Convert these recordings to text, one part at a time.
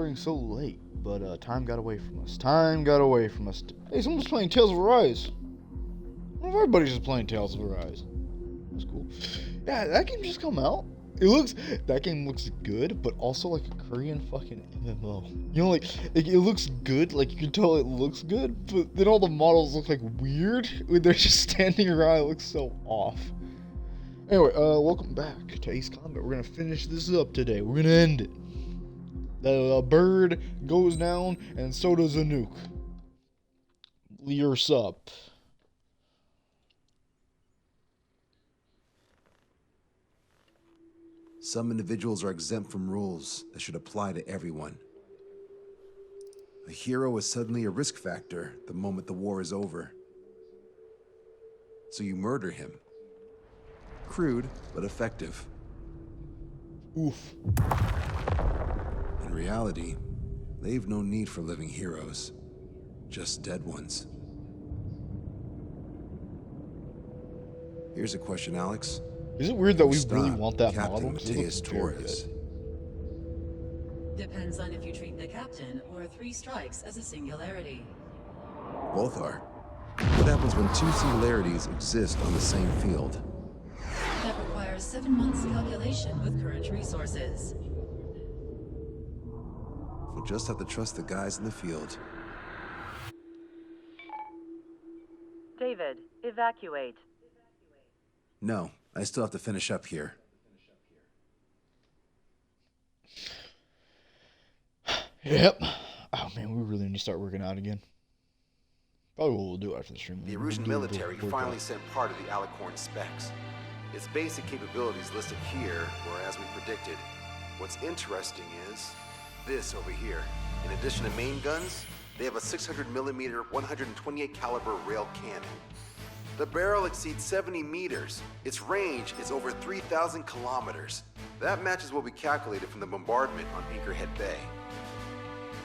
Starting so late, but time got away from us. Time got away from us. Hey, someone's playing Tales of Arise. Everybody's just playing Tales of Arise. That's cool. Yeah, that game just come out. That game looks good, but also like a Korean fucking MMO. You know, like it looks good, like you can tell it looks good, but then all the models look like weird when they're just standing around. It looks so off. Anyway, welcome back to Ace Combat. We're gonna finish this up today. We're gonna end it. The bird goes down, and so does a nuke. Your sub. Some individuals are exempt from rules that should apply to everyone. A hero is suddenly a risk factor the moment the war is over. So you murder him. Crude, but effective. Oof. In reality, they've no need for living heroes, just dead ones. Here's a question, Alex. Is it weird that we really Stop want that Captain model? 'Cause it looks Mateus very Torres. good. Depends on if you treat the captain or three strikes as a singularity. Both are. What happens when two singularities exist on the same field? That requires 7 months calculation with current resources. We'll just have to trust the guys in the field. David, evacuate. No, I still have to finish up here. Yep. Oh man, we really need to start working out again. Probably what we'll do after the stream. The We'll Erusian do a little military workout. finally sent part of the Alicorn specs. Its basic capabilities listed here were as we predicted. What's interesting is this over here. In addition to main guns, they have a 600mm 128 caliber rail cannon. The barrel exceeds 70 meters. Its range is over 3,000 kilometers. That matches what we calculated from the bombardment on Anchorhead Bay.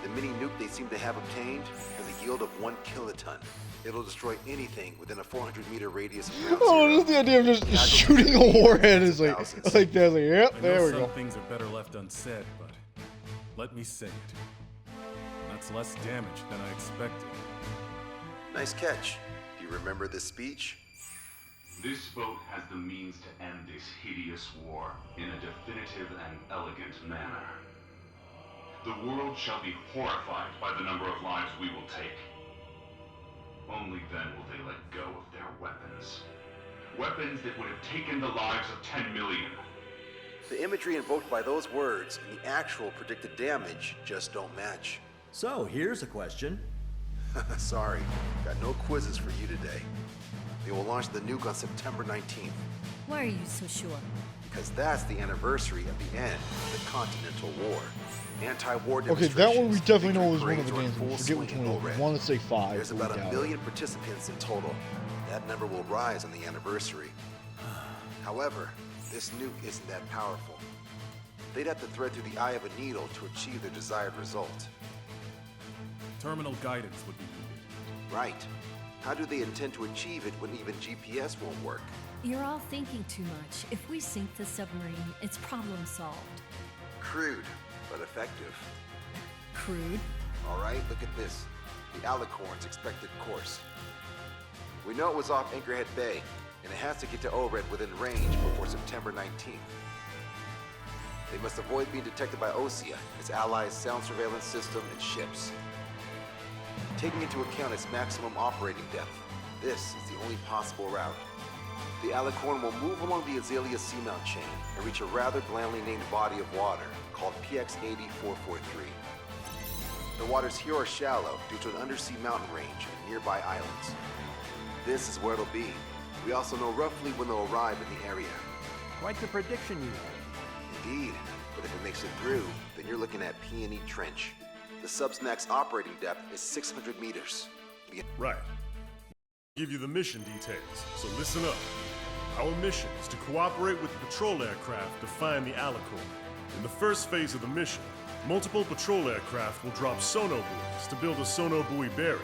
The mini nuke they seem to have obtained has a yield of 1 kiloton. It'll destroy anything within a 400-meter radius of ground Oh, zero. just the idea of just Casualties shooting a may be warhead is thousands. like that. Like, yep, I there know we some go. things are better left unsaid, but let me say it. That's less damage than I expected. Nice catch. Do you remember this speech? This vote has the means to end this hideous war in a definitive and elegant manner. The world shall be horrified by the number of lives we will take. Only then will they let go of their weapons. Weapons that would have taken the lives of 10 million. The imagery invoked by those words and the actual predicted damage just don't match. So, here's a question. Sorry, got no quizzes for you today. They will launch the nuke on September 19th, Why are you so sure? because that's the anniversary of the end of the Continental War. Anti-war Okay, that one we demonstrations, definitely know victory was one of parades the are in games. full I forget swing which in one it was. Lorette. I want to say 5. There's but about we a doubt million participants in total. That number will rise on the anniversary. However, this nuke isn't that powerful. They'd have to thread through the eye of a needle to achieve their desired result. Terminal guidance would be needed. Right. How do they intend to achieve it when even GPS won't work? You're all thinking too much. If we sink the submarine, it's problem solved. Crude, but effective. Crude? All right, look at this. The Alicorn's expected course. We know it was off Anchorhead Bay, and it has to get to Ored within range before September 19th. They must avoid being detected by Osea, its allies' sound surveillance system, and ships. Taking into account its maximum operating depth, this is the only possible route. The Alicorn will move along the Azalea Seamount chain and reach a rather blandly named body of water called PX-80443. The waters here are shallow due to an undersea mountain range and nearby islands. This is where it'll be. We also know roughly when they'll arrive in the area. Quite the prediction you have. Indeed, but if it makes it through, then you're looking at Peony Trench. The sub's max operating depth is 600 meters. Right. Give you the mission details, so listen up. Our mission is to cooperate with the patrol aircraft to find the Alicorn. In the first phase of the mission, multiple patrol aircraft will drop sono buoys to build a sono buoy barrier.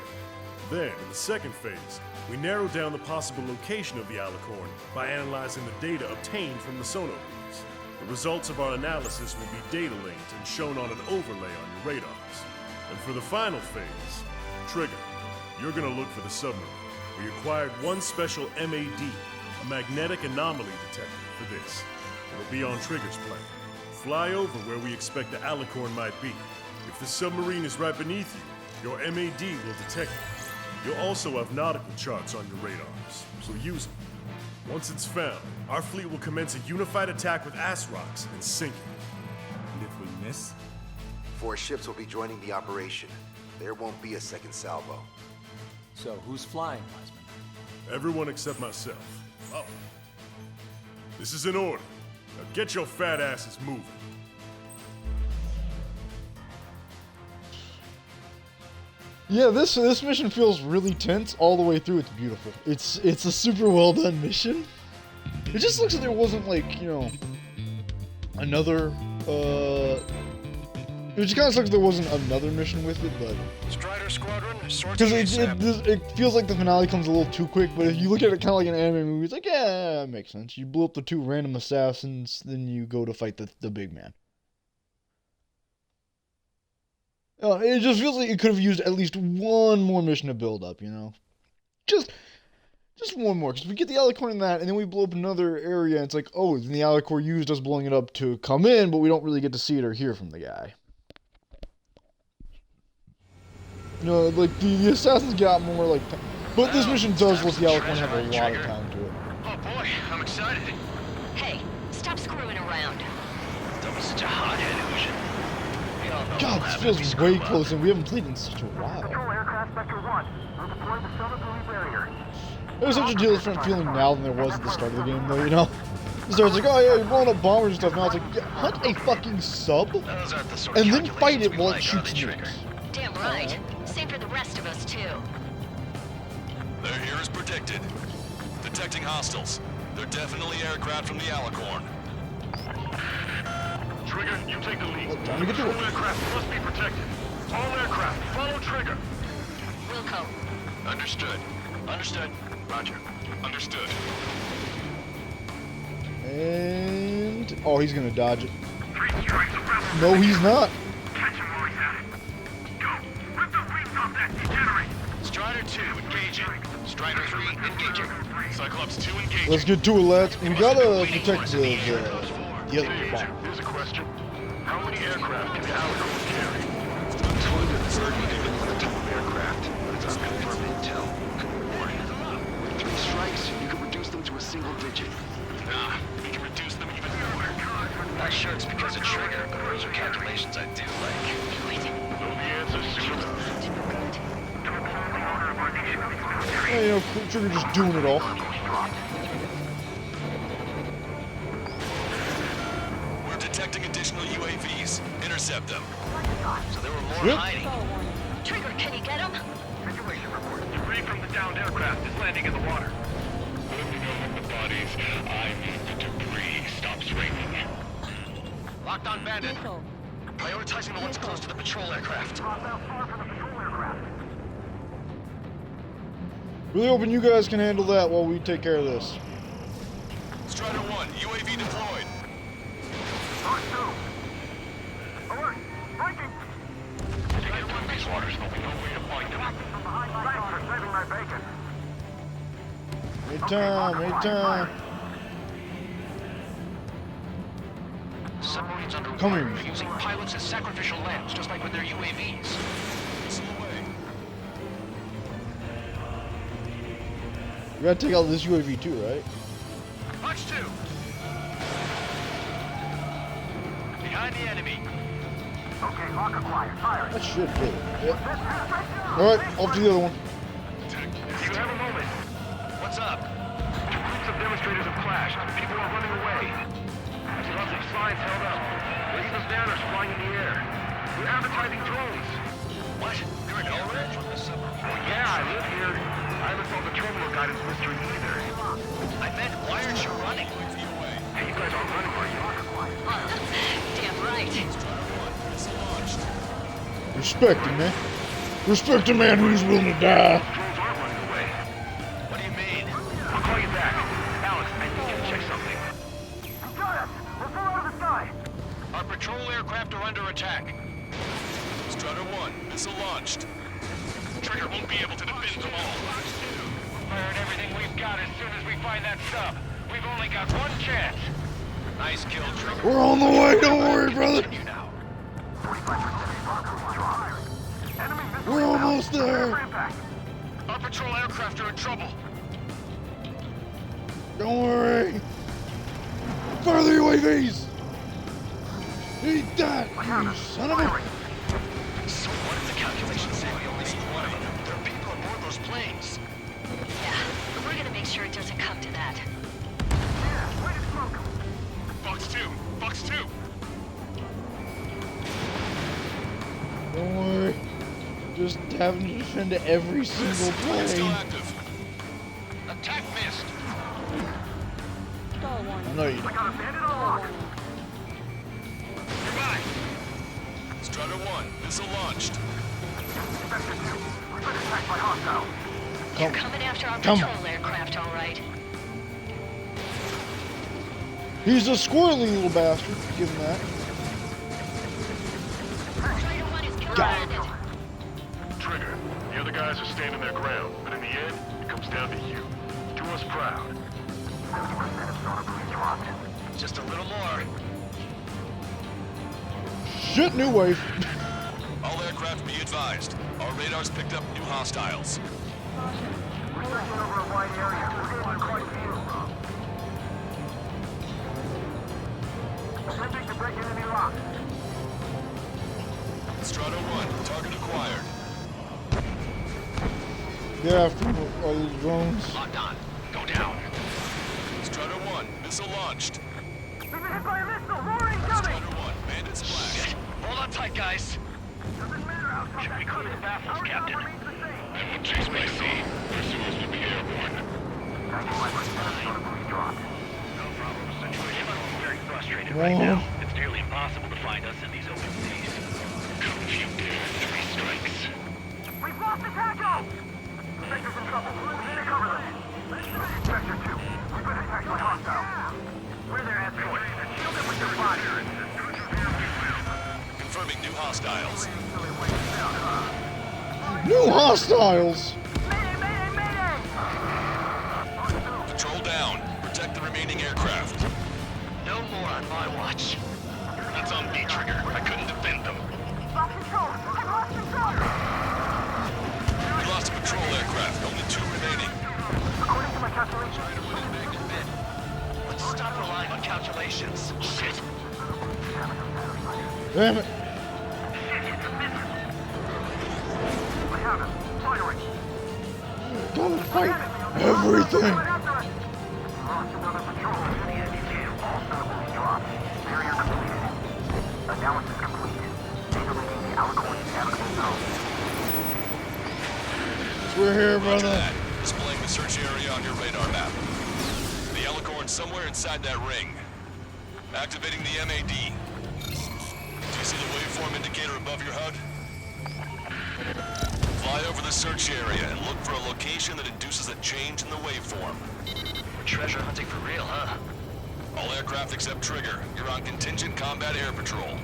Then, in the second phase, we narrow down the possible location of the Alicorn by analyzing the data obtained from the sono buoys. The results of our analysis will be data linked and shown on an overlay on your radars. And for the final phase, Trigger, you're gonna look for the submarine. We acquired one special MAD, a magnetic anomaly detector, for this. It'll be on Trigger's plane. Fly over where we expect the Alicorn might be. If the submarine is right beneath you, your MAD will detect it. You'll also have nautical charts on your radars, so use them. Once it's found, our fleet will commence a unified attack with ass rocks and sink it. And if we miss? 4 ships will be joining the operation. There won't be a second salvo. So who's flying, Wiseman? Everyone except myself. Oh. This is in order. Now get your fat asses moving. Yeah, this mission feels really tense all the way through. It's beautiful. It's a super well done mission. It just looks like there wasn't, like, you know, another it just kind of sucks there wasn't another mission with it, but Strider Squadron, because it feels like the finale comes a little too quick. But if you look at it kind of like an anime movie, it's like, yeah, that makes sense. You blew up the 2 random assassins, then you go to fight the big man. It just feels like it could have used at least one more mission to build up, you know? Just one more, because we get the Alicorn in that, and then we blow up another area, and it's like, oh, then the Alicorn used us blowing it up to come in, but we don't really get to see it or hear from the guy. You know, like, the assassins got more, like... But this mission does let the Alicorn have a lot of time to it. Oh boy, I'm excited. Hey, stop screwing around. Don't be such a hothead, Ocean. We all know God, what this happens feels if we way screw up. close, and we haven't played in such a while. Aircraft Sector 1. We're deploying the southern barrier. There's such a different feeling now than there was at the start of the game, though, you know? It starts like, oh yeah, you're blowing up bombers and stuff. Now it's like, yeah, hunt a fucking sub, Those aren't the sort of and then fight it calculations we while it like on shoots the Trigger. nukes. Damn right. Same for the rest of us, too. They're here as predicted. Detecting hostiles. They're definitely aircraft from the Alicorn. Trigger, you take the lead. Well, time to get to All it. aircraft must be protected. All aircraft, follow Trigger. Wilco. Understood. Understood. Roger. Understood. And... oh, he's gonna dodge it. 3 strikes of rebels. No, he's not. Catch him while he's at it. Go. Rip the wings off that degenerate. Strider 2, engaging. Strider 3, engaging. Cyclops 2 engaging. Let's get to it, lads. We gotta protect the other bomb. Here's a question. How many aircraft can the Alicorn carry? 230 even with a ton of aircraft, but it's unconfirmed intel. With 3 strikes, you can reduce them to a single digit. Nah, we can reduce them even more. Not sure it's because of Trigger, but those are calculations I do like. Know the answer soon enough. Yeah, you know, Trigger just doing it all. We're detecting additional UAVs. Intercept them. So there were more Yep. hiding. Trigger, can you get him? Situation report. Debris from the downed aircraft is landing in the water. Let me know when the bodies. I need the debris stops raining. Locked on bandit. Prioritizing the ones close to the patrol aircraft. Really hoping you guys can handle that while we take care of this. Strider 1, UAV deployed. These waters, but we know where to find them. Thanks for saving my bacon. Anytime. Submarines under Come water, here. using pilots as sacrificial lambs, just like with their UAVs. Missile away. We gotta take out this UAV too, right? Watch 2. Behind the enemy. Okay, lock acquired. Fire. That should hit it. Yep. Alright, off to the other one. You have a moment. What's up? 2 groups of demonstrators have clashed. People are running away. I saw some signs held up. Racist banners flying in the air. They're advertising drones. What? You're an Elridge? Well, yeah, I live here. I haven't solved the terminal guidance mystery either. I meant, why aren't you running? Hey, you guys aren't running, are you? Damn right. Respect him, man. Respect a man who's willing to die. Drones aren't running away. What do you mean? I'll call you back. Alex, I need you to check something. You got it! We'll pull out of the attack. Strutter 1, missile launched. Trigger won't be able to defend them all. Firing everything we've got as soon as we find that sub. We've only got one chance. Nice kill, Trigger. We're on the way, don't worry, brother. You now. We're almost there. Our patrol aircraft are in trouble. Don't worry. Fire the UAVs. Eat that, you son of a... So what if the calculations say we only need one of them? There are people aboard those planes. Yeah, we're gonna make sure it doesn't come to that. Fox 2! Fox 2! Don't worry. Just having to defend every single Still plane. active. Attack missed! I know you don't. Goodbye! Strutter 1, missile launched. You're coming after our Come. patrol aircraft, all right. He's a squirrely little bastard. Give him that. Strider 1 is Got it. grounded. Trigger, the other guys are standing their ground, but in the end, it comes down to you. Do us proud. Just a little more. Shit, new wave. All aircraft be advised. Our radars picked up new hostiles. Strutter 1, target acquired. Get after all those drones. Locked on. Go down. Strutter 1, missile launched. Strutter 1, Strutter 1, bandit splash. hold on tight, guys. Should we clear the baffles, Captain? I will chase by sea. Pursuers will be airborne. No problem. Situation is very frustrated right now. It's nearly impossible to find us in these open seas. Compute 3 strikes. We've lost the tackle! Sector's in trouble. Take cover them. Sector 2. We've been attacked by hostiles. We're their escort. Shield them with your fire. Confirming new hostiles. New hostiles. Patrol down. Protect the remaining aircraft. No more on my watch. That's on me, Trigger. I couldn't defend them. We lost a patrol aircraft. Only 2 remaining. Let's stop relying on calculations. Shit. Damn it. Gotta fight everything. We're here, Roger brother. that. Displaying the search area on your radar map. The Alicorn's somewhere inside that ring. Activating the MAD. Do you see the waveform indicator above your HUD? Fly over the search area and look for a location that induces a change in the waveform. We're treasure hunting for real, huh? All aircraft except Trigger. You're on contingent combat air patrol.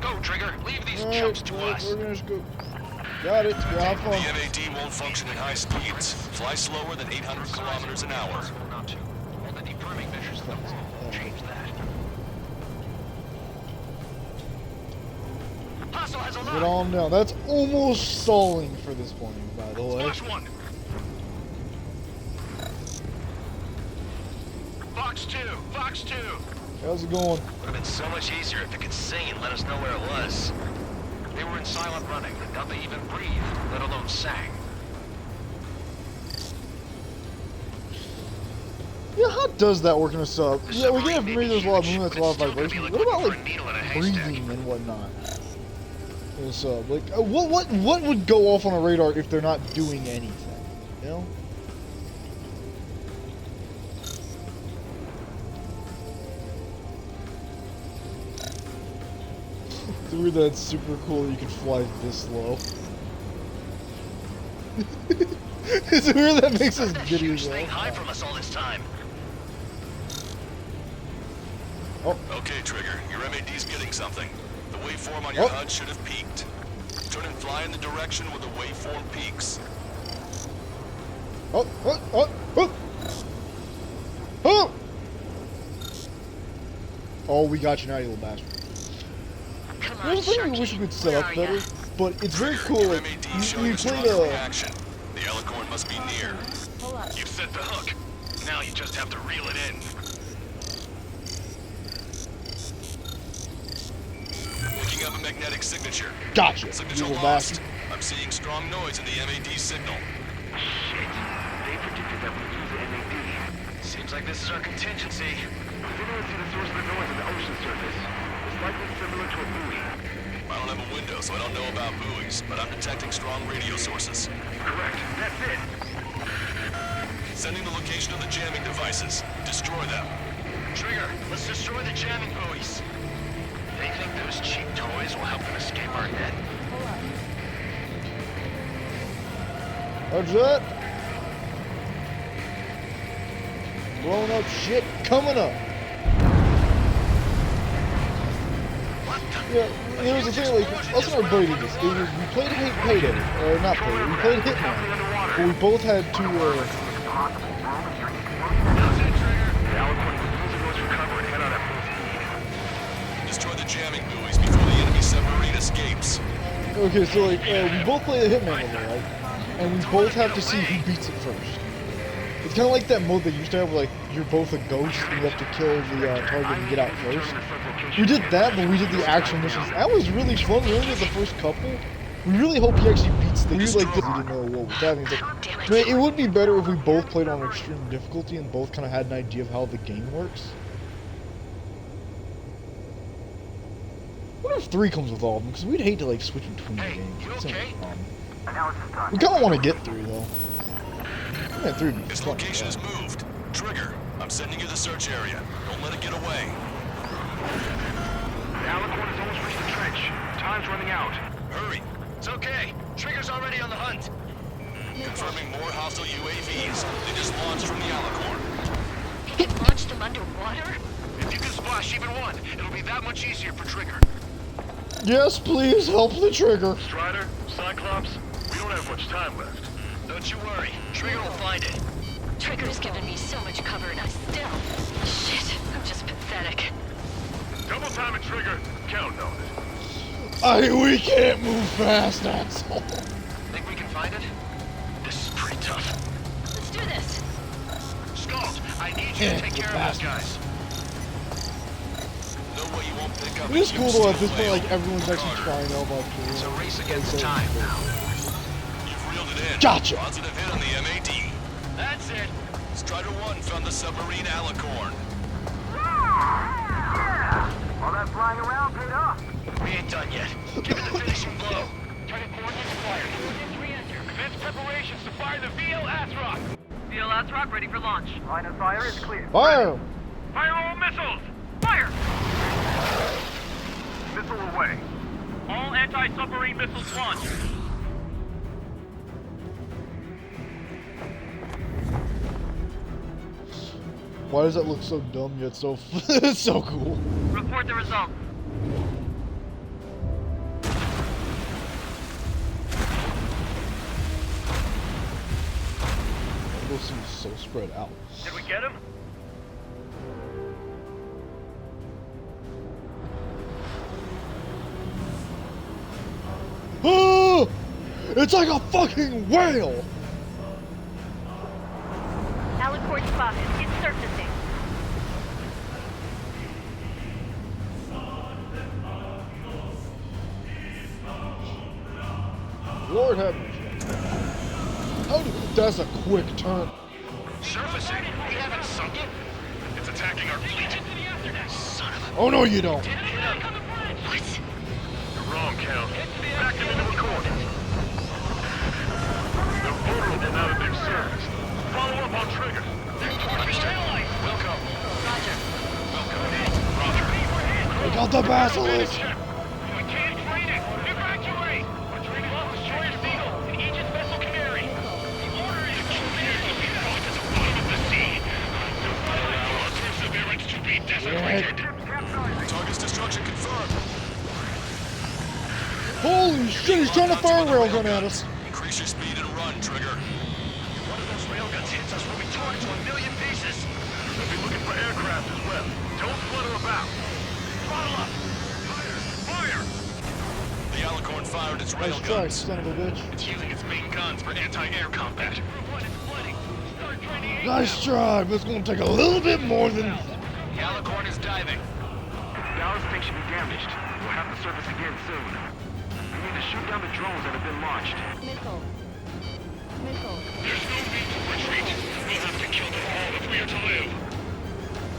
Go, Trigger. Leave these Alright, chumps to we're us. gonna just go. Got it. Go have The fun. MAD won't function at high speeds. Fly slower than 800 kilometers an hour. Not to. All the deburring measures in the wall change that. Hostile has a Get lock. on down. That's almost stalling for this plane, by the way. Splash 1. Fox 2. Fox 2. How's it going? Would have been so much easier if it could sing and let us know where it was. They were in silent running. Now they even breathe, let alone sang. Yeah, how does that work in a sub? The Yeah, we submarine get may for me be there's a lot of huge, movement, but a lot of it's still gonna be vibration. like What about looking for like a needle in a haystack. breathing and whatnot? In a sub, like what would go off on a radar if they're not doing anything? You know? It's weird that it's super cool that you can fly this low. It's weird that makes us That huge videos thing low. hide from us all this time. Okay, Trigger. Your MAD's getting something. The waveform on your HUD should have peaked. Turn and fly in the direction where the waveform peaks. Oh, oh, oh, oh! Oh! Oh, we got you now, you little bastard. Come on, There's a thing we Sharky. wish we could set Where up are better, ya? but it's very cool. Like, we played reaction. The Alicorn must be near. You've set the hook. Now you just have to reel it in. Picking up a magnetic signature. Gotcha, Signature you little lost. bastard. I'm seeing strong noise in the MAD signal. Shit. They predicted that we'd use the MAD. Seems like this is our contingency. Does anyone see the source of the noise on the ocean surface? It's likely similar to a buoy. I don't have a window, so I don't know about buoys, but I'm detecting strong radio sources. Correct. That's it. Sending the location of the jamming devices. Destroy them. Trigger, let's destroy the jamming buoys. They think those cheap toys will help them escape our net? Roger that. Blown up shit coming up. Yeah, there was a thing, like, us and our buddy did this. We played Payday, or not Payday, we played Hitman, but we both had to, The Alicorn will use the noise for cover and head out at full speed. Destroy the jamming buoys before the enemy submarine escapes. okay, so, like, we both play the Hitman level, right? And we both have to see who beats it first. It's kind of like that mode they used to have, where, like, you're both a ghost and you have to kill the target and get out first. We did that, but we did the action missions. That was really fun. We only did the first couple. We really hope he actually beats the. We like we didn't know what was happening. It's like, man, it would be better if we both played on extreme difficulty and both kind of had an idea of how the game works. What if 3 comes with all of them? Because we'd hate to like switch between the games. It's okay? We kind of want to get 3 though. Yeah, 3 would be Its fun. location is moved. Trigger, I'm sending you the search area. Don't let it get away. The Alicorn has almost reached the trench. Time's running out. Hurry. It's okay. Trigger's already on the hunt. Confirming more hostile UAVs. They just launched from the Alicorn. You can launch them underwater? If you can splash even one, it'll be that much easier for Trigger. Yes, please help the trigger. Strider, Cyclops, we don't have much time left. Don't you worry. Trigger will find it. Trigger's given me so much cover and I still... Shit, I'm just pathetic. Double time and Trigger. Count on it. We can't move fast, asshole. Think we can find it? This is pretty tough. Let's do this. Scald, I need you to take care of those guys. No way you won't pick up. It is cool though at this point, like everyone's actually trying out like It's a race against time now. You've reeled it in. Gotcha. Positive hit on the MAD. That's it. Strider 1 found the submarine Alicorn. All that flying around paid off. We ain't done yet. Give it the finishing blow. Target coordinates acquired. Coordinates re-enter. Commence preparations to fire the VL Athrock. VL Athrock ready for launch. Line of fire is clear. Fire! Fire all missiles! Fire! Missile away. All anti-submarine missiles launched. Why does that look so dumb yet so it's so cool? Report the result. Those seem so spread out. Did we get him? Oh! It's like a fucking whale! Alicorn spotted. It's surfacing. Lord have mercy. That's a quick turn. Surfacing? We haven't sunk it. It's attacking our fleet. Son of a... Oh no, you don't. What? You're wrong, Count. Back them into the coordinates. They're vulnerable now that they've surfaced. Follow up on Trigger. Understood. Welcome. Roger. Welcome. Roger. Take out the basilisk! We can't train it. Evacuate. We're training off Destroyer Seagull and Aegis Vessel Canary. The order is to clear to be brought to the bottom of the sea. Perseverance to be desecrated. Target's destruction confirmed. trying to fire a railgun at us. Increase your speed and run, Trigger. One of those railguns hits us, we'll be torn to a million pieces. We'll be looking for aircraft as well. Don't flutter about. Throttle up. Fire! The Alicorn fired its Nice try, railguns. son of a bitch. It's using its main guns for anti-air combat. Nice try, but it's gonna take a little bit more than. The Alicorn is diving. The ballast tank should be damaged. We'll have to surface again soon. We need to shoot down the drones that have been launched. Missile. Missile. There's no need to retreat. We'll have to kill them all if we are to live.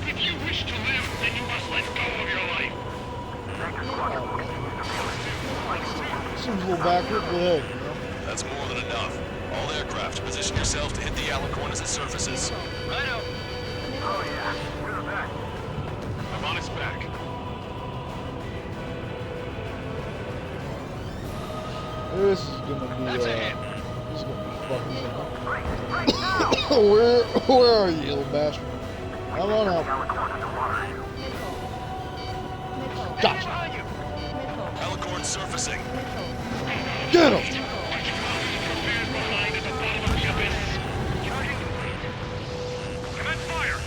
If you wish to live, then you must let go of your life. Seems a little backward, but hey, you know. That's more than enough. All aircraft, position yourself to hit the Alicorn as it surfaces. Righto. Oh yeah, we're back. I'm on its back. This is gonna be, That's a hit. this is gonna be fucking where are you, little bastard? Come on out. Gotcha. Alicorn surfacing. Get him! Commence fire.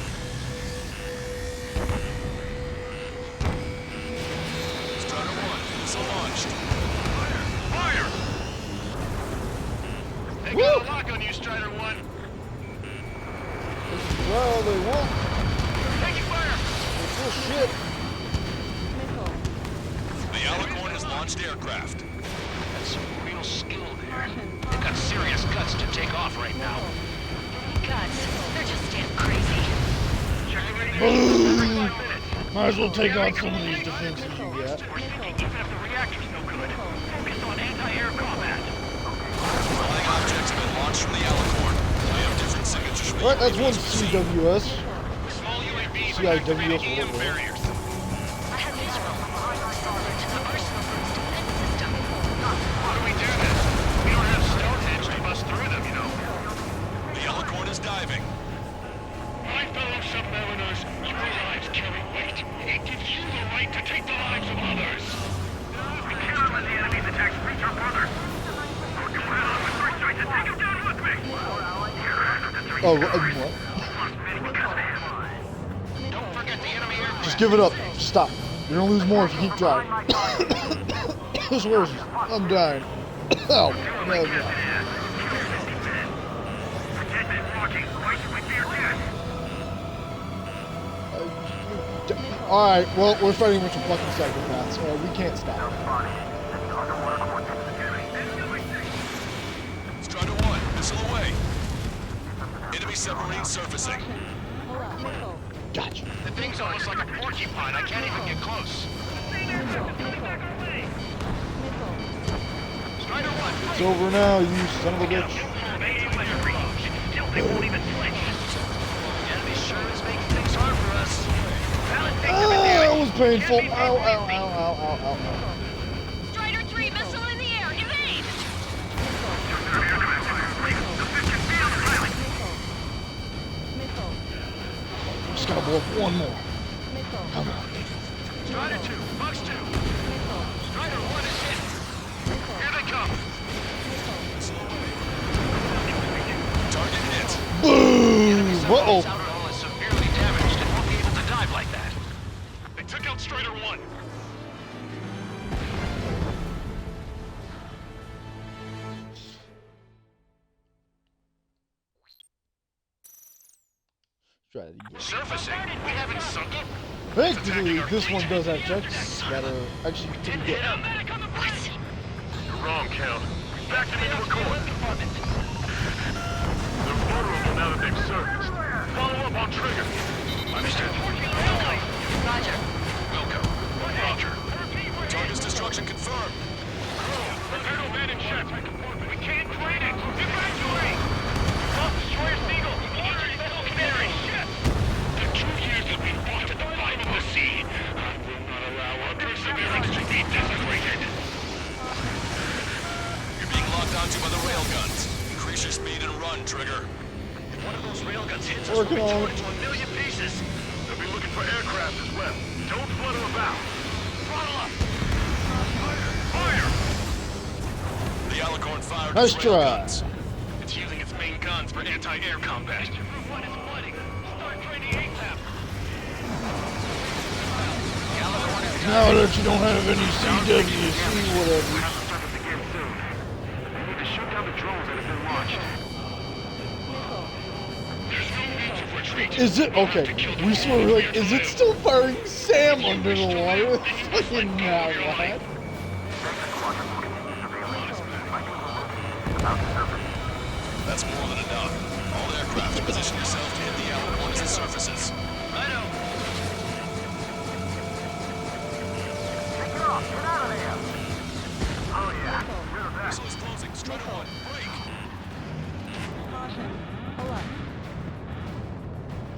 Strider 1, missile launched. Fire! They Woo! got a lock on you, Strider 1. This is all they want. Taking fire. It's this shit. The Alicorn has launched aircraft. That's some real skill there. They've got serious guts to take off right now. Guts. They're just damn crazy. Boom! Might as well take on some of these defenses you got. Even if the reactor's no good, focused on anti-air combat. Flying objects have been launched from the Alicorn. They have different signatures from the Alright, that's one UAVs. CWS. Small UAVs CIWS, are activating EM whatever. barriers. I have visual. Similar to the Arsenal Group's defense system. How do we do this? We don't have Stonehenge to bust through them, you know. The Alicorn is diving. My fellow submariners, your lives carry weight. It gives you the right to take the lives of others. We cannot let the enemy's attacks reach our brothers. You head on with first choice and take him down with me. Oh, what? Don't forget the enemy aircraft. Just give it up. Just stop. You're gonna lose more if you keep trying. This worse. I'm dying. Oh, no, no. Alright, well, we're fighting with some fucking psychopaths. We can't stop. Strider 1, missile away. Enemy submarine surfacing. Gotcha. The thing's almost like a porcupine. I can't even get close. Strider 1. It's over now, you son of a bitch. Still, they won't even flinch. The enemy sure is making things hard for us. Oh, that was painful. Ow, ow, ow, ow, ow, ow, ow. Strider 3, missile in the air. Evade! Just gotta blow up one more. Come on. Strider 2, Bugs 2. Strider 1 is hit. Here they come. Target hit. Boom! Uh-oh. Outer hull is severely damaged and won't be able to dive like that. They took out Strider 1. Strategy. Surfacing? We haven't sunk it. Thankfully, this one does have checks that are actually pretty good. You're wrong, Cal. Back them into a corner. They're vulnerable now that they've surfaced. Follow up on trigger. Understood. Roger. Wilco. Roger. Target's destruction confirmed. Torpedo man in check. We can't create it. Evacuate! Lost destroyer Seagull. Launcher vessel Canary. The 2 years that we fought at the bottom of the sea. I will not allow our perseverance to be desecrated. You're being locked onto by the railguns. Increase your speed and run, Trigger. If one of those railguns hits us, Working we'll be on torn to a million pieces. They'll be looking for aircraft as well. Don't flutter about. Throttle up. Fire! The Alicorn fired Nice its rail try. guns. It's using its main guns for anti-air combat. Group 1 is flooding. Start training ASAP. Now that you don't have any CWC, whatever. Have the surface again soon. We need to shoot down the drones that have been launched. There's no means of retreat. Is it okay? We swear, like, is it still firing Sam under the water? Fucking now, what? That's more than enough. All aircraft, position yourself to hit the Alicorn as it surfaces. I know. Missiles closing. Strider 1, break. Caution. Pull up.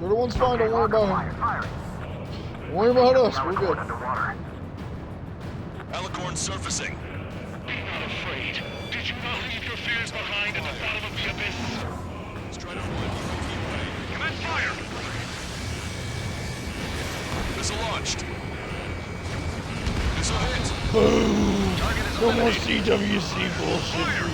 The other one's fine, don't worry about him. Don't worry about us, we're good. Alicorn surfacing. Be not afraid. Did you not leave your fears behind at the bottom of the abyss? Strider 1, UAV away. Commence fire! Missile launched. Missile hit. Boom! No more CWC bullshit for you.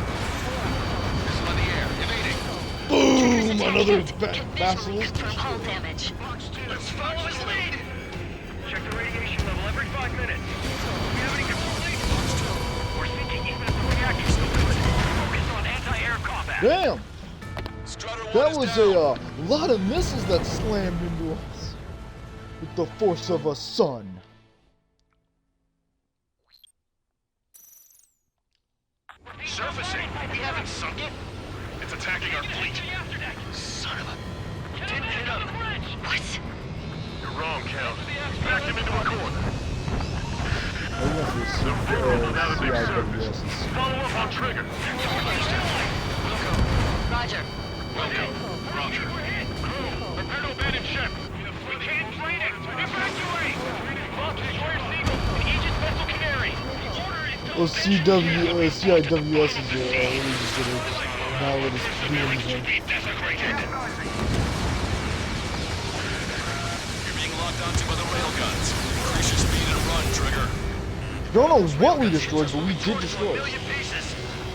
Missile in the air. Evading. Boom! Another basilisk. Confirm hull damage. Let's follow his lead. Check the radiation level every 5 minutes. Do we have any control leads? We're sinking even if the reactor's still good. Focus on anti-air combat. Damn! Strider 1 That is was down. a lot of missiles that slammed into us. With the force of a sun. Surfacing. We haven't sunk it. It's attacking our fleet. Son of a... Didn't hit him. What? You're wrong, Count. Backed him into a corner. CIWS's. Follow up on trigger. Roger. Welcome. Roger. Prepare to abandon ship. We can't train it. Evacuate. Launch Destroyer Seagull and Aegis Vessel Canary. The order is to CIWS is really just gonna now let us do anything. be desecrated. You're being locked onto by the rail guns. Increase your speed and run, Trigger. Don't know what we destroyed, but we did destroy it. Million pieces.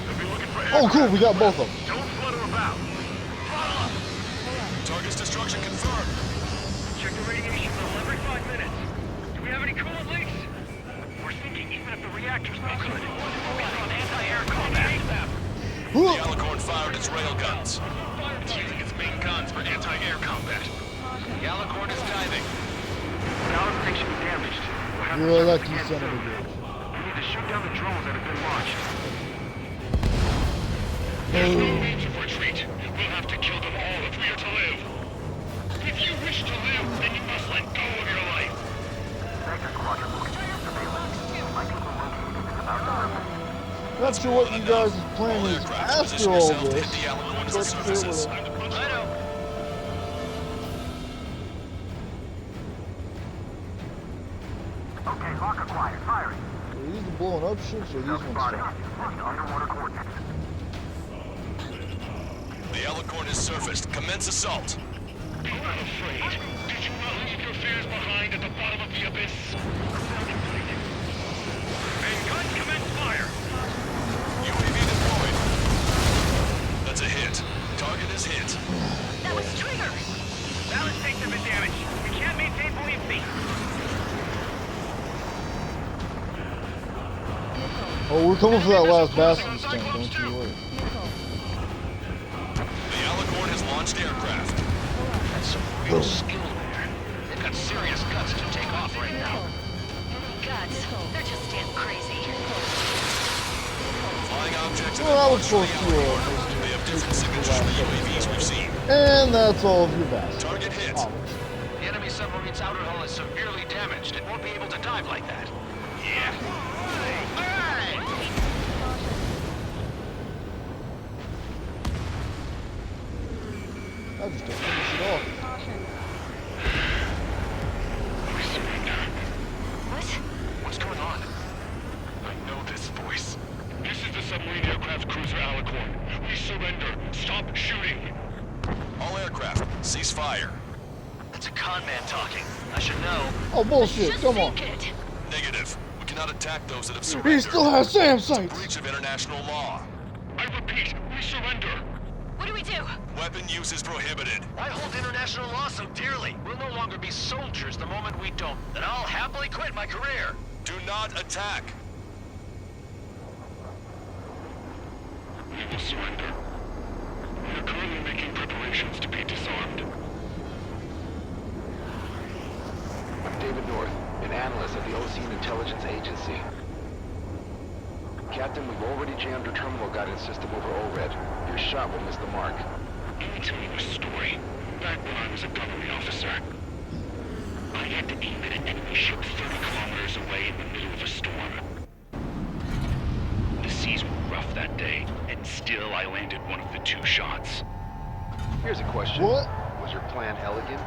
They'll be looking for Oh, cool, we got both of them. Don't flutter about. Target's destruction confirmed. Check the radiation level every 5 minutes. Do we have any coolant leaks? We're sinking even if the reactor's no good. Focus on anti-air combat. The Alicorn fired its rail guns. It's using its main guns for anti-air combat. The Alicorn is diving. Power station damaged. We'll have You're a to lucky again son of a soon. bitch. We need to shoot down the drones that have been launched. There's no means of retreat. We'll have to kill them all if we are to live. If you wish to live, then you must let go of your life. Not sure what you guys' plan is after all this. But surfaces. I know. Okay, lock acquired. Firing. Are these the blowing up ships or these ones stuff? Underwater coordinates. The Alicorn has surfaced. Commence assault. Be not afraid. Did you not leave your fears behind at the bottom of the abyss? Main gun, commence fire. UAV deployed. That's a hit. Target is hit. That was Trigger. Balance tanks have been damaged. We can't maintain buoyancy. Oh, we're coming for that last basilisk tank, don't you worry. The Alicorn has launched aircraft. That's some real skill there. They've got serious guts to take off right now. Guts. They're just damn crazy. Flying objects have Well, I been was launched supposed from the to, Alicorn. They have different signatures from the UAVs we've seen. And that's all of your bastards. Target hit. The enemy submarine's outer hull is severely damaged. It won't be able to dive like that. Yeah. I just don't finish it off. What? What's going on? I know this voice. This is the submarine aircraft cruiser Alicorn. We surrender. Stop shooting. All aircraft, cease fire. That's a con man talking. I should know. Oh, bullshit. Come on. Negative. We cannot attack those that have surrendered. He still has SAM sights. It's a breach of international law. I repeat, we surrender. What do we do? Weapon use is prohibited. Why hold international law so dearly? We'll no longer be soldiers the moment we don't. Then I'll happily quit my career. Do not attack. We will surrender. We are currently making preparations to be disarmed. I'm David North, an analyst at the Ocean Intelligence Agency. Captain, we've already jammed our terminal guidance system over ORED. Your shot will miss the mark. Let me tell you a story. Back when I was a government officer, I had to aim at an enemy ship 30 kilometers away in the middle of a storm. The seas were rough that day, and still I landed one of the 2 shots. Here's a question. What? Was your plan elegant?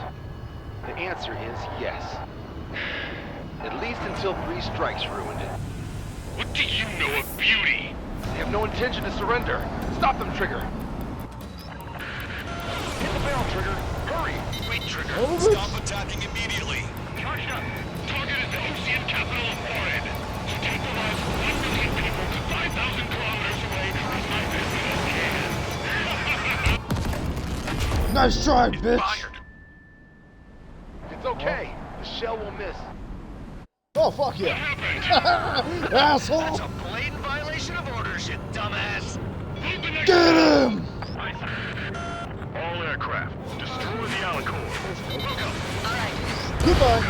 The answer is yes. At least until 3 strikes ruined it. What do you know of beauty? They have no intention to surrender. Stop them, Trigger. Hit the barrel, Trigger. Hurry. Wait, Trigger. Stop attacking immediately. Charged up. Target is the Ocean capital of ORED. To take the lives of 1 million people 5,000 kilometers away as my business can. Nice try, bitch. Fired. It's okay. The shell will miss. Oh, fuck yeah. Asshole. That's a blatant violation of orders, you dumbass. Get him. All aircraft, destroy the Alicorn. Goodbye.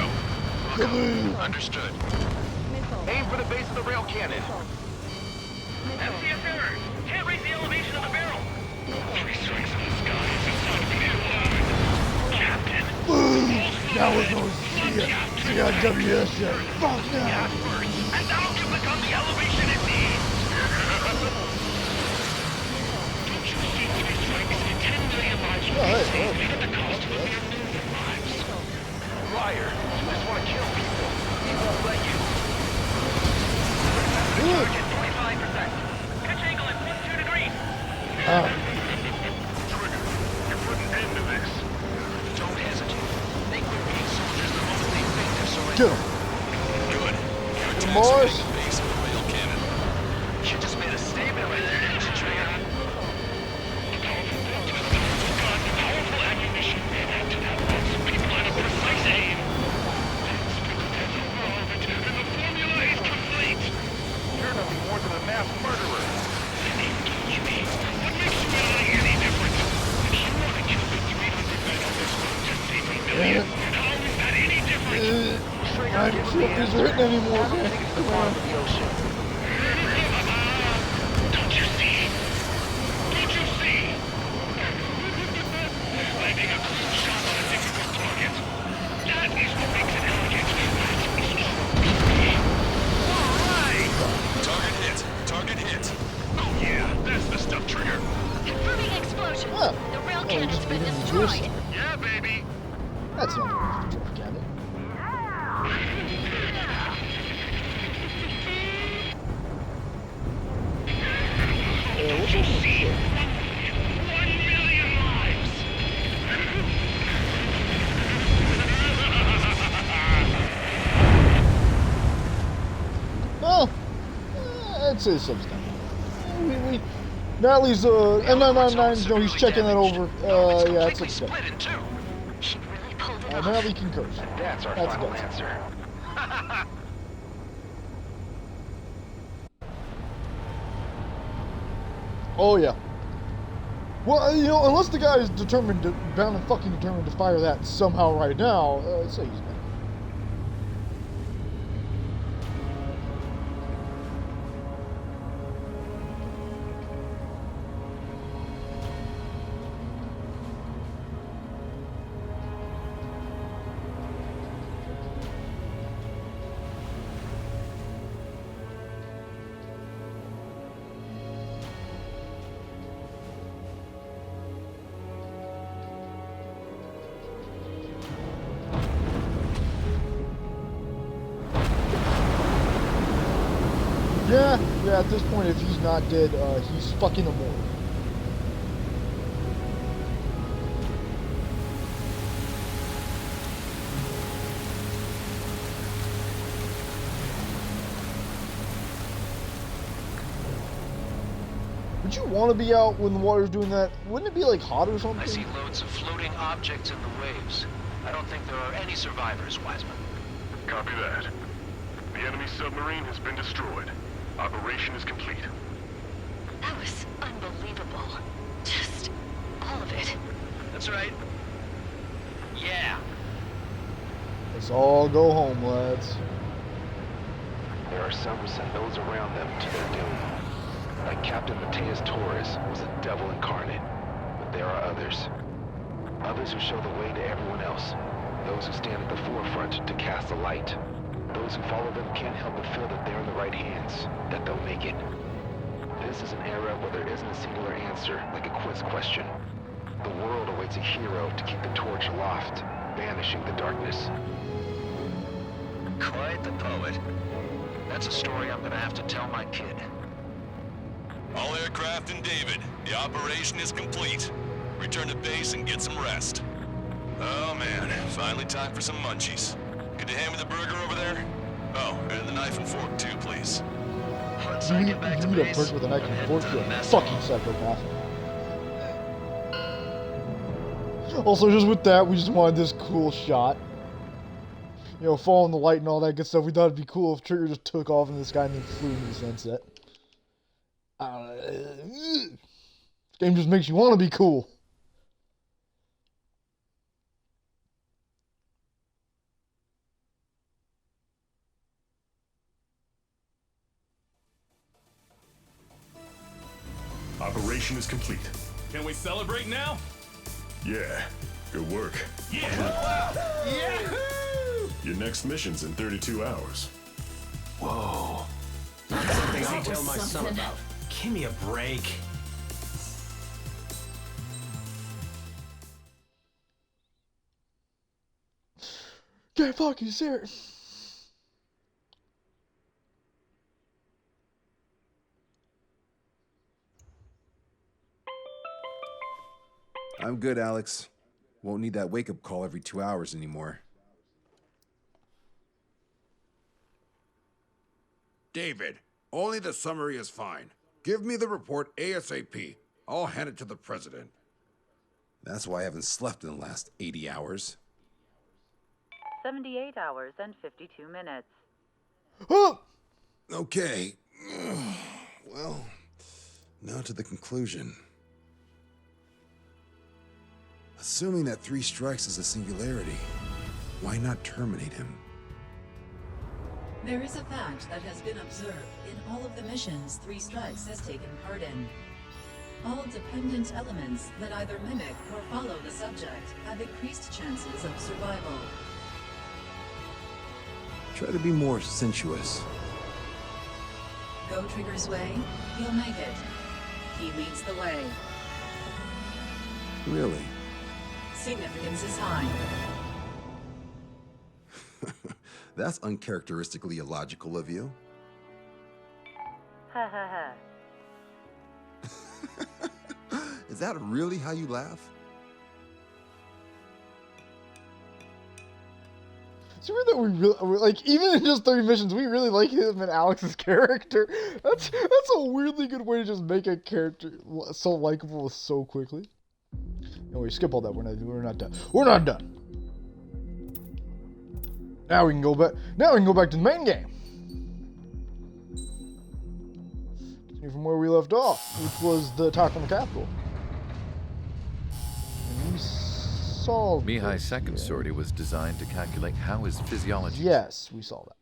Understood. Missile. Aim for the base of the rail cannon. MCS error. Can't raise the elevation of the barrel. 3 strikes in the sky is not to be allowed. Captain. Boom. Now we're going to see a WSA. Fuck now. And now can become the elevation it needs. Don't you see 3 strikes? 10 million lives will Oh, be hey, saved oh, at the cost of a million lives. Liar. You just want to kill people. He won't let you. Good. 45%. Pitch angle at 12 degrees. Ah. Trigger, you put an end to this. Don't hesitate. They quit being soldiers the moment they think they're surrendering. Get him. Good. Your attacks Mars. are hitting the base of the rail cannon. You just made a statement right there, didn't you, Trigger? Powerful ammunition acted at once. People at a precise aim. And the formula is complete. You're nothing more than a mass murderer. What makes you and I any different? If you want to kill the 300 men on this boat to save a million, how is that any different? I'm sure if he's written anymore. I think it's the bottom of the ocean. Don't you see? Don't you see? Landing a cruise shot on a difficult target. That is what makes it elegant. Alright! Target hit. Target hit. Oh yeah, that's the stuff, Trigger. Confirming explosion. Oh. The rail Oh, cannon's just been beat him to destroyed. Yeah, baby. That's not a trophy cannon. Don't you see? 1 million lives! Well, I'd say substandard. We Natalie's M999, you know, he's checking that over. Yeah, it's Completely upsetting. split in 2. She really pulled it off. Natalie concurs. That's our That's final good. answer. Oh yeah. Well, you know, unless the guy is determined to, bound and fucking determined to fire that somehow right now, I'd say he's bad. Yeah, at this point, if he's not dead, he's fucking immortal. Would you want to be out when the water's doing that? Wouldn't it be like hot or something? I see loads of floating objects in the waves. I don't think there are any survivors, Wiseman. Copy that. The enemy submarine has been destroyed. Operation is complete. That was unbelievable. Just all of it. That's right. Yeah. Let's all go home, lads. There are some who send those around them to their doom. Like Captain Mateus Torres was a devil incarnate. But there are others. Others who show the way to everyone else. Those who stand at the forefront to cast the light. Those who follow them can't help but feel that they're in the right hands, that they'll make it. This is an era where there isn't a singular answer, like a quiz question. The world awaits a hero to keep the torch aloft, banishing the darkness. Quite the poet. That's a story I'm gonna have to tell my kid. All aircraft in David. The operation is complete. Return to base and get some rest. Oh man, finally time for some munchies. Could you hand me the burger over there? Oh, and the knife and fork too, please. Once I get back to You need a base, perk with a knife and fork, you're a mess fucking psychopath. Also, just with that, we just wanted this cool shot. You know, following the light and all that good stuff. We thought it'd be cool if Trigger just took off into the sky and then flew into the sunset. This game just makes you want to be cool. Operation is complete. Can we celebrate now? Yeah, good work. Yeah! Yahoo! Your next mission's in 32 hours. Whoa. Not something I'll tell my son about. Give me a break. Get fucking serious. I'm good, Alex. Won't need that wake-up call every 2 hours anymore. David, only the summary is fine. Give me the report ASAP. I'll hand it to the president. That's why I haven't slept in the last 80 hours. 78 hours and 52 minutes. Okay. Well, now to the conclusion. Assuming that 3 strikes is a singularity, why not terminate him? There is a fact that has been observed in all of the missions 3 Strikes has taken part in. All dependent elements that either mimic or follow the subject have increased chances of survival. Try to be more sensuous. Go Trigger's way, you'll make it. He leads the way. Really? Significance is high. That's uncharacteristically illogical of you. Ha ha ha. Is that really how you laugh? It's weird that we really, like, even in just 30 missions, we really like him and Alex's character. That's a weirdly good way to just make a character so likable so quickly. Anyway, skip all that. We're not done. We're not done. Now we can go back. Now we can go back to the main game. Continue from where we left off, which was the attack on the Capitol. And we saw. Mihai's second sortie was designed to calculate how his physiology. Yes, we saw that.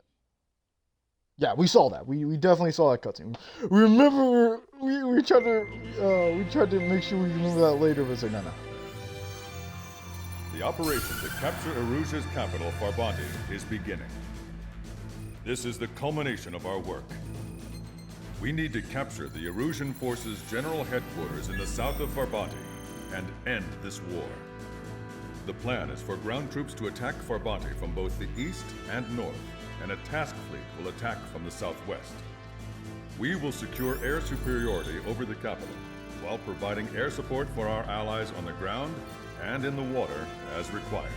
Yeah, we saw that. We definitely saw that cutscene. Remember, we tried to make sure we remember that later, but said no. The operation to capture Erusia's capital, Farbanti, is beginning. This is the culmination of our work. We need to capture the Erusian forces' general headquarters in the south of Farbanti and end this war. The plan is for ground troops to attack Farbanti from both the east and north, and a task fleet will attack from the southwest. We will secure air superiority over the capital, while providing air support for our allies on the ground and in the water as required.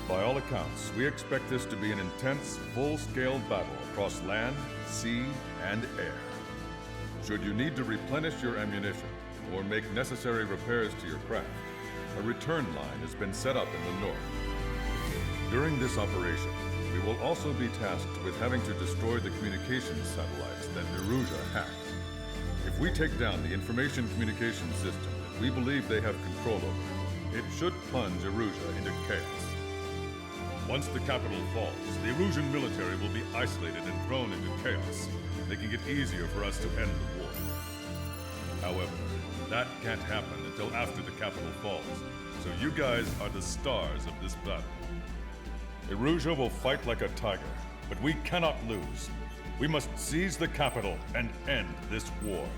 By all accounts, we expect this to be an intense, full-scale battle across land, sea, and air. Should you need to replenish your ammunition or make necessary repairs to your craft, a return line has been set up in the north. During this operation, we will also be tasked with having to destroy the communications satellites that Nerusia hacked. If we take down the information communication system that we believe they have control over, it should plunge Erusia into chaos. Once the capital falls, the Erusian military will be isolated and thrown into chaos, making it easier for us to end the war. However, that can't happen until after the capital falls, so you guys are the stars of this battle. Erusia will fight like a tiger, but we cannot lose. We must seize the capital and end this war.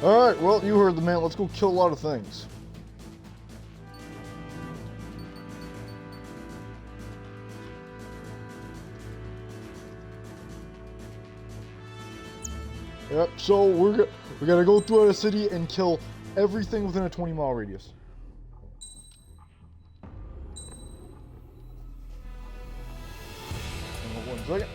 Alright, well, you heard the man. Let's go kill a lot of things. Yep, so we gotta go throughout a city and kill everything within a 20-mile radius. Hang on 1 second.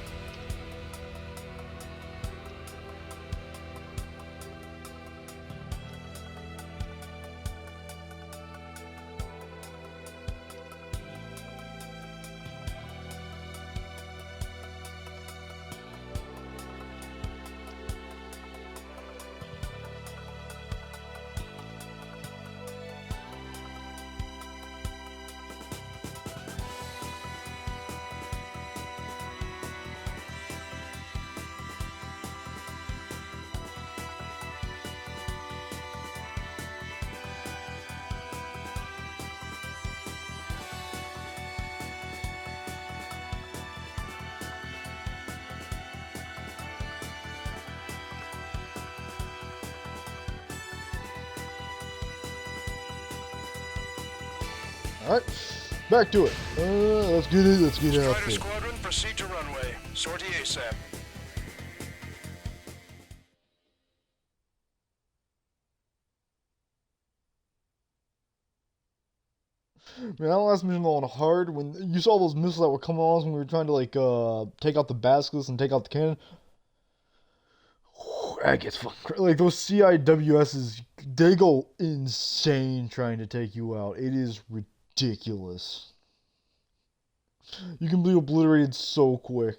Alright, back to it. Let's get out Strider there. Squadron, proceed to runway. Sortie ASAP. Man, that last mission on hard, when you saw those missiles that were coming on us when we were trying to, like, take out the basilisks and take out the cannon. That gets fucking crazy. Like, those CIWSs, they go insane trying to take you out. It is ridiculous. You can be obliterated so quick.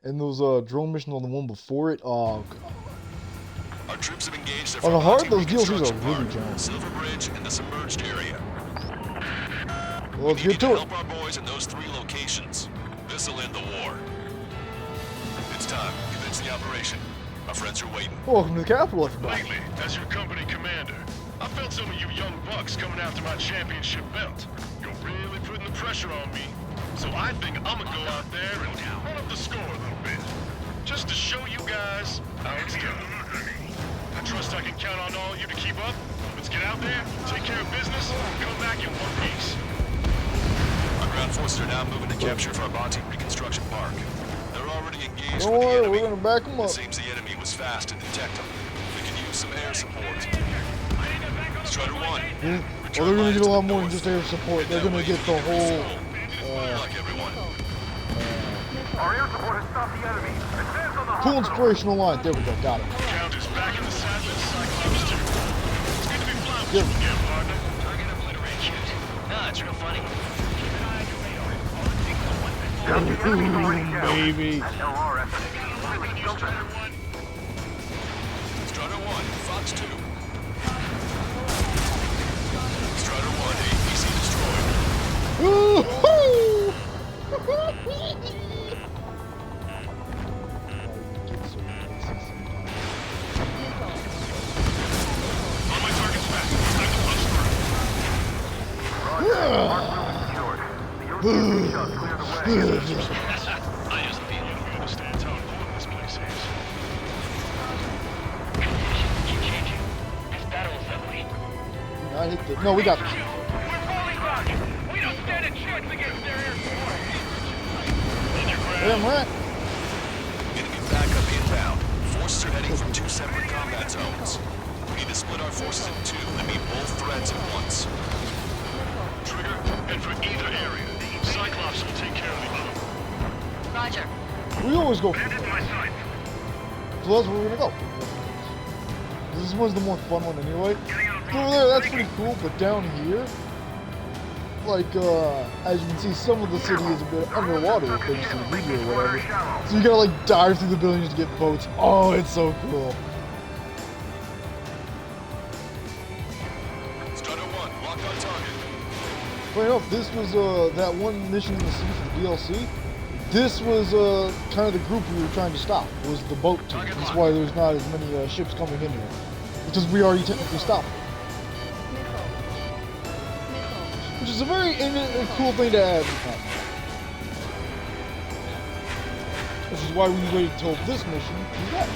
And those drone missions on the one before it, oh god. Our troops have engaged On the hard, those DLCs are really challenging. Silver Bridge and the submerged area. Well, let's get to it. Help our boys in those 3 locations. This'll end the war. It's time. Commence the operation. Our friends are waiting. Welcome to the capital, everybody. Lately, as your company commander, I felt some of you young bucks coming after my championship belt. You're really putting the pressure on me. So I think I'm gonna go out there and run up the score a little bit. Just to show you guys how it's done. I trust I can count on all of you to keep up. Let's get out there, take care of business, and come back in one piece. Our ground forces are now moving to capture Farbanti Reconstruction Park. They're already engaged Don't with the worry, enemy. we're gonna back them up. It seems the enemy was fast to detect them. We can use some air support. Strider 1. Well, they're gonna get a lot more than just air support. They're gonna get the whole. Our air support has stopped the enemy. Advance on the Cool inspirational line. There we go. Got it. Counters back in the saddle and Cyclops 2. It's good to be flying with you again, partner. Target obliterate. Cute. Nah, it's real funny. Baby. Strider 1, Fox 2. Strider 1, APC destroyed. Woo-hoo! On my target's back. Time to punch through. The I just feel you understand how important this place is. might hit the... No, we got this. We're falling back. We don't stand a chance against their air support. Damn right. Enemy backup inbound. Forces are heading from 2 separate combat zones. We need to split our forces in 2 and meet both threats at once. Trigger, head for either area. Cyclops will take care of the other. Roger. We always go for Bandit in my sight. So that's where we're gonna go. This one's the more fun one anyway. So over there, that's pretty cool, but down here, like, as you can see, some of the city is a bit underwater thanks to the video or whatever. So you gotta, like, dive through the buildings to get boats. Oh, it's so cool. Strider 1, lock on target. Funny enough, this was, that one mission in the sea for the DLC. This was, kind of the group we were trying to stop, was the boat team. That's why there's not as many, ships coming in here. Because we already technically stopped. Which is a very cool thing to add. Which is why we waited till this mission to do that.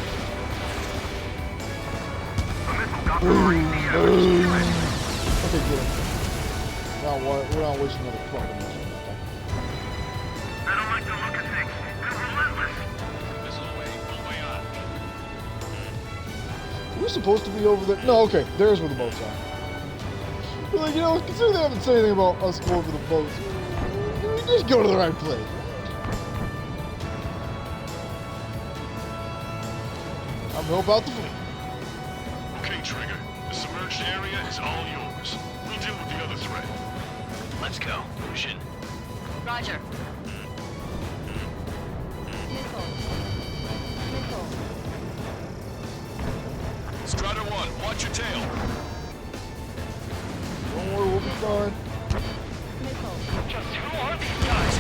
Boom, boom. Okay, good. Now we're not wasting another fucking mission. I don't like the look of things. They're relentless. We're supposed to be over there. No, okay, there's where the boats are. We're like, you know, considering they haven't said anything about us going over the boats, we just go to the right place. I'm help out the fleet. Okay, Trigger. The submerged area is all yours. We'll deal with the other threat. Let's go, Lucian. Roger. Strider 1, watch your tail. Don't worry, we'll be fine. Just who are these guys?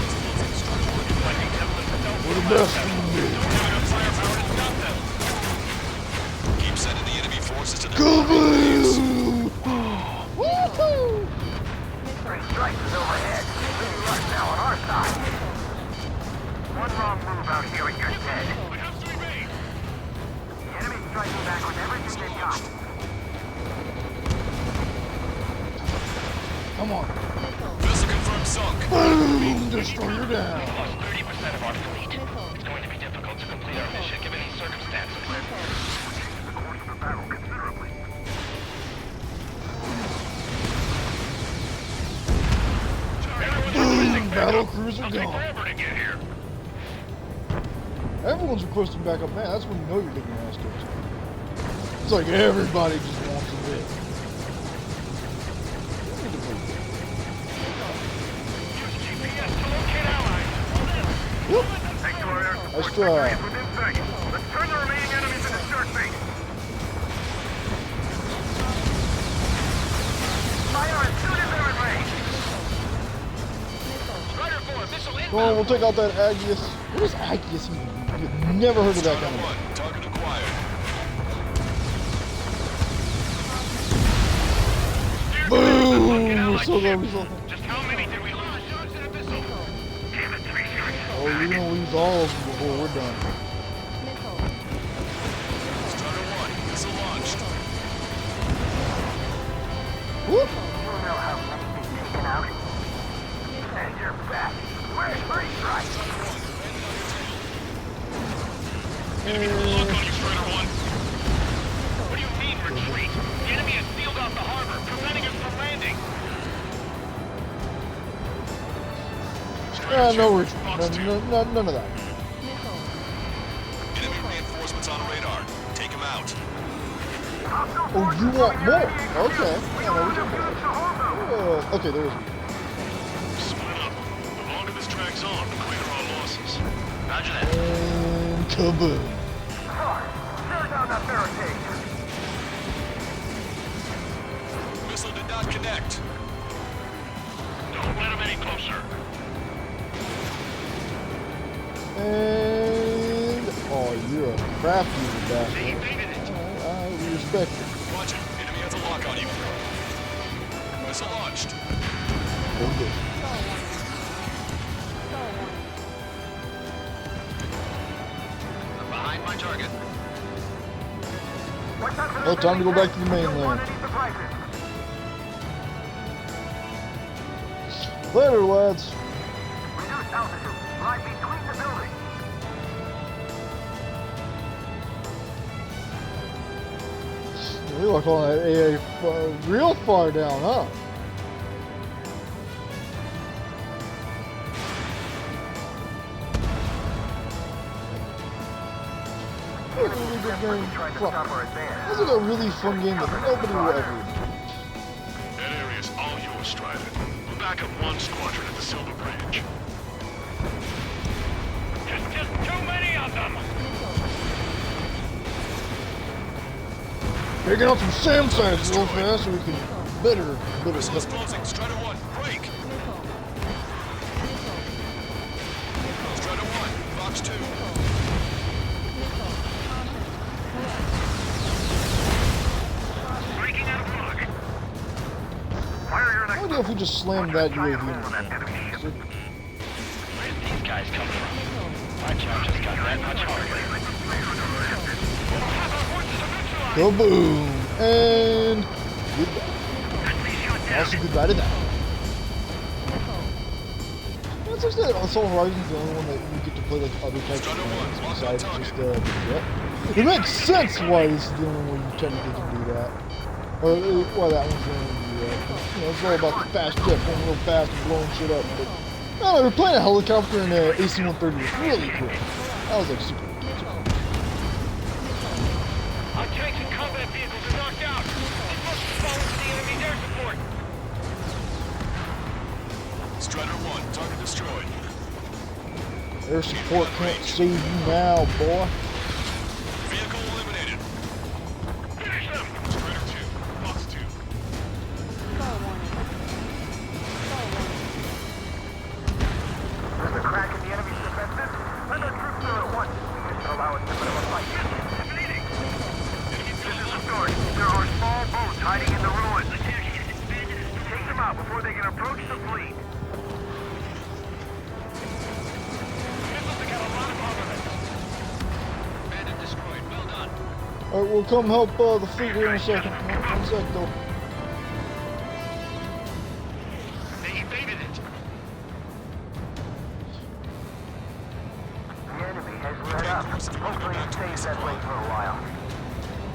We're the best in the league. Keep sending the enemy forces to the Kaboom! Woohoo! Three strikes is overhead. Leaving us now on our side. One wrong move out here and you're dead. The enemy's striking back with everything they've got. Come on. Vessel confirmed sunk. Boom! Destroyer down. We lost 30% of our fleet. It's going to be difficult to complete our mission given these circumstances. The course of the battle considerably. Boom! Battle cruiser gone. Forever to get here. Everyone's requesting backup. Man, that's when you know you're getting your ass kicked. It's like everybody just wants to live. GPS to locate allies. Whoop. Thanks to our air support. Let's try. Victory is within sight. Let's turn the remaining enemies into dirt bait. Fire as soon as they're in range. Strider 4, missile Go on, we'll take out that Agius. What is Agius mean? I've never heard of that kind of thing. Target acquired. Boom! We're so good, we're so good. Just how many did we lose? Damn it, 3 strikes. Oh, we're gonna lose all of them before we're done. Strider 1, missile launched. Whoop! You know how many they've taken out? And you're back. Where's 3 strikes? Enemy lock on you, Strider 1. What do you mean, retreat? The enemy has sealed off the harbor, preventing us from landing. No, none of that. Enemy reinforcements on radar. Take them out. Oh, you want more? Okay. Yeah, no, we can okay, there's. Split up. The longer this drags on, the greater our losses. Roger that. And kaboom. Tear down that barricade. Missile did not connect. Don't let him any closer. And oh, you're a crafty bastard. They evaded it. I respect it. Roger. Enemy has a lock on you. Missile launched. Okay. I'm behind my target. Oh, time to go back to the mainland. Later, lads. Reduce altitude. Fly between the buildings. We look on that AA real far down, huh? This is a really good game. This is a really fun game that nobody will ever do. That area's all yours, Strider. We'll back up one squadron at the Silver Bridge. Just too many of them. Taking out some SAM sites real fast so we can better Missiles closing. Strider 1, break. Strider 1, Fox 2. Breaking out of lock. Fire your next. What if we just slam that UAV in the ground? Where's these guys coming from? My job just got that much harder. Kaboom! And goodbye. Also goodbye to that. It's just that Assault Horizon's the only one that you get to play like other types of games besides just the jet. It makes sense why this is the only one you technically can do that. Or why that one's the only one you do that. 'Cause, you know, it's all about the fast jet going real fast and blowing shit up. But I don't know, we're playing a helicopter in an AC-130 was really cool. That was like super. Our tanks and combat vehicles are knocked out. They must have fallen to the enemy's air support. Strider 1, target destroyed. Air support can't save you now, boy. Vehicle eliminated. Finish them. Strider 2, Fox 2. There's a crack in the enemy's defenses. Let our troops know at once. This should allow us to put up a fight. This is the story. There are small boats hiding in the ruins. Take them out before they can approach the fleet. Alright, we'll come help the fleet here in a second. One sec though. They evaded it. The enemy has let up. Hopefully it stays that way for a while.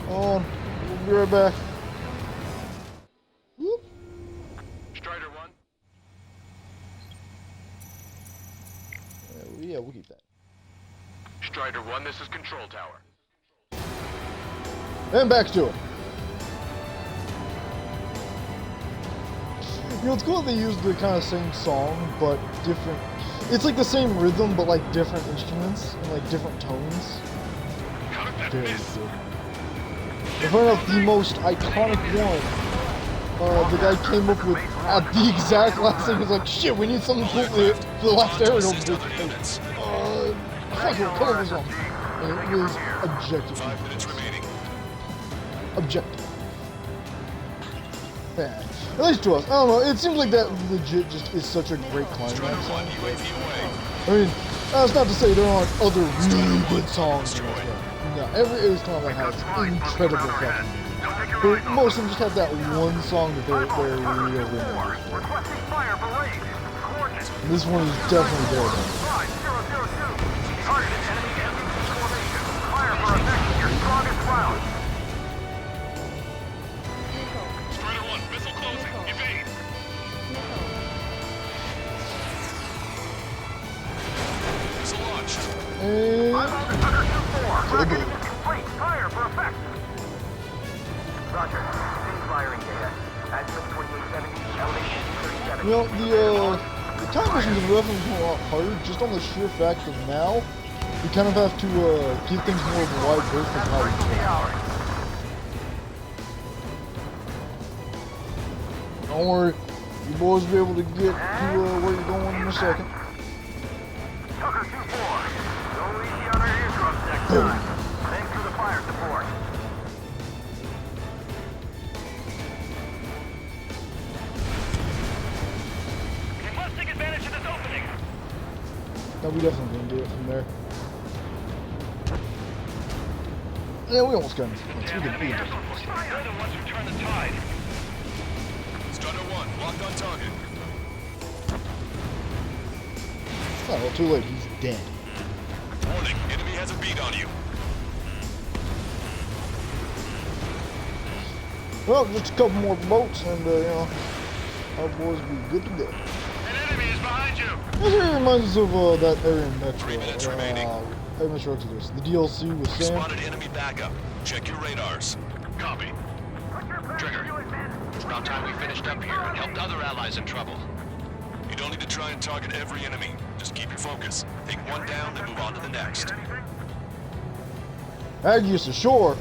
Hold on. We'll be right back. Whoop. Strider 1. Yeah, we'll keep that. Strider 1, this is Control Tower. And back to it. You know, it's cool that they use the kind of same song, but different. It's like the same rhythm, but like different instruments and like different tones. Very good. I found out the most iconic one. The guy came up with at the exact last thing. He was like, "Shit, we need something cool for the last aerial." Fuck it, color was on. And it was objective. 5 minutes remaining. Objective. Yeah. At least to us. I don't know. It seems like that legit just is such a great climax song. I mean, that's not to say there aren't other really good songs in this game. No, every Ace Combat has incredible fucking music. But most of them just have that one song that they're really remembered for. This one is definitely there though. Targeted enemy formation. Fire for effect your strongest round. Strider 1, missile closing. Evade. Missile launched. Targeting is complete. Fire for effect. Roger. Same firing data. Azimuth 2870, elevation 37. You know, the time missions have definitely become a lot harder just on the sheer fact of now we kind of have to give things more of a wide berth of how we play. Don't worry, you boys will be able to get to where you're going in a second. Tucker 2-4. Go easy on our eardrums next time. Thanks for the fire support. We must take advantage of this opening. No, we definitely can do it from there. Yeah, we almost got him. We can do it. They're the ones who turn the tide. Strider 1, locked on target. Oh, too late. He's dead. Warning, enemy has a beat on you. Well, just a couple more boats, and you know, our boys will be good to go. An enemy is behind you. This area reminds us of that area in Metro. 3 minutes remaining. Metro Exodus, the DLC with Sam. Spotted enemy backup. Check your radars. Copy. Trigger. It's about time we finished up here and helped other allies in trouble. You don't need to try and target every enemy. Just keep your focus. Take one down, then move on to the next. Agius ashore.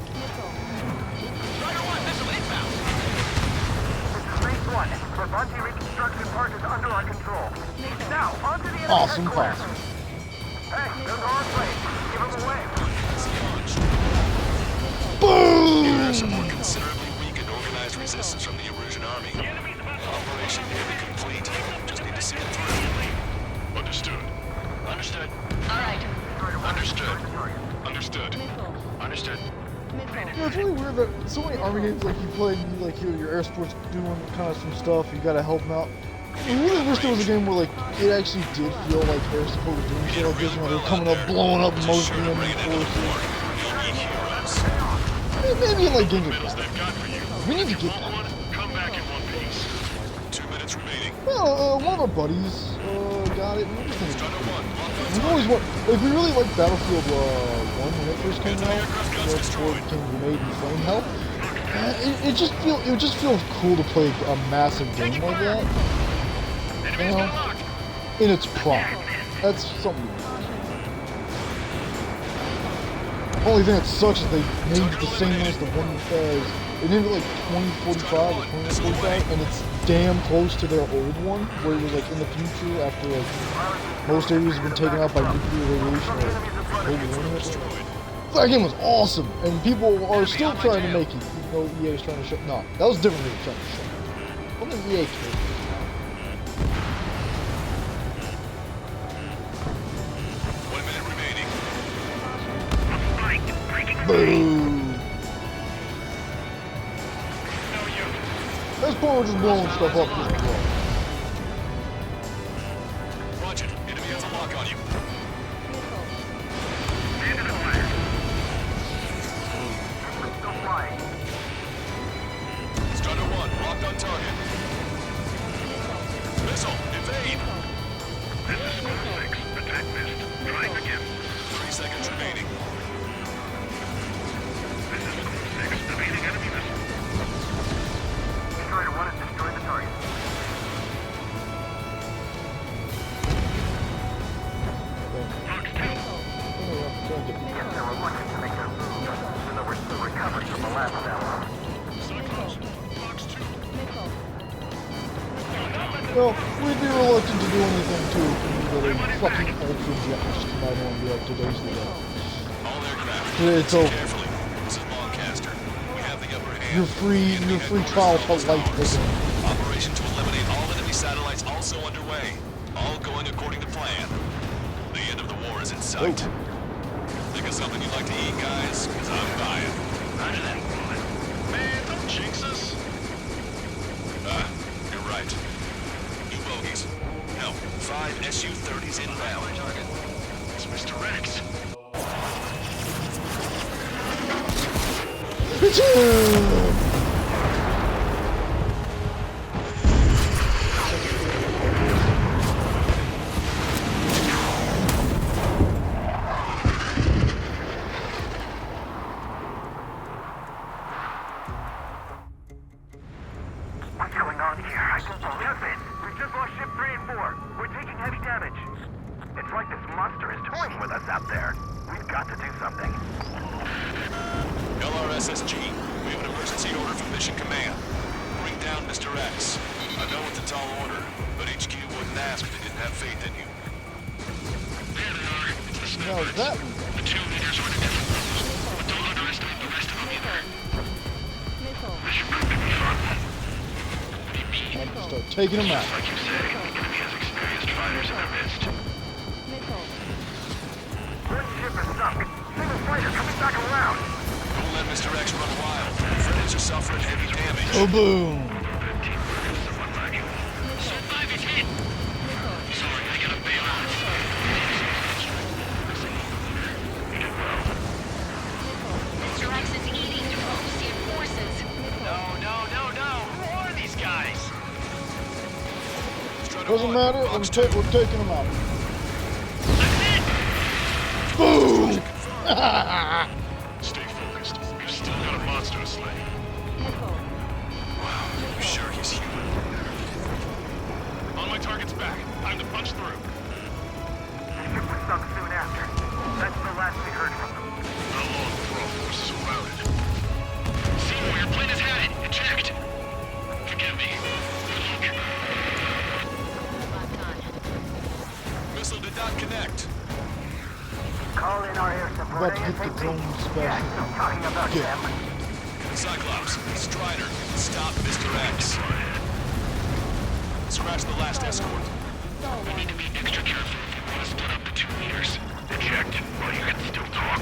Phase 1. Brabante reconstruction part is under our control. Now, onto the enemy Awesome headquarters. class. Hey, those are our planes. Give them away. Boom! You have some more considerably weak and organized resistance from the Erusian army. Operation nearly complete. Just need to see it through. Understood. Understood. All right. Understood. Understood. Understood. Yeah, it's really weird that so many army games, like you play, like your air sports doing kind of some stuff, you gotta help them out. I really wish there was a game where like it actually did feel like air support was doing shit like this, when they're coming up, blowing up most of the enemy forces. Maybe in like games like that. We need to get that. Come back in one piece. 2 minutes remaining. Well, one of our buddies got it. And we've always want, like, we really liked Battlefield 1 when it first came out, before it became Grenade and Flame Hell. It just feels cool to play a massive game like that. You know, in its prime. That's something. Only thing that sucks is they named it the same one as the one that they named it like 2045 or 2045, and it's damn close to their old one, where it was like in the future after like most areas have been taken out by nuclear radiation or global warming. That game was awesome, and people are still trying to make it, even though EA is trying to shut. No, that was different. Than trying to shut. What did EA care? 1 minute remaining. Boom! This point we're just blowing stuff up just to blow. Watch it. Enemy has a lock on you. Strider 1, locked on target. Missile, evade! This is Squad 6. Attack missed. Trying again. 3 seconds remaining. This is Squad 6. Evading enemy missile. Destroyer 1 has destroyed the target. Fox 2. Yes, they're reluctant to make their move, even though we're still recovering from the last battle. Cyclops. Fox 2. Well, we'd be reluctant to do anything too if we were fucking ultra jet just come out and be like today's the day. All aircraft. It's over. Carefully. This is Lancaster. We have the upper hand. Your free trial for life, listen. Operation to eliminate all enemy satellites also underway. All going according to plan. The end of the war is in sight. Think of something you'd like to eat, guys? Because I'm buying. Roger that. Man, don't jinx us. You're right. New bogeys. No, 5 Su-30s inbound. It's Mr. Rex. What's going on here? I can't believe it. We've just lost ship 3 and 4. We're taking heavy damage. It's like this monster is toying with us out there. We've got to do something. LRSSG, we have an emergency order from Mission Command. Bring down Mr. X. I know it's a tall order, but HQ wouldn't ask if they didn't have faith in you. There they are. It's the Now snipers. that The 2 leaders are in a different roles, but don't underestimate the rest of them either. Mission proved to be fun. What do you mean? I'm gonna start taking them out. Just like you say, the enemy has experienced fighters in their midst. One ship is sunk. Single fighter coming back around. Don't let Mr. X run wild. Friends are suffering heavy damage. Oh, boom! Someone lagging. So 5 is hit. Sorry, I gotta bail out. Doesn't matter. We're taking them out. Boom! Stay focused. We've still got a monster to slay. Wow, you sure he's human? On my target's back. Time to punch through. The ship was sunk soon after. That's the last we heard from them. Not long before our forces are routed. See where your plane is headed. Eject. Forgive me. Good luck. Missile did not connect. Call in our air support. About to get the drone special. Yeah, I'm talking about them. Cyclops, Strider, stop Mr. X. Scratch the last escort. We need to be extra careful if we want to split up the 2 leaders. Eject while you can still talk.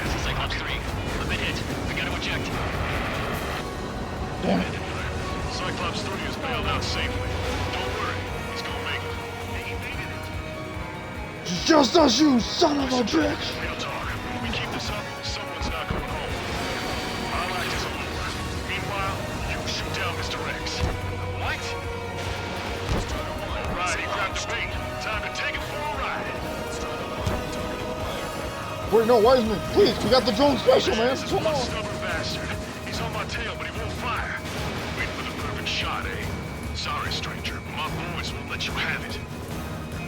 This is Cyclops 3. I've been hit. We gotta eject. Damn it. Cyclops 3 is bailed out safely. Don't worry. He's gonna make it. He made it. It's just us, you son of a bitch! Real talk. If we keep this up, someone's not going home. I'll act as a lure. Meanwhile, you shoot down Mr. X. What? Alright, he grabbed the bait. Time to take it for a ride. Wait, no, Wiseman, please, we got the drone special, man. This is Come one on. stubborn bastard. He's on my tail, but he won't fire. Wait for the perfect shot, eh? Sorry, stranger, but my boys won't let you have it.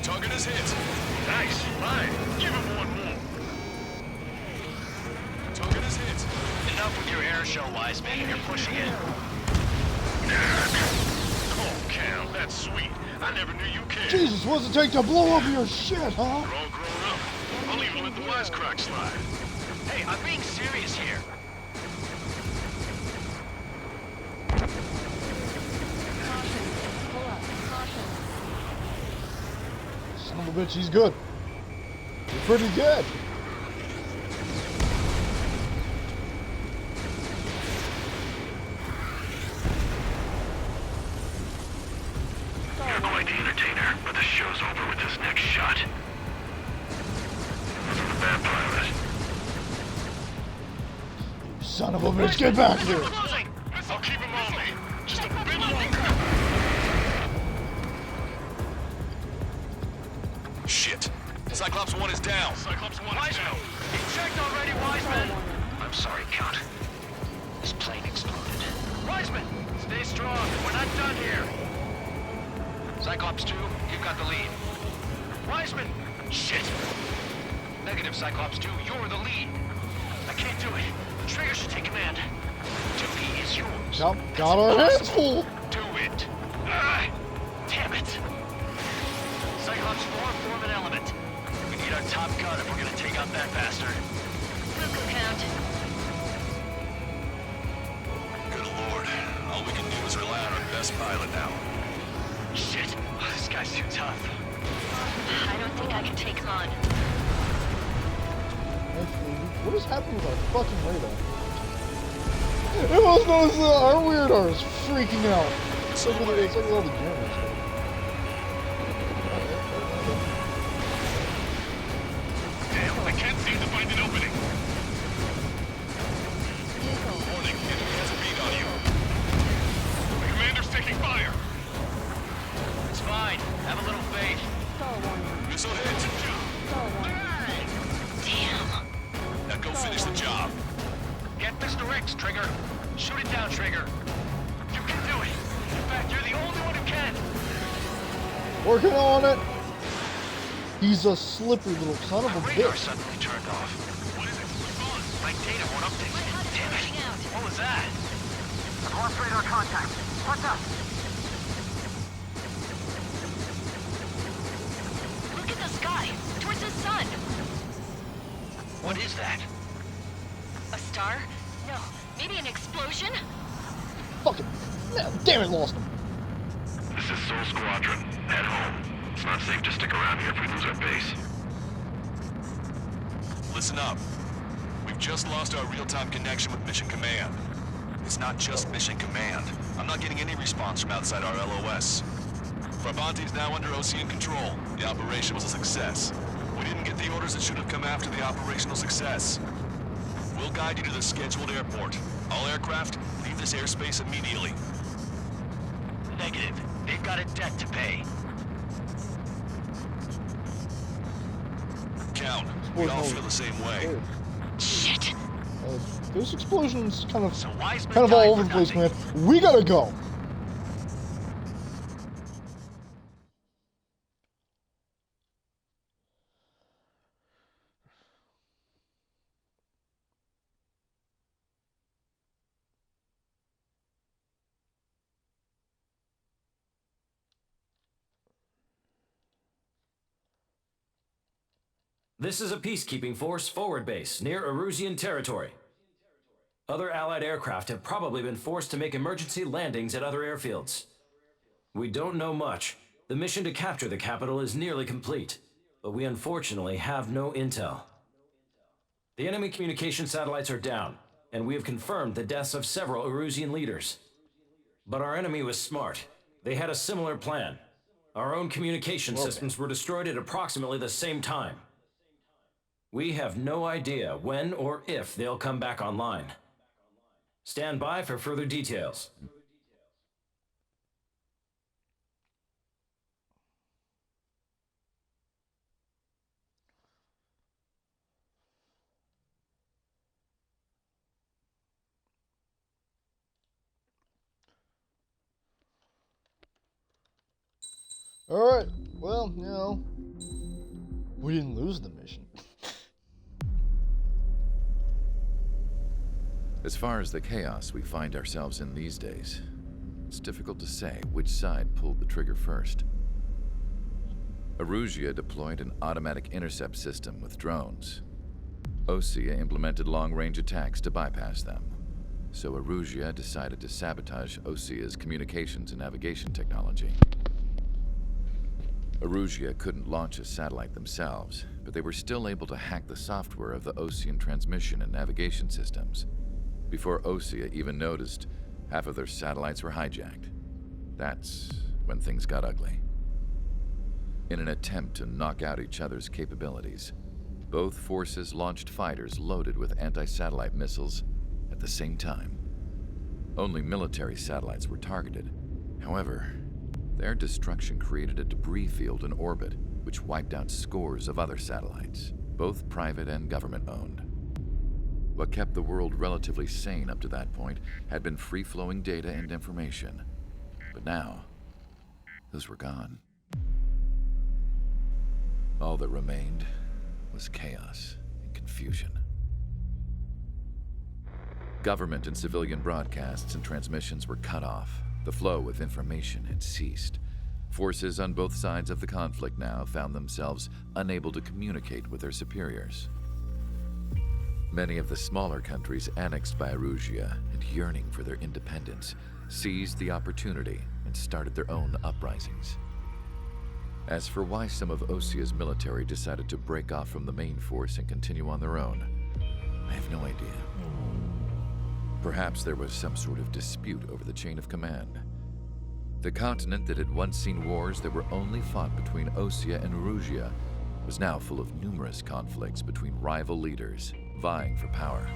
Target is hit. Nice, fine. Give him one more. Target is hit. Enough with your air show, Wiseman. You're pushing it. Oh, Cal, that's sweet. I never knew you cared. Jesus, what's it take to blow up your shit, huh? We're all grown up. I'll even let the wisecrack slide. Hey, I'm being serious here. Son of a bitch, he's good. He's pretty good. You're quite the entertainer, but the show's over with this next shot. Wasn't a bad pilot. Son of a bitch, get back here! I'll keep him on me. Just a bit longer. Shit. Cyclops 1 is down. Cyclops 1 is down. Eject already, Wiseman! I'm sorry, Count. This plane exploded. Wiseman! Stay strong. We're not done here. Cyclops 2, you've got the lead. Wiseman! Shit! Negative, Cyclops 2, you're the lead. I can't do it. Trigger should take command. Duty is yours. Got our hands full. Do it. Damn it. Cyclops 4, form an element. We need our top gun if we're gonna take out that bastard. Local count. Good lord. All we can do is rely on our best pilot now. Shit. This guy's too tough. I don't think I can take him on. What is happening with our fucking radar? It was noticed that our radar is freaking out. It's like with all the Germans. Damn, I can't seem to find an opening. Warning, enemy has a beat on you. The commander's taking fire. It's fine. Have a little faith. Missile hit. Damn. Now go finish the job. Get Mr. X, Trigger. Shoot it down, Trigger. You can do it. In fact, you're the only one who can. Working on it. He's a slippery little son of a Radar bitch. suddenly turned off. What is it? What's on? My data won't update. Damn it. What was that? I've lost radar contact. What's up? Look at the sky. Towards the sun. What is that? A star? No. Maybe an explosion? Fucking. Damn it, lost him. This is Soul Squadron. Head home. It's not safe to stick around here if we lose our base. Listen up. We've just lost our real-time connection with Mission Command. It's not just Mission Command. I'm not getting any response from outside our LOS. Farbanti is now under OCN control. The operation was a success. We didn't get the orders that should have come after the operational success. We'll guide you to the scheduled airport. All aircraft, leave this airspace immediately. Negative. They've got a debt to pay. Count, we all feel the same way. Shit. This explosion's kind of Wiseman all died over for the place, man. nothing. We gotta go. This is a peacekeeping force forward base near Erusian territory. Other Allied aircraft have probably been forced to make emergency landings at other airfields. We don't know much. The mission to capture the capital is nearly complete, but we unfortunately have no intel. The enemy communication satellites are down, and we have confirmed the deaths of several Erusian leaders. But our enemy was smart. They had a similar plan. Our own communication systems were destroyed at approximately the same time. We have no idea when or if they'll come back online. Stand by for further details. Alright, well, you know, we didn't lose the mission. As far as the chaos we find ourselves in these days, it's difficult to say which side pulled the trigger first. Erusia deployed an automatic intercept system with drones. Osea implemented long-range attacks to bypass them. So Erusia decided to sabotage Osea's communications and navigation technology. Erusia couldn't launch a satellite themselves, but they were still able to hack the software of the Osean transmission and navigation systems. Before Osea even noticed, half of their satellites were hijacked. That's when things got ugly. In an attempt to knock out each other's capabilities, both forces launched fighters loaded with anti-satellite missiles at the same time. Only military satellites were targeted. However, their destruction created a debris field in orbit, which wiped out scores of other satellites, both private and government-owned. What kept the world relatively sane up to that point had been free-flowing data and information. But now, those were gone. All that remained was chaos and confusion. Government and civilian broadcasts and transmissions were cut off. The flow of information had ceased. Forces on both sides of the conflict now found themselves unable to communicate with their superiors. Many of the smaller countries annexed by Erusia and yearning for their independence seized the opportunity and started their own uprisings. As for why some of Osea's military decided to break off from the main force and continue on their own, I have no idea. Perhaps there was some sort of dispute over the chain of command. The continent that had once seen wars that were only fought between Osea and Erusia was now full of numerous conflicts between rival leaders vying for power.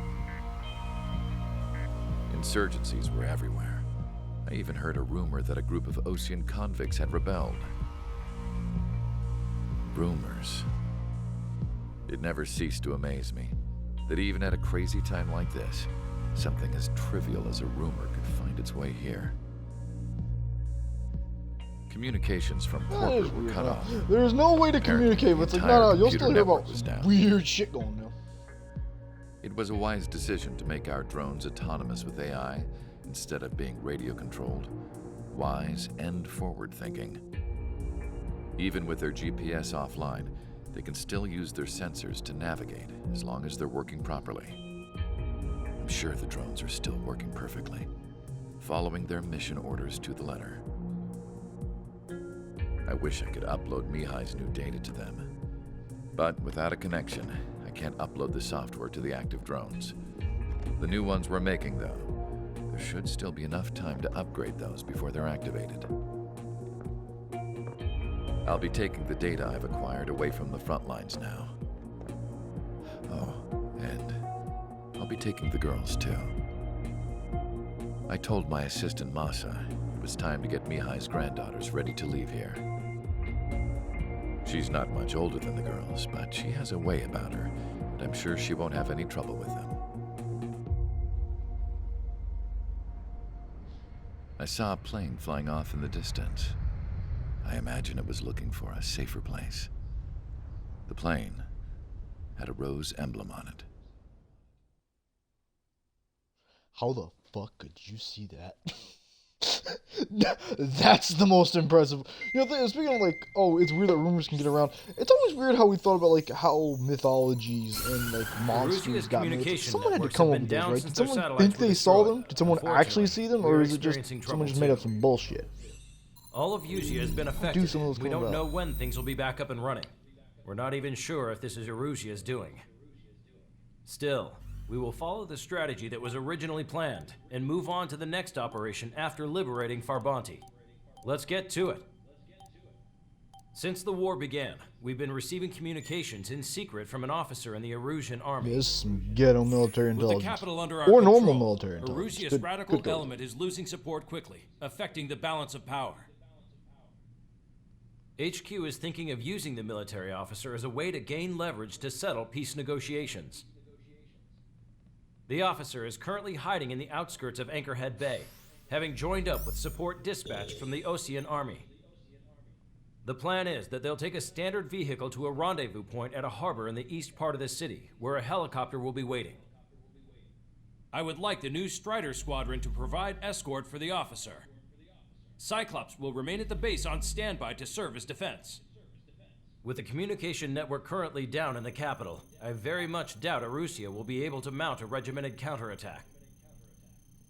Insurgencies were everywhere. I even heard a rumor that a group of Osean convicts had rebelled. Rumors. It never ceased to amaze me that even at a crazy time like this, something as trivial as a rumor could find its way here. Communications from corporate were cut off. There's no way to communicate, but it's like, no, you'll still hear about weird shit going on. It was a wise decision to make our drones autonomous with AI instead of being radio-controlled. Wise and forward-thinking. Even with their GPS offline, they can still use their sensors to navigate as long as they're working properly. I'm sure the drones are still working perfectly, following their mission orders to the letter. I wish I could upload Mihai's new data to them. But without a connection, I can't upload the software to the active drones. The new ones we're making, though, there should still be enough time to upgrade those before they're activated. I'll be taking the data I've acquired away from the front lines now. Oh, and I'll be taking the girls, too. I told my assistant Masa was time to get Mihai's granddaughters ready to leave here. She's not much older than the girls, but she has a way about her, and I'm sure she won't have any trouble with them. I saw a plane flying off in the distance. I imagine it was looking for a safer place. The plane had a rose emblem on it. How the fuck could you see that? That's the most impressive. You know, speaking of like, oh, it's weird that rumors can get around. It's always weird how we thought about like how mythologies and like monsters got made. Someone had to come up with this, right? Did someone think they saw them? Did someone actually see them, or is it just someone just made up some bullshit? All of Erusia has been affected. We don't know when things will be back up and running. We're not even sure if this is Erusia's doing. Still, we will follow the strategy that was originally planned and move on to the next operation after liberating Farbanti. Let's get to it. Since the war began, we've been receiving communications in secret from an officer in the Erusian army. Yes, some ghetto military intelligence. With the capital under our or control, normal military intelligence. Erusia's radical element is losing support quickly, affecting the balance of power. HQ is thinking of using the military officer as a way to gain leverage to settle peace negotiations. The officer is currently hiding in the outskirts of Anchorhead Bay, having joined up with support dispatched from the Osean Army. The plan is that they'll take a standard vehicle to a rendezvous point at a harbor in the east part of the city, where a helicopter will be waiting. I would like the new Strider Squadron to provide escort for the officer. Cyclops will remain at the base on standby to serve as defense. With the communication network currently down in the capital, I very much doubt Erusia will be able to mount a regimented counterattack.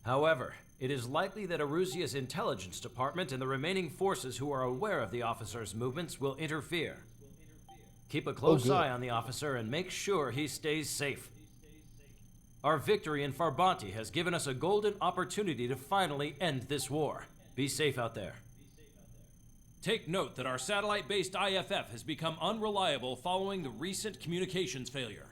However, it is likely that Erusia's intelligence department and the remaining forces who are aware of the officer's movements will interfere. Keep a close eye on the officer and make sure he stays safe. Our victory in Farbanti has given us a golden opportunity to finally end this war. Be safe out there. Take note that our satellite-based IFF has become unreliable following the recent communications failure.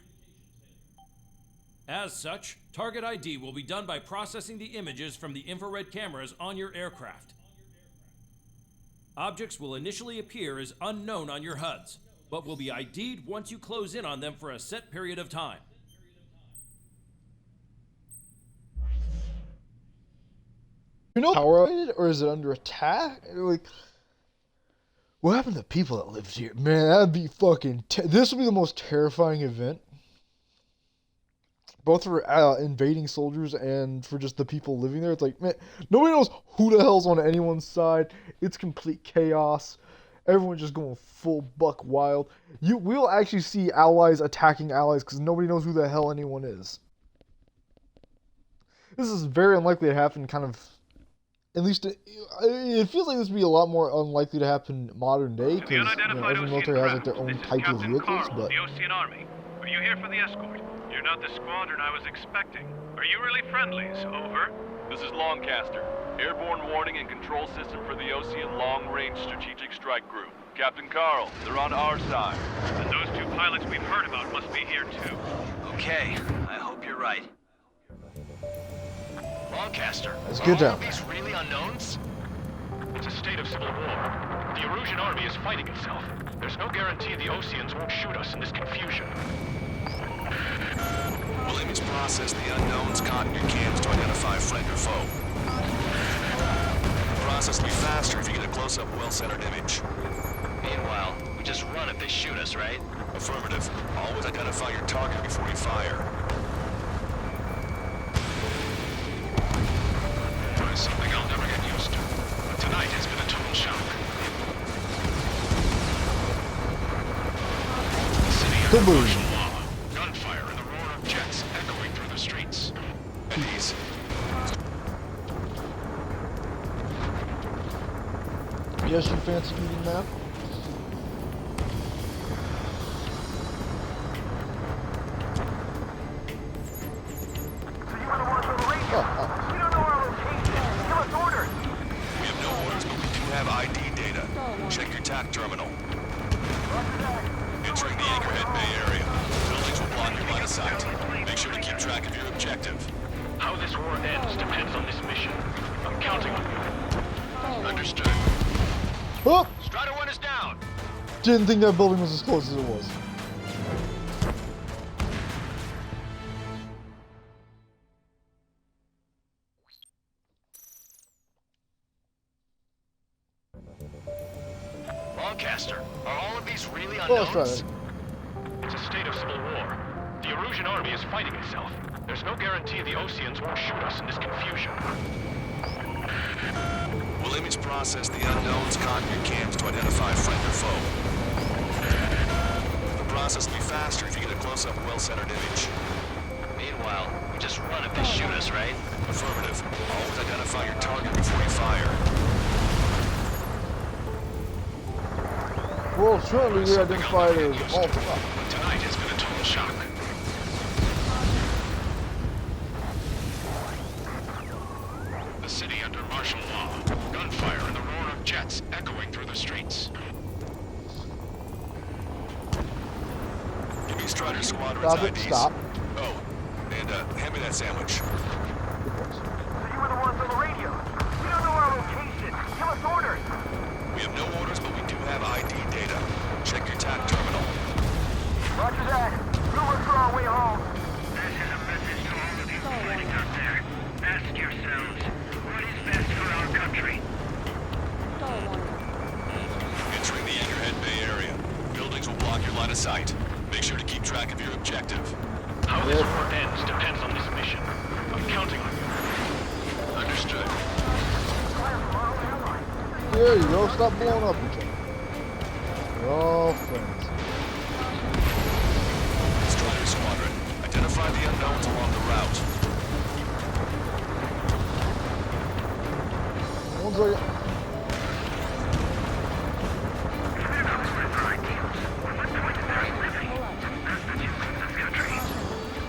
As such, target ID will be done by processing the images from the infrared cameras on your aircraft. Objects will initially appear as unknown on your HUDs, but will be ID'd once you close in on them for a set period of time. You know, power outage, or is it under attack? Like, what happened to the people that lived here? Man, that'd be fucking. This would be the most terrifying event, both for invading soldiers and for just the people living there. It's like, man, nobody knows who the hell's on anyone's side. It's complete chaos. Everyone's just going full buck wild. You will actually see allies attacking allies because nobody knows who the hell anyone is. This is very unlikely to happen. Kind of. At least it feels like this would be a lot more unlikely to happen modern day because every military has like their own type of vehicles. But the Osean Army, are you here for the escort? You're not the squadron I was expecting. Are you really friendlies? Over. This is Longcaster. Airborne warning and control system for the Osean Long Range Strategic Strike Group. Captain Carl, they're on our side. And those two pilots we've heard about must be here too. Okay, I hope you're right. Longcaster, it's good are all of these really unknowns? It's a state of civil war. The Erusian army is fighting itself. There's no guarantee the Oseans won't shoot us in this confusion. We'll image process the unknowns caught in your cams to identify friend or foe. The process will be faster if you get a close-up, well-centered image. Meanwhile, we just run if they shoot us, right? Affirmative. Always identify your target before you fire. Something I'll never get used to. But tonight has been a total shock. The city under martial law. Gunfire and the roar of jets echoing through the streets. Peace. Yes, you fancy eating that? Check your TAC terminal. Entering the Anchorhead Bay area. Buildings will block your line of sight. Make sure to keep track of your objective. How this war ends depends on this mission. I'm counting on you. Understood. Huh? Strider 1 is down. Didn't think that building was as close as it was. Lancaster, are all of these really Oh, let's try unknowns? that. It's a state of civil war. The Erusian army is fighting itself. There's no guarantee the Oseans won't shoot us in this confusion. We'll image process the unknowns caught in your cams to identify friend or foe. The process will be faster if you get a close-up, well-centered image. Meanwhile, we just run if they shoot us, right? Affirmative. Always identify your target before you fire. Well, currently we identified as all fuck. Tonight has been a total shock. The city under martial law. Gunfire and the roar of jets echoing through the streets. Give me Strider Squadron's Stop it, IDs. stop. Oh, and hand me that sandwich. So you were the ones on the radio. We don't know our location. Give us orders. We have no orders, but we do have ID data. Check your TAC terminal. Roger that. We'll look for our way home. This is a message to all of you fighting out there. Ask yourselves, what is best for our country? Entering the Anchorhead Bay area. Buildings will block your line of sight. Make sure to keep track of your objective. How this war ends depends on this mission. I'm counting on you. Understood. There you go, stop blowing up each other. We're all friends. Strider Squadron, identify the unknowns along the route. One's like,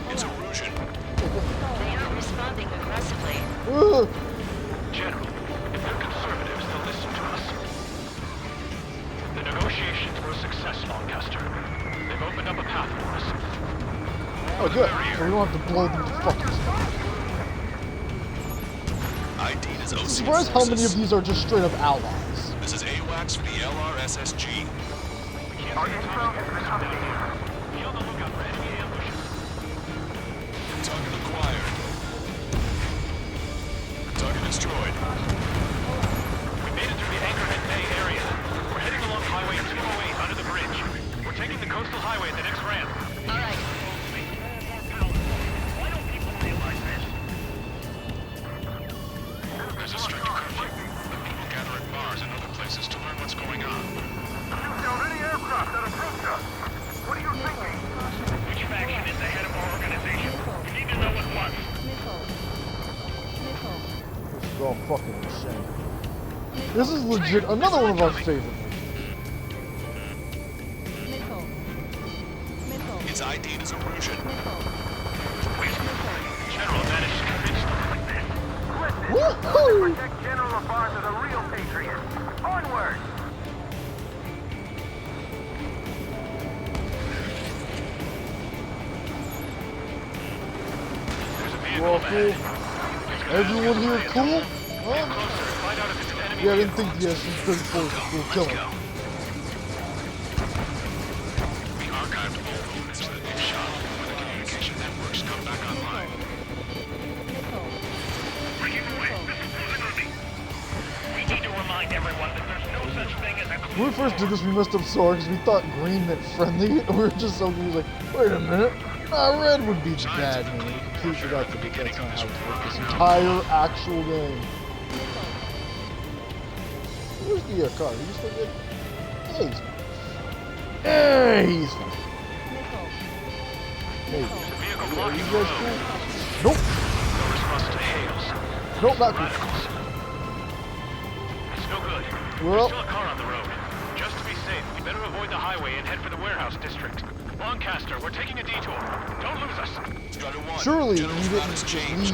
It's Erusian. They are responding aggressively. General, if they're conservatives, they'll listen to us. The negotiations were a success, Lancaster. They've opened up a path for us. oh good, so we don't have to blow them to fucking stuff. ID is I'm OC surprised how many of forces. these are just straight up allies. This is AWACS for the LRSSG. Our intro has been updated. Be on the lookout for enemy ambushes. Target acquired. Target destroyed. We made it through the Anchorhead Bay area. We're heading along Highway 208 under the bridge. We're taking the coastal highway at the next ramp. All right. Why don't people realize this? There's a strict curfew. The people gather at bars and other places to learn what's going on. Shoot down any aircraft that approach us. What are you thinking? Which faction is the head of our organization? We need to know at once. This is all fucking insane. This is legit another one of our favorite. Its ID is Erusian. General managed to convince them. Listen, Woohoo! protect General Labarge as a real patriot. Onward! You all cool? Everyone here cool? Huh? Yeah, I didn't think the SC-34 will kill him. We archived all movements that they've shot when the communication networks come back online. Bring him away. This is losing on me. We need to remind everyone that there's no such thing as a When we first did this, we messed up so hard because we thought green meant friendly. We were just so confused, like, wait a minute. Nah, red would be the bad man. We completely forgot that that's not how it's worked this entire actual game. Where's the car? Are you still good? Hey, he's fine. Hey, he's fine. Hey, are you guys cool? Nope. No response to hails. Nope, not cool. Radicals. It's no good. Well, There's still a car on the road. Just to be safe, we better avoid the highway and head for the warehouse district. Lancaster, we're taking a detour. Don't lose us. surely you didn't just leave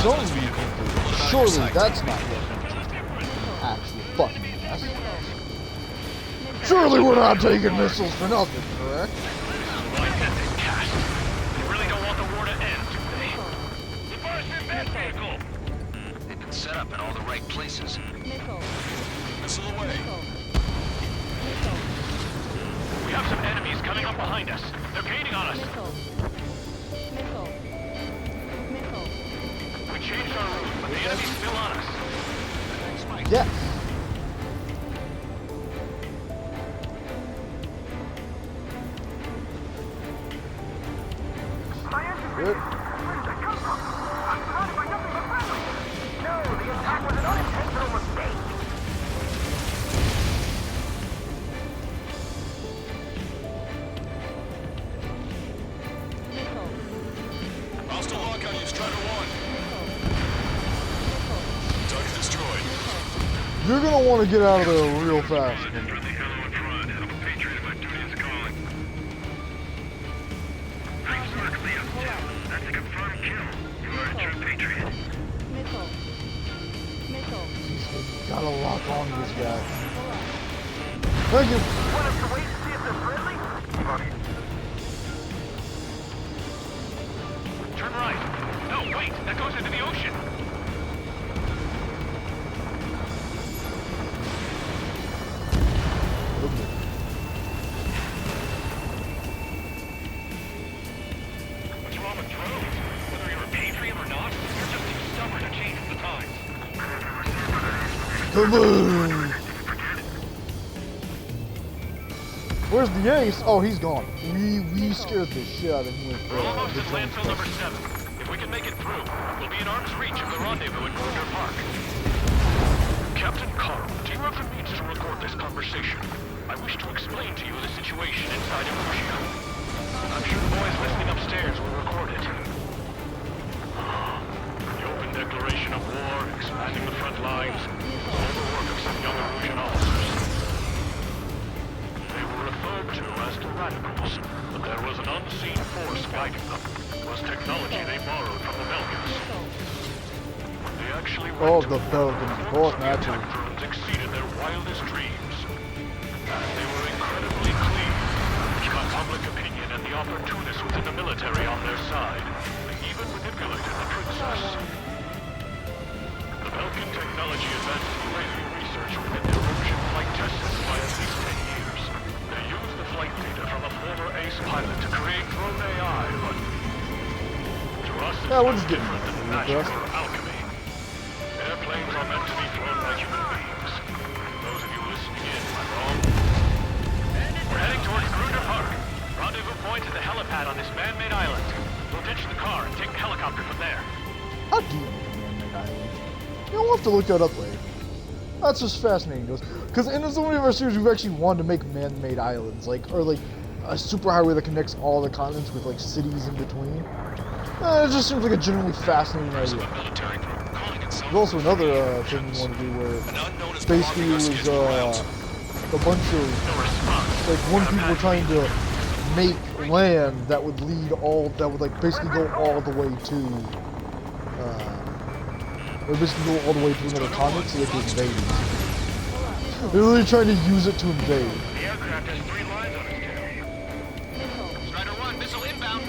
zone vehicle. Surely that's not what actual fucking mess. Surely we're not taking missiles for nothing, correct? Like that, they cast. They really don't want the war to end, do they? The Barson Bat vehicle! They've been set up in all the right places. Missile away. We have some enemies coming up behind us. They're gaining on us. We changed our route, but the enemy's still on us. Yes. Good. Where did that come from? I'm surrounded by nothing but friendly. No, the attack was an unintentional mistake. Hostile lock on you, Strider 1. Target destroyed. You're gonna want to get out of there real fast. That's a confirmed kill. You are a true patriot. Gotta lock on to this guy. Thank you. Want us to wait to see if they're friendly? Turn right. No, wait. That goes into the ocean. What's wrong with drones? Whether you're a patriot or not, you're just too stubborn to change with the times. Kaboom! Where's the ace? Oh, he's gone. We scared the shit out of him with We're almost the at drone landfill number stuff. 7. If we can make it through, we'll be in arm's reach of the rendezvous in Kruger Park. Captain Carl, do you have the means to record this conversation? I wish to explain to you the situation inside Erusia. I'm sure the boys listening upstairs will record it. The open declaration of war, expanding the front lines, all the work of some young Erusian officers. They were referred to as the Radicals, but there was an unseen force guiding them. It was technology they borrowed from the Belgians. When they actually went The Belgians, of course, naturally. drones exceeded their wildest dreams. And they were incredibly clean. Which got public opinion and the opportunists within the military on their side. They even manipulated the princess. The Belgian technology advanced greatly research within their Russian flight test system by at least 10 years. They used the flight data from a former ace pilot to create drone AI, but to us it's we'll much just get different than it, magic Gus. or alchemy. Airplanes are meant to be flown by human beings. Those of you listening in, am I wrong? We're heading towards Kruger Park. Rendezvous point at the helipad on this man-made island. We'll ditch the car and take the helicopter from there. How do you make a man-made island? You don't have to look that up later. That's just fascinating, because in so many of our series we've actually wanted to make man-made islands, like a superhighway that connects all the continents with like cities in between. It just seems like a generally fascinating idea. There's also another thing we want to do where basically it was a bunch of like one people were trying to make land that would like basically go all the way to another continent so they could invade. They're really trying to use it to invade. The aircraft has 3 lines on its tail. Strider 1, missile inbound.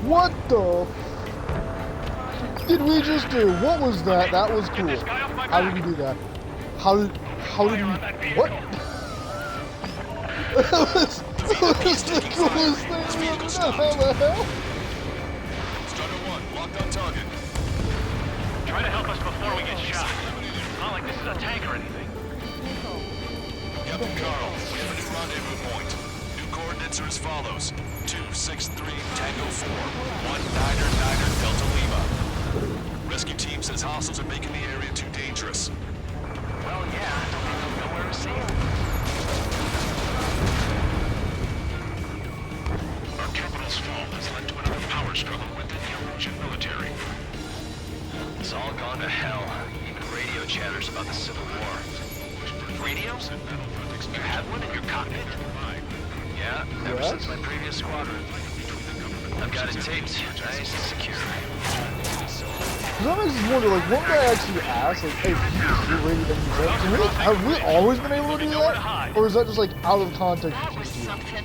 What the did we just do? What was that? That was cool. How did we do that? How did we what? That was the coolest thing ever. How the hell? Strider 1, locked on target. Try to help us before we get shot. It's not like this is a tank or anything. Captain Carl, we have a new rendezvous point. New coordinates are as follows. 263 Tango 4, 1999 Delta Lima. Rescue team says hostiles are making the area too dangerous. Well, yeah. Nowhere to see him. Our capital's fall has led to another power struggle within the Erusian military. It's all gone to hell. Even radio chatters about the Civil War. Radio? You have one in your cockpit? Yeah, ever since my previous squadron. I've got it taped, nice and secure. That makes us wonder, like, one guy actually asked, like, hey, can you just get ready to use that? Have we always been able to do that? Or is that just, like, out of context? That was something.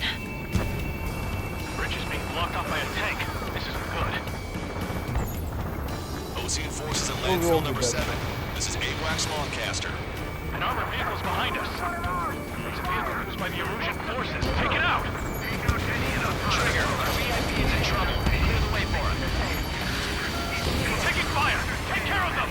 Bridge is being blocked off by a tank. This isn't good. Ocean forces at landfill number 7. This is AWACS Longcaster. An armored vehicle's behind us. It's a vehicle used by the Erusian forces. Take it out! Trigger, our VIP is in trouble. Clear the way for him. Taking fire! Take care of them!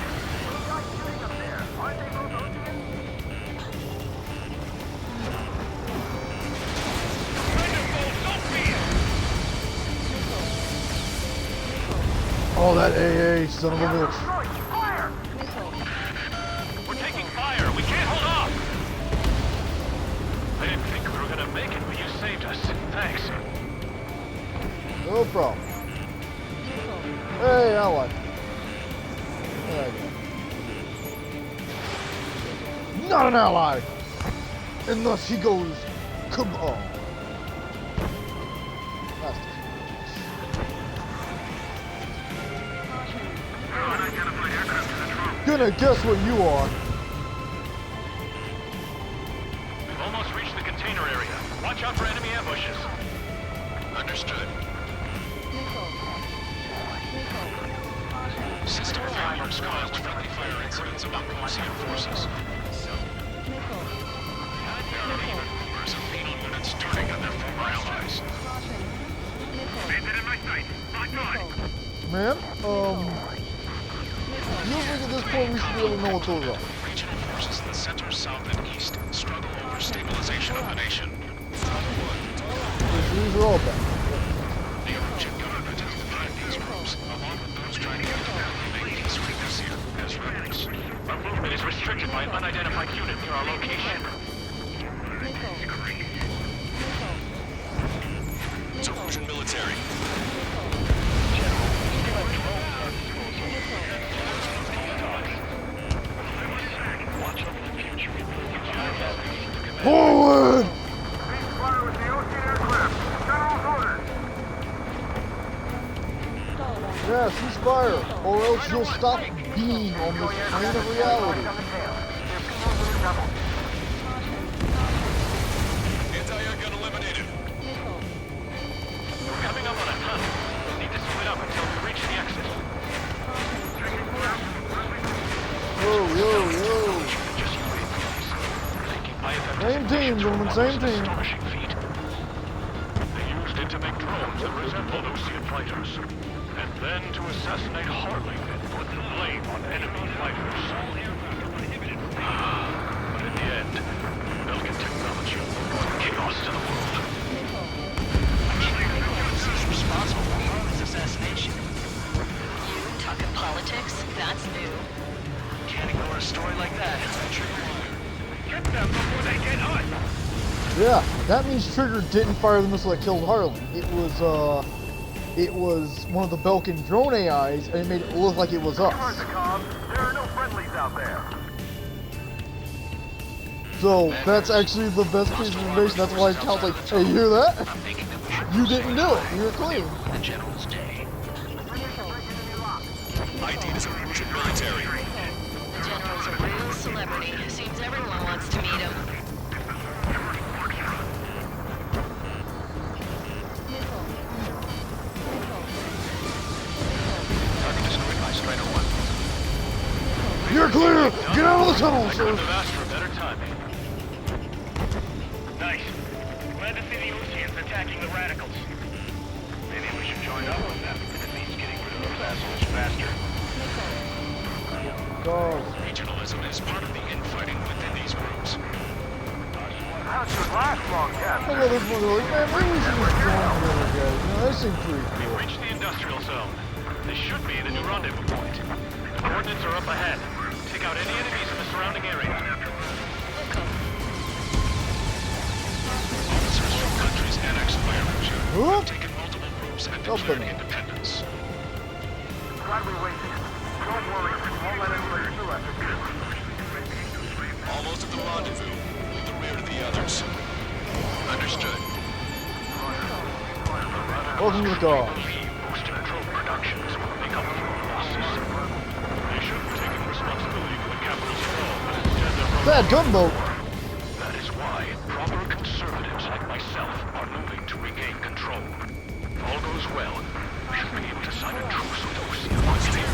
Oh, that AA, son of a bitch. We're taking fire! We can't hold off! I didn't think we were gonna make it, but you saved us. Thanks. No problem. Hey, ally. There I go. Not an ally! Unless he goes, come on. That's gonna guess what you are. We've almost reached the container area. Watch out for enemy ambushes. Understood. System failures caused friendly fire incidents among Ocean forces. There are even rumors of penal units turning on their former allies. Man, feels like at this point we should be able to know what those are. Regional forces in the center, south, and east struggle over stabilization of the nation. These are all bad. The Erusian government has defined these groups, along with those trying to make peace with this year, as rebels. Our movement is restricted by an unidentified unit near our location. It's Erusian military. Forward! Yeah, ceasefire, or else you'll stop being on this plane of reality. Anti-air gun eliminated. We're coming up on a tunnel. We'll need to split up until we reach the exit. Yo. Same team, gentlemen, same team. They used it to make drones that resembled Osean fighters. And then to assassinate Harley and put the blame on enemy fighters. But in the end, Belgian technology brought chaos to the world. Who's responsible for Harley's assassination? You talking politics? That's new. Can't ignore a story like that. Get them before they get us! Yeah, that means Trigger didn't fire the missile that killed Harley. It was one of the Belkin drone AIs, and it made it look like it was us. There are no friendlies out there. So that's actually the best piece of information. That's why it counts like, hey, you hear that? You didn't do it. You're clean. The General's day. ID is Erusian military. The General's a real celebrity. Seems everyone wants to meet him. You're clear! Get out of the tunnel, I sir! couldn't have asked for better timing. Nice. Glad to see the Oseans attacking the radicals. Maybe we should join up with them, at least getting rid of those assholes faster. Go. Regionalism is part of the infighting within these groups. How should last long, Cap? I got this one, like, man, maybe we should just join the other guys. You know, that seems pretty cool. We've reached the industrial zone. This should be the new rendezvous point. The coordinates are up ahead. Take out any enemies in the surrounding area. Officers from countries annexed by Erusia have taken multiple groups and declared independence. Glad we waited. Don't worry, we won't let anybody kill us. Almost at the rendezvous, in the rear of the others. Understood. Welcome to the car. Post-control productions will make up for our losses. They should have taken responsibility for the capital's fall, but instead they're Bad gunboat. That is why proper conservatives like myself are moving to regain control. If all goes well, we should be able to sign a truce with Osean once here.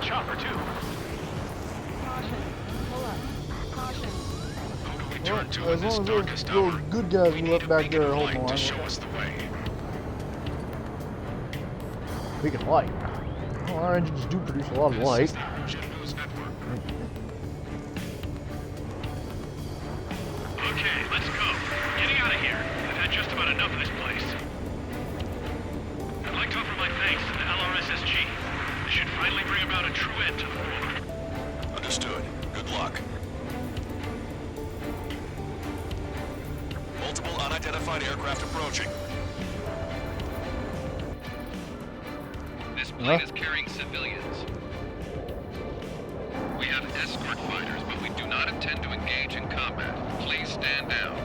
chopper, too. Caution. Pull up. Caution. Well, as long as those good guys were up back there holding the line. Speaking of light, well, our engines do produce a lot of light. Okay, let's go. Getting out of here. I've had just about enough of this place. I'd like to offer my thanks to the LRSSG. This should finally bring about a true end to the war. Understood. Good luck. Multiple unidentified aircraft approaching. This plane is carrying civilians. We have escort fighters, but we do not intend to engage in combat. Please stand down.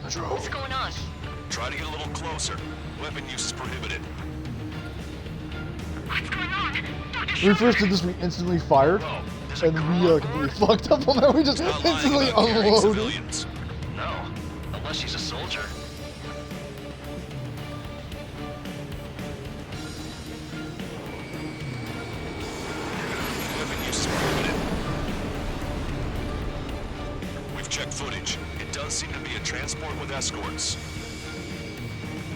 What's going on? Try to get a little closer. Weapon use is prohibited. What's going on? When we first did this, we instantly fired, and we completely fucked up on that. We just instantly unloaded. No, unless she's a soldier. Weapon use is prohibited. We've checked footage. It does seem to be a transport with escorts.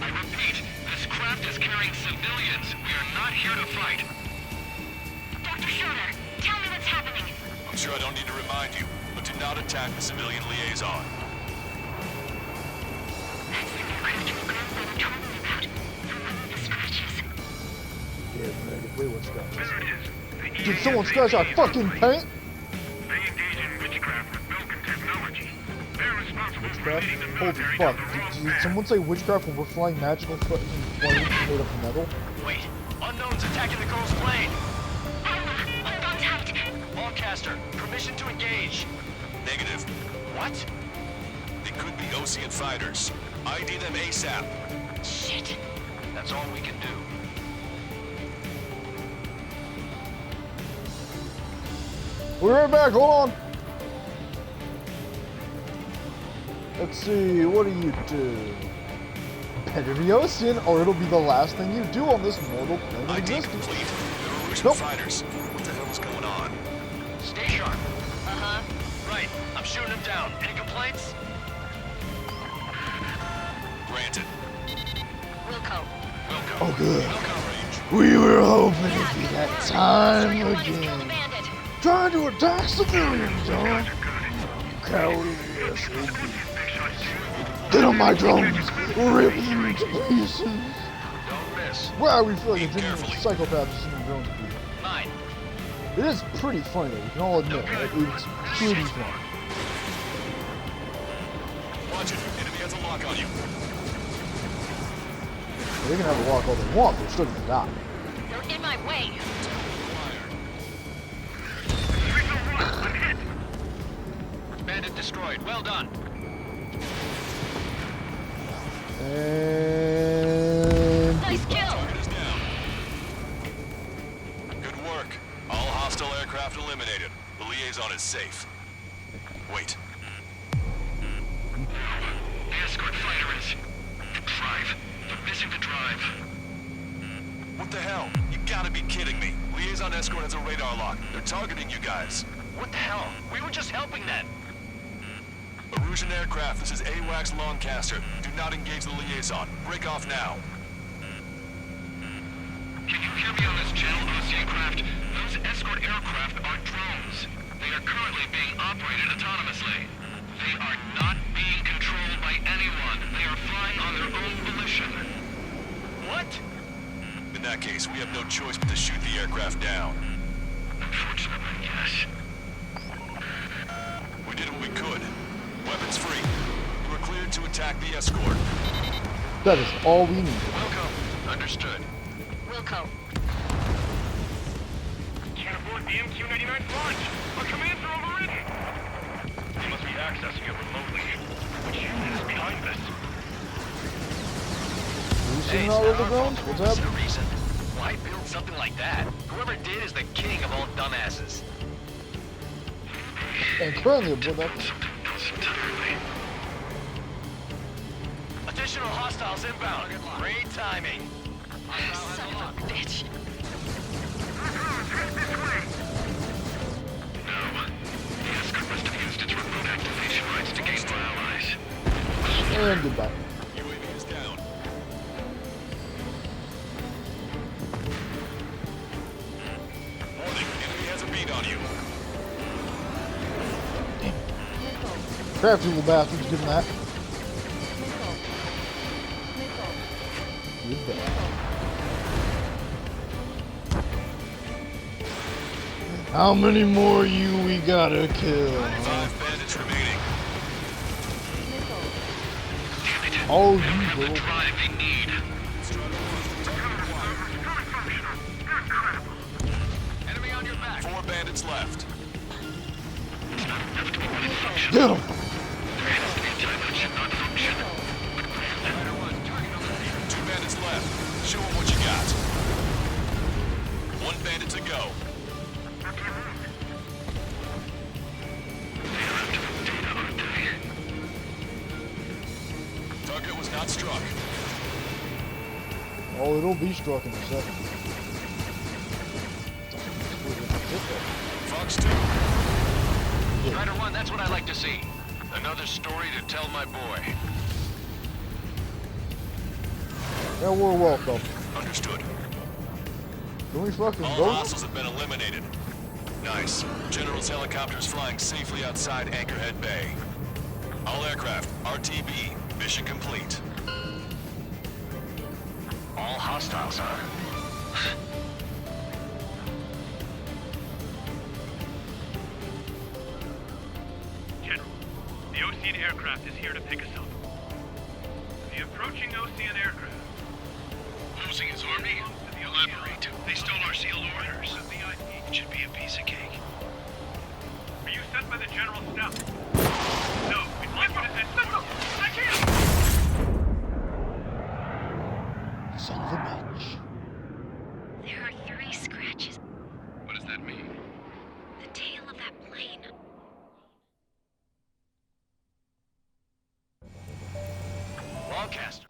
I repeat, this craft is carrying civilians. We are not here to fight. Dr. Schroeder, tell me what's happening. I'm sure I don't need to remind you, but do not attack the civilian liaison. That's the aircraft your grandfather told me about. Remove the scratches. Yeah, man, wait, what's that? There it is. Did someone scratch our fucking paint? They engage in witchcraft with Vulcan technology. They're responsible for Witchcraft? leading the Holy military fuck. down the wrong Did someone say witchcraft when we're flying magical fucking planes made of metal? Wait, unknowns attacking the girl's plane. Hold on tight. Longcaster, permission to engage. Negative. What? They could be Osean fighters. ID them ASAP. Shit. That's all we can do. We're right back, hold on. Let's see, what do you do? Better be Ocean, or it'll be the last thing you do on this mortal plane of ID existence. complete. There are Russian fighters. What the hell is going on? Stay sharp. Uh-huh. Right, I'm shooting him down. Any complaints? Granted. Wilco. Oh, good. We were hoping it'd be that time again. Trying to attack civilians, huh? Cowardly SOB. Get on my drones! Rip them into pieces! Don't miss. Wow, we feel like a genuine psychopath just sending drones to people. Mine. It is pretty funny though, we can all admit. Like, it's pretty fun. Watch it. Enemy has a lock on you. They can have a lock all they want, they're still gonna die. They're in my way. Bandit destroyed. Well done. And... Nice kill. Target is down. Good work. All hostile aircraft eliminated. The liaison is safe. Wait. The escort fighter is... The drive. They're missing the drive. What the hell? You gotta be kidding me. Liaison escort has a radar lock. They're targeting you guys. What the hell? We were just helping them. Erusian aircraft, this is AWACS Longcaster. Do not engage the liaison. Break off now. Can you hear me on this channel, Osean craft? Those escort aircraft are drones. They are currently being operated autonomously. They are not being controlled by anyone. They are flying on their own volition. What? In that case, we have no choice but to shoot the aircraft down. Unfortunately, yes. We did what we could. Weapons free. You are cleared to attack the escort. That is all we need. Welcome. Understood. Wilco. Can't abort the MQ-99 launch. Our commands are overridden. They must be accessing it remotely. Which unit is behind this? You seen all of the drones? What's up? The reason. Why build something like that? Whoever did is the king of all dumbasses. And currently aboard that. Something else entirely. A Additional hostiles inbound. Great timing. Son of a bitch. And goodbye. UAV is down. Warning, enemy has a bead on you. Crafty little bastards, give him that. Goodbye. How many more you we gotta kill? 5 bandits remaining. Oh, you little. Enemy on your back. 4 bandits left. Get him! 2 bandits left. Show them what you got. 1 bandit to go. Target was not struck. Oh, it'll be struck in a second. Fox 2. Strider 1, that's what I like to see. Another story to tell my boy. Yeah, we're welcome. Understood. Can we fucking All go? hostiles have been eliminated. Nice. General's helicopter is flying safely outside Anchorhead Bay. All aircraft, RTB, mission complete. All hostiles, huh? General, the Ocean aircraft is here to pick us up. The approaching Ocean aircraft. Losing his army? Elaborate. They stole our sealed orders. It should be a piece of cake. Were you sent by the General Staff? No, we'd like you to send... I can't! Son of a bitch. There are 3 scratches. What does that mean? The tail of that plane. Broadcaster.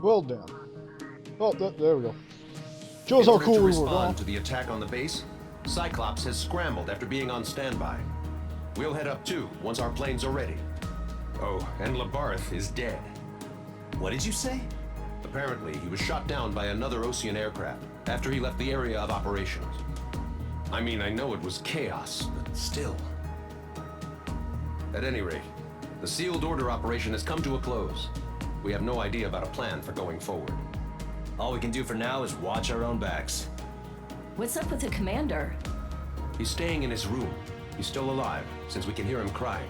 Well done. Oh, there we go. Show us how cool we were. Respond to the attack on the base, Cyclops has scrambled after being on standby. We'll head up too once our planes are ready. Oh, and Labarth is dead. What did you say? Apparently, he was shot down by another Ocean aircraft after he left the area of operations. I mean, I know it was chaos, but still. At any rate, the sealed order operation has come to a close. We have no idea about a plan for going forward. All we can do for now is watch our own backs. What's up with the commander? He's staying in his room. He's still alive, since we can hear him crying.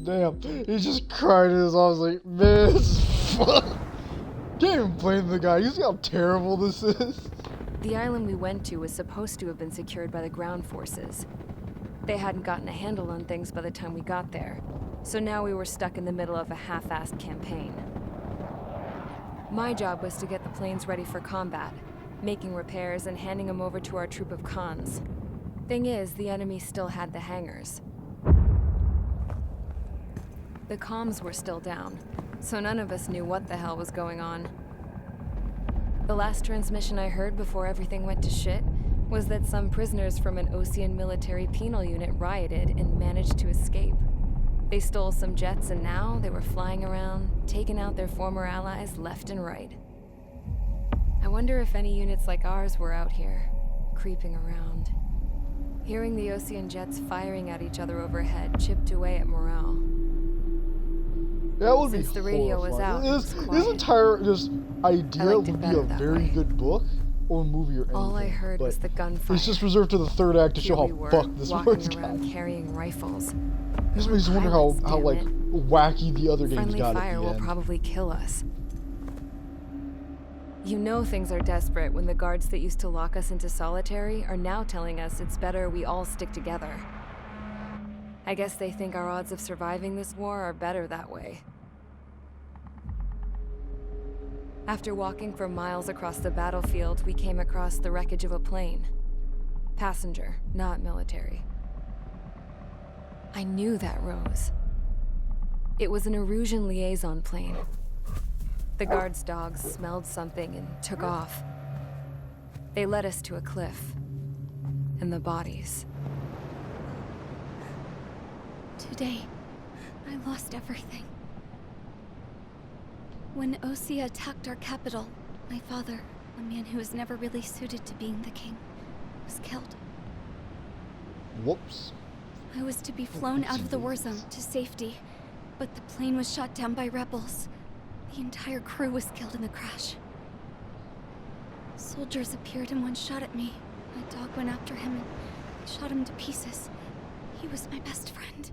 Damn, he just cried in his arms like, man, this is fuck. Can't even blame the guy. You see how terrible this is? The island we went to was supposed to have been secured by the ground forces. They hadn't gotten a handle on things by the time we got there, so now we were stuck in the middle of a half-assed campaign. My job was to get the planes ready for combat, making repairs and handing them over to our troop of cons. Thing is, the enemy still had the hangars. The comms were still down, so none of us knew what the hell was going on. The last transmission I heard before everything went to shit was that some prisoners from an Ocean military penal unit rioted and managed to escape. They stole some jets and now they were flying around, taking out their former allies left and right. I wonder if any units like ours were out here, creeping around. Hearing the Ocean jets firing at each other overhead chipped away at morale. That would Since be the radio was out, This entire idea would be a very good book or movie or anything. All I heard was the gunfire. It's just reserved to the third act to Here show we how were, fucked this walking was. around carrying rifles. This makes me wonder how like wacky the other games Friendly got fire at the will end. probably kill us. You know things are desperate when the guards that used to lock us into solitary are now telling us it's better we all stick together. I guess they think our odds of surviving this war are better that way. After walking for miles across the battlefield, we came across the wreckage of a plane. Passenger, not military. I knew that rose. It was an Erusian liaison plane. The guards' dogs smelled something and took off. They led us to a cliff. And the bodies. Today, I lost everything. When Osea attacked our capital, my father, a man who was never really suited to being the king, was killed. Whoops. I was to be flown out of the war zone to safety, but the plane was shot down by rebels. The entire crew was killed in the crash. Soldiers appeared and one shot at me. My dog went after him and shot him to pieces. He was my best friend.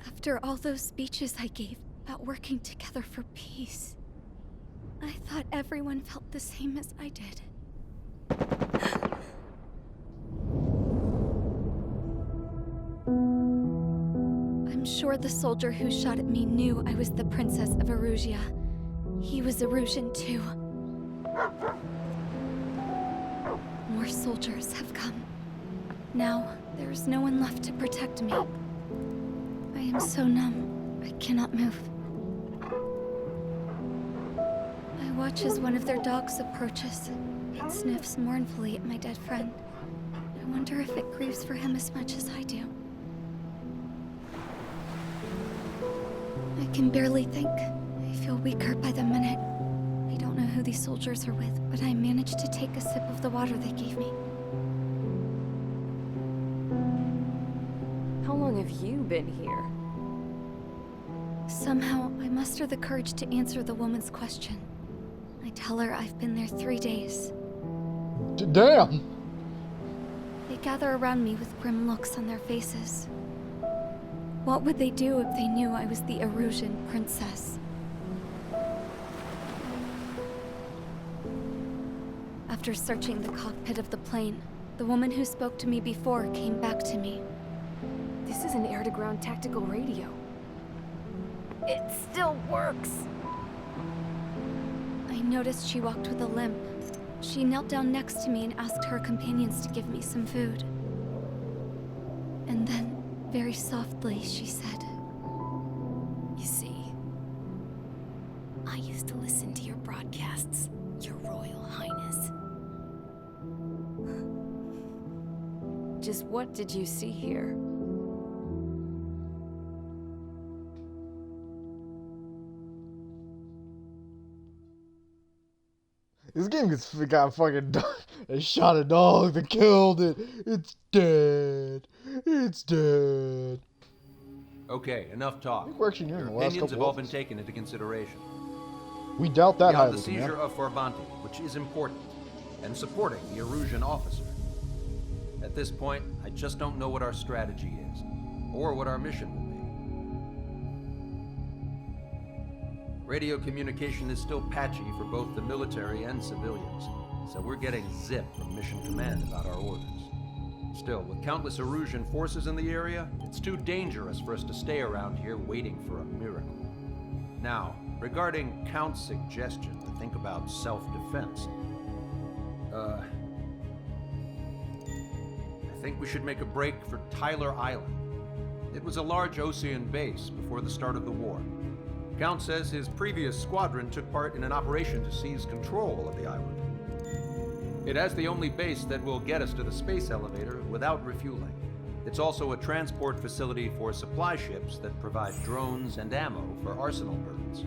After all those speeches I gave about working together for peace, I thought everyone felt the same as I did. I'm sure the soldier who shot at me knew I was the Princess of Erusia. He was Erusian too. More soldiers have come. Now, there's no one left to protect me. I am so numb, I cannot move. I watch as one of their dogs approaches. It sniffs mournfully at my dead friend. I wonder if it grieves for him as much as I do. I can barely think. I feel weaker by the minute. I don't know who these soldiers are with, but I managed to take a sip of the water they gave me. How long have you been here? Somehow, I muster the courage to answer the woman's question. I tell her I've been there 3 days. Damn! They gather around me with grim looks on their faces. What would they do if they knew I was the Erusian princess? After searching the cockpit of the plane, the woman who spoke to me before came back to me. This is an air-to-ground tactical radio. It still works! I noticed she walked with a limp. She knelt down next to me and asked her companions to give me some food. And then, very softly, she said, "You see, I used to listen to your broadcasts, Your Royal Highness." Just what did you see here? This game got fucking they shot a dog, they killed it. It's dead. It's dead. Okay, enough talk. We're actually Your in the last opinions have couple all of been taken into consideration. We doubt that Beyond highly. the seizure of Forbanti, which is important, and supporting the Erusian officer. At this point, I just don't know what our strategy is, or what our mission will be. Radio communication is still patchy for both the military and civilians, so we're getting zip from Mission Command about our orders. Still, with countless Erusian forces in the area, it's too dangerous for us to stay around here waiting for a miracle. Now, regarding Count's suggestion to think about self-defense, I think we should make a break for Tyler Island. It was a large Osean base before the start of the war. Count says his previous squadron took part in an operation to seize control of the island. It has the only base that will get us to the space elevator without refueling. It's also a transport facility for supply ships that provide drones and ammo for arsenal birds.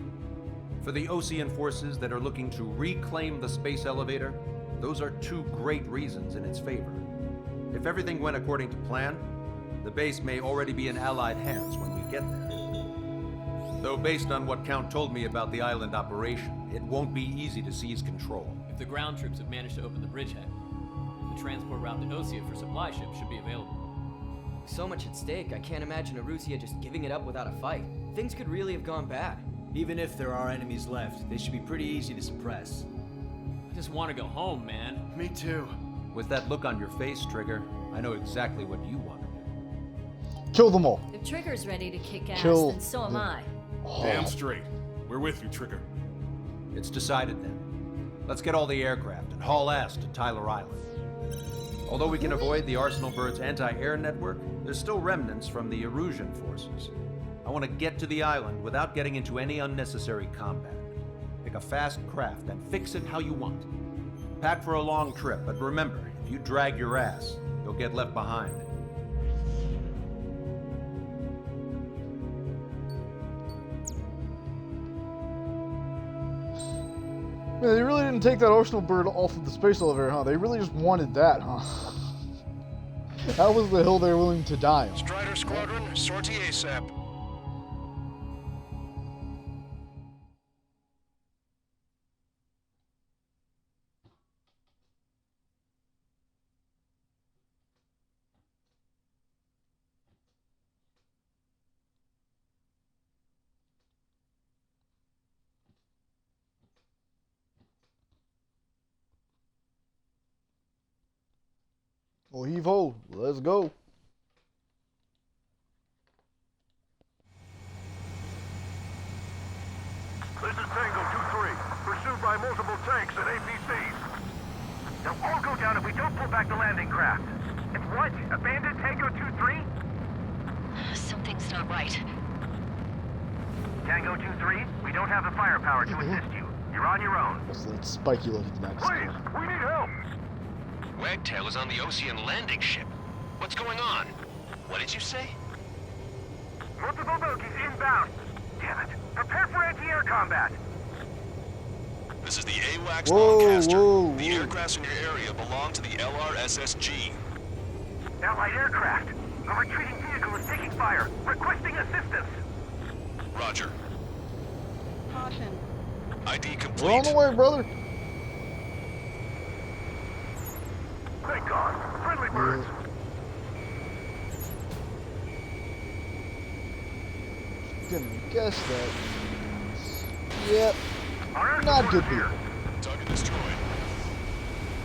For the Osean forces that are looking to reclaim the space elevator, those are two great reasons in its favor. If everything went according to plan, the base may already be in Allied hands when we get there. Though based on what Count told me about the island operation, it won't be easy to seize control. If the ground troops have managed to open the bridgehead, the transport route to Osea for supply ships should be available. So much at stake, I can't imagine Erusia just giving it up without a fight. Things could really have gone bad. Even if there are enemies left, they should be pretty easy to suppress. I just want to go home, man. Me too. With that look on your face, Trigger, I know exactly what you want to do. Kill them all. If Trigger's ready to kick ass, Kill then so am them. I. Damn straight. We're with you, Trigger. It's decided then. Let's get all the aircraft and haul ass to Tyler Island. Although we can avoid the Arsenal Bird's anti-air network, there's still remnants from the Erusian forces. I want to get to the island without getting into any unnecessary combat. Pick a fast craft and fix it how you want. Pack for a long trip, but remember, if you drag your ass, you'll get left behind. Man, they really didn't take that Arsenal Bird off of the space elevator, huh? They really just wanted that, huh? That was the hill they were willing to die on. Strider Squadron, sortie ASAP. Well, heave ho. Let's go. This is Tango 2-3, pursued by multiple tanks and APCs. They'll all go down if we don't pull back the landing craft. And what? Abandoned Tango 2-3? Something's not right. Tango 2-3, we don't have the firepower to assist you. You're on your own. That's that spiky looking next. Please, we need help. Wagtail is on the Ocean landing ship. What's going on? What did you say? Multiple bogies inbound. Damn it. Prepare for anti-air combat. This is the AWACS Whoa, Lancaster. whoa, The whoa. aircrafts in your area belong to the LRSSG. Allied aircraft. A retreating vehicle is taking fire. Requesting assistance. Roger. Caution. ID complete. We're on the way, brother. Thank God. Friendly birds. Gonna guess that means... Yep. Not good people. Target destroyed.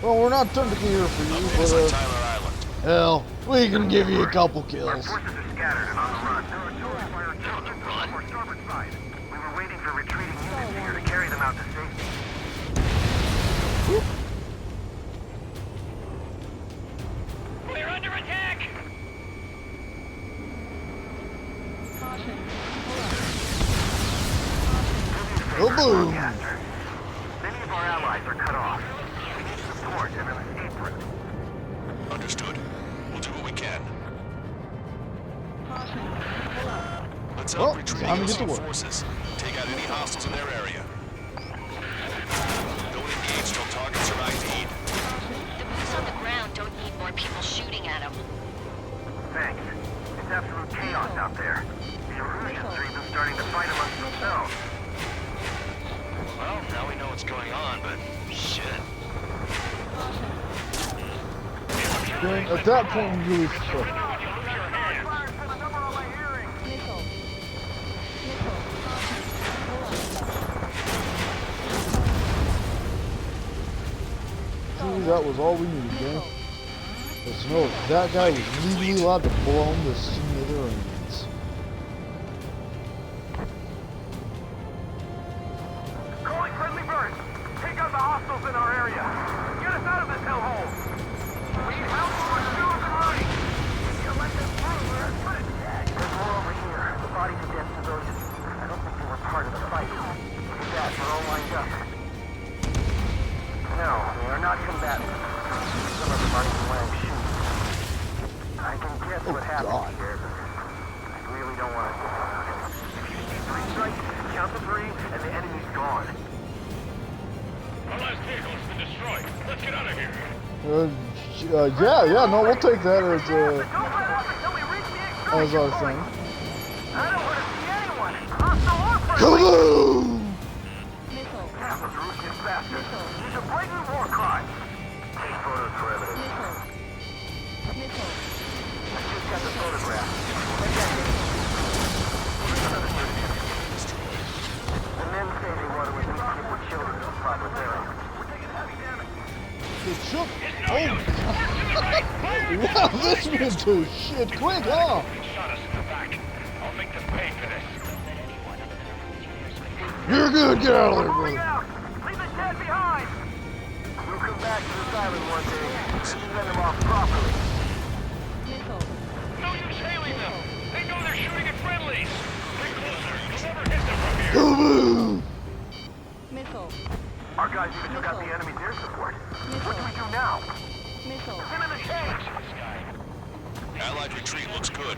Well, we're not technically here for you, Updates on but Tyler Island. hell, we can give you a couple Our kills. forces are scattered and on the run. There are artillery fire just to our starboard side. We were waiting for retreating units here to carry them out to safety. We're under attack! Caution. Oh, boom. Many of our allies are cut off. We need support and an escape route. Understood. We'll do what we can. Caution. Pull up. Let's Well, help retreating time to get to Ocean work. forces. Take out any hostiles in their area. Don't engage till targets are ID'd. The boots on the ground don't need more people shooting at them. Thanks. It's absolute chaos out there. The Erusians are even starting to fight amongst themselves. Well, now we know what's going on, but shit. Then at that point, we really suck. Missile. Missile. Caution. Pull up. Truly, that was all we needed, gang. Let's know that guy was legally allowed to blow the smithereens. Calling friendly birds. Take out the hostiles in our area. Get us out of this hellhole. We need help or we're still up and running. If you let them through, we're dead. There's more over here. The bodies of dead civilians. I don't think they were part of the fight. Look at that. We're all lined up. No, they are not combatants. Some of them aren't even wearing shoes. I can guess what happened here, but I really don't want to. If you see 3 strikes, count the 3, and the enemy's gone. Our last vehicle has been destroyed. Let's get out of here. Yeah, no, we'll take that as our thing. I don't want to see anyone. Hostile or friendly. Kaboom! Missile. Half of Ruskian bastards. These are blatant war crimes. Take photos for evidence. Missile. Missile. I just got the photograph. Take that data. Another 30 minutes. Wow, this went to shit quick, huh? Shot us in the back. I'll make them pay for this. You're good. Get out of there, brother. Leave the dead behind! We'll come back to this island one day and send them off properly. No use hailing them. They know they're shooting at friendlies. Bring closer. You'll never hit them from here. Kaboom! Our guys even took out the enemy's air support. What do we do now? Send in the tanks! Allied retreat looks good.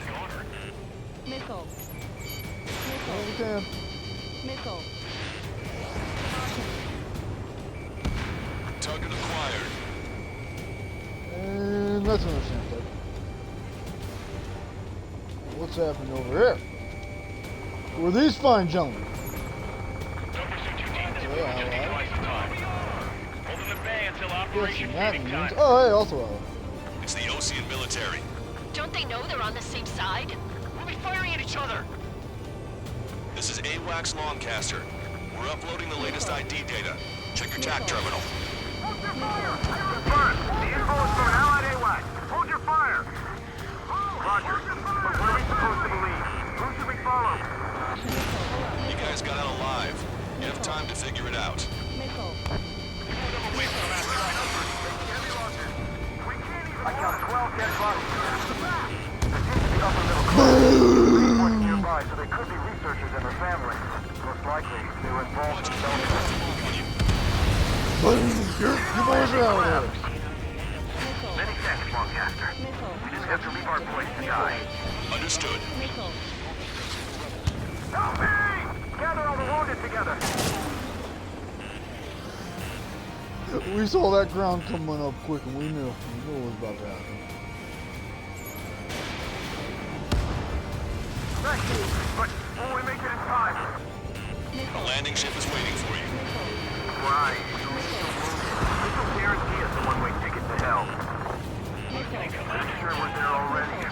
Oh, we can. Target acquired. And that's another sample. What's happening over here? Who are these fine gentlemen? Yes, that means. Oh, hey, also. It's the Osean military. Don't they know they're on the same side? We'll be firing at each other. This is AWACS Longcaster. We're uploading the latest ID data. Check your TAC terminal. Hold your fire! Confirmed. The info is from Allied AWACS. Hold your fire! Roger. But what are we supposed to believe? Who should we follow? You guys got out alive. You have time to figure it out. I got 12 dead bodies. There seems to be upper middle class nearby, so they could be researchers and their families. Most likely, they were involved in You boys are out there. Many thanks, Longcaster. We didn't have to leave our place to die. Understood. Help me! Gather all the wounded together. We saw that ground coming up quick and we knew what was about to happen. Thank you, but will we make it in time? A landing ship is waiting for you. Right. This will guarantee us a one-way ticket to hell. I'm sure we're there already.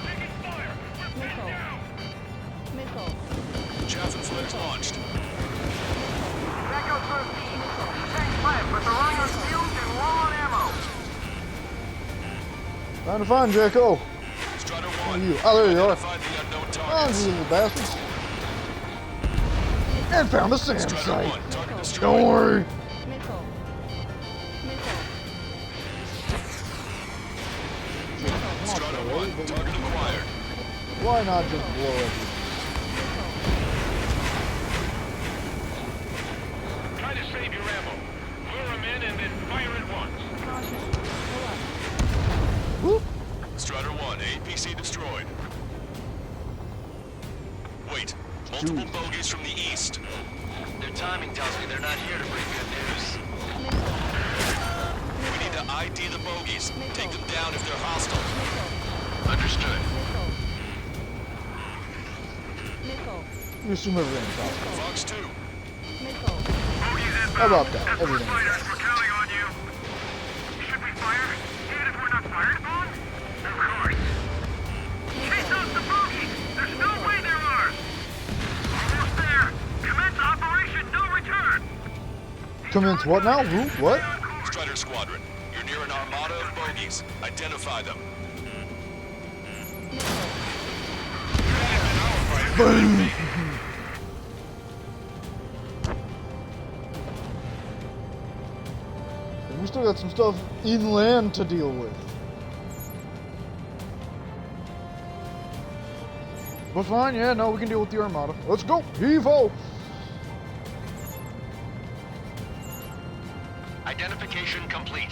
Chaffin flares launched. Echo 13. Tank left, but they're running on fumes and low on ammo. Trying to find Jacko. Strider Where 1. are you? Oh, there you are. Identified the unknown Oh, targets. you little bastards. And found the SAM Strider site. 1. Target destroyed. Don't worry. Strider 1. Target acquired. Why not just blow everything? Try to save your ammo. Lure them in and then fire at once. Whoop. Strider 1. APC destroyed. Wait. Multiple bogies from the east. Their timing tells me they're not here to bring good news. We need to ID the bogies. Take them down if they're hostile. Understood. You assume everything's out. Fox 2. How about that? Everything. Fighters, we're counting on you. Should we fire, even if we're not fired upon? Of course. Chase out the bogies! There's no way they're ours! Almost there! Commence operation no return! Commence what now? Who? What? Strider Squadron. You're near an armada of bogies. Identify them. Boom! And we still got some stuff inland to deal with. But fine, yeah, no, we can deal with the Armada. Let's go! Heave-ho! Identification complete.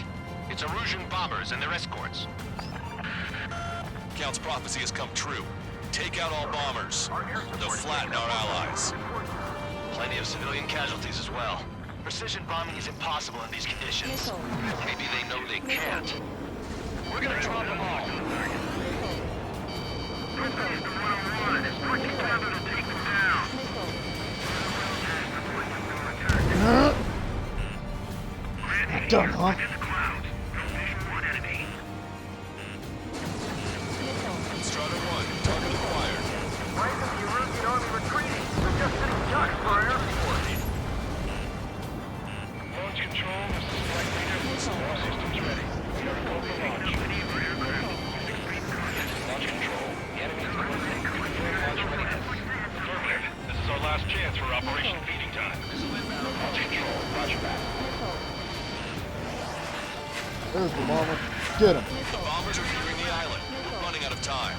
It's Erusian bombers and their escorts. Count's prophecy has come true. Take out all bombers. They'll flatten our allies. Plenty of civilian casualties as well. Precision bombing is impossible in these conditions. Maybe they know they can't. We're gonna drop them all. Done, huh? Strider 1. Target acquired. Why isn't the Erusian army retreating? They're just sitting ducks for our air support. Launch control, this is Black Leader. All systems ready. We are go for launch. the bomber. Get him. The bombers are nearing the island. We're running out of time.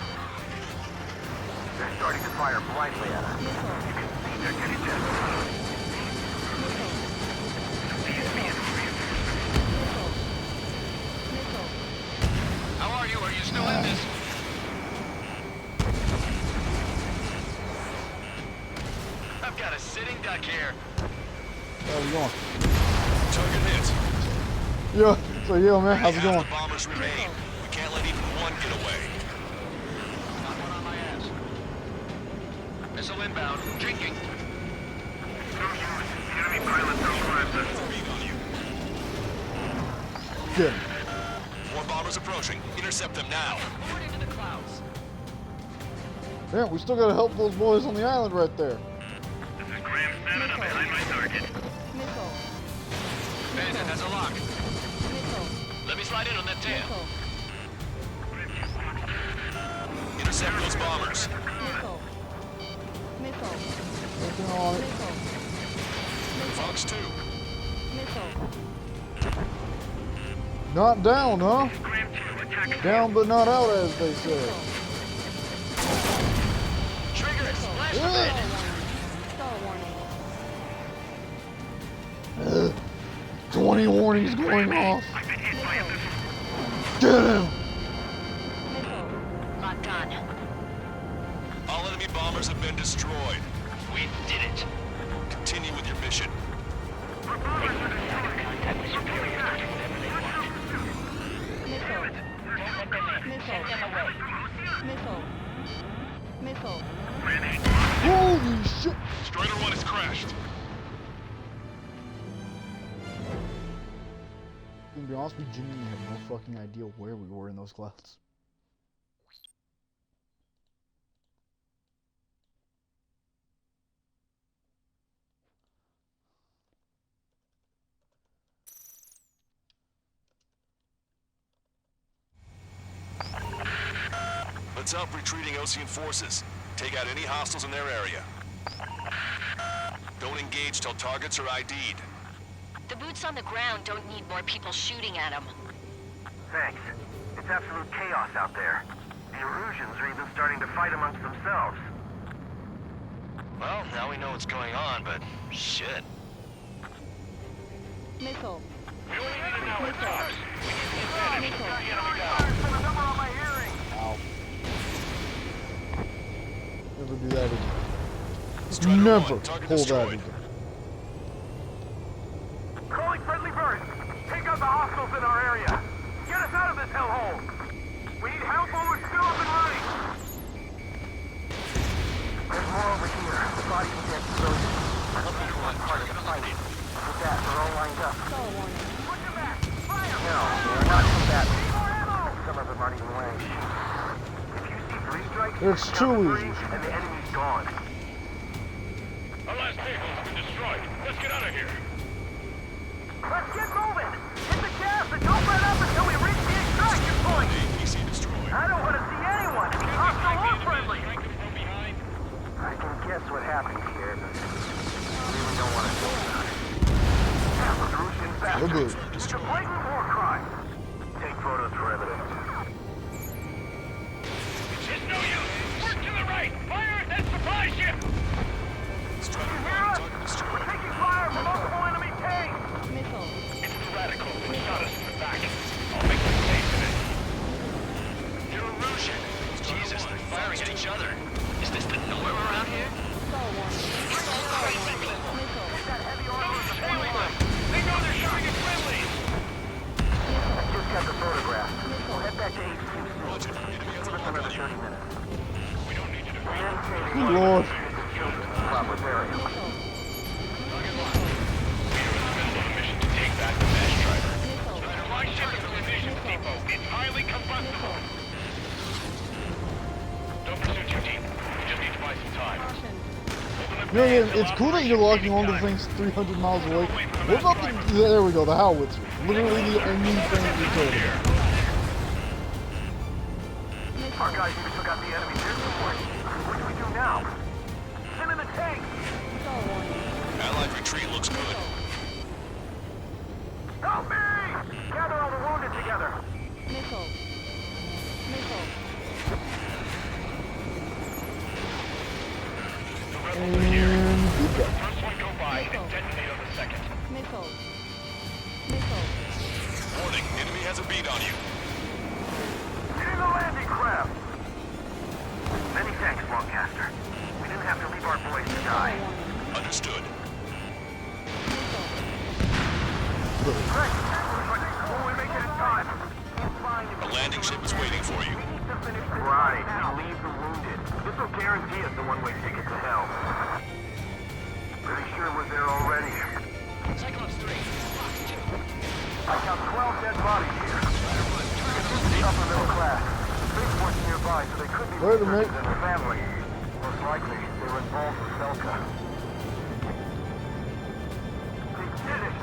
They're starting to fire blindly at us. You can see they're getting desperate. How are you? Are you still in this? I've got a sitting duck here. How's it going? Target hit. Yeah. So yo, man, how's it going? The bombers remain. We can't let even one get away. Got one on my ass. Missile inbound. Drinking. Enemy pilots are aggressive. On you. Get him. More bombers approaching. Intercept them now. Forward into the clouds. Man, we still gotta help those boys on the island right there. This is Graham 7. I'm behind my target. Bandit has a lock. Let me slide in on that tail. Intercept those bombers. Working on it. Fox 2. Not down, huh? Down but not out, as they say. Trigger, splash the bed. 20 warnings going off. Get him! Locked on. All enemy bombers have been destroyed. We did it. Continue with your mission. Holy shit! Strider 1 has crashed. To be honest, we genuinely have no fucking idea where we were in those clouds. Let's help retreating Osean forces. Take out any hostiles in their area. Don't engage till targets are ID'd. The boots on the ground don't need more people shooting at them. Thanks. It's absolute chaos out there. The Erusians are even starting to fight amongst themselves. Well, now we know what's going on, but shit. Missile. The only need now is ours. We need the advantage. Put the enemy down. Put a number on my hearing. Ow. Never do that again. Strider Never 1, target pull that destroyed. again. Calling friendly birds. Take out the hostiles in our area. Get us out of this hellhole. We need help while we're still up and running. There's more over here. The bodies of dead civilians. I hope you want part of the fight. With that, they're all lined up. Put your back. Fire! No, they're not combatants. Some of them aren't even wearing shoes. If you see three strikes, It's too easy. and the enemy's gone. Our last vehicle has been destroyed. Let's get out of here. Let's get moving! Hit the gas and don't let up until we reach the extraction point! APC destroyed. I don't want to see anyone! Hostile or friendly! I can guess what happened here, but I really don't want to know about it. Erusian bastards! It's a blatant war crime! Take photos for evidence. It's no use! Work to the right! Fire at that supply ship! Strider 1, target destroyed. We're taking fire from multiple enemy tanks! It's the radicals that shot us in the back. I'll make them pay for this. You're Erusian. Jesus, they're firing at each other. Is this the norm around here? They know they're shooting at friendlies! I just got the photograph. We'll head back to HQ soon. Give us another 30 minutes. We don't need you to Good lord. Proper burial. mission to take back the mass driver. My ship is a munitions depot. It's highly combustible. Don't pursue too deep. We just need to buy some time. It's cool that you're locking onto things 300 miles away. What about the... There we go, the howitzer. Literally the only thing we told you. Our guys even took out the enemy vehicle point. What do we do now? Send in the tank! Allied retreat looks good. Help me! Gather all the wounded together. together. Missile. Missile. First one go by and detonate on the second. Missile. Missile. Warning, enemy has a beat on you. Get in the landing craft! Many thanks, Longcaster. We didn't have to leave our boys to die. Understood. Right. Will we make it in time? A landing ship is waiting for you. Right. Leave the wounded. This will guarantee us the one-way ticket to hell. Pretty sure we're there already. Cyclops 3. I count 12 dead bodies here. Upper middle class. Spaceport's nearby, so they could be researchers and their family. Most likely, they were involved with Belka. We did it!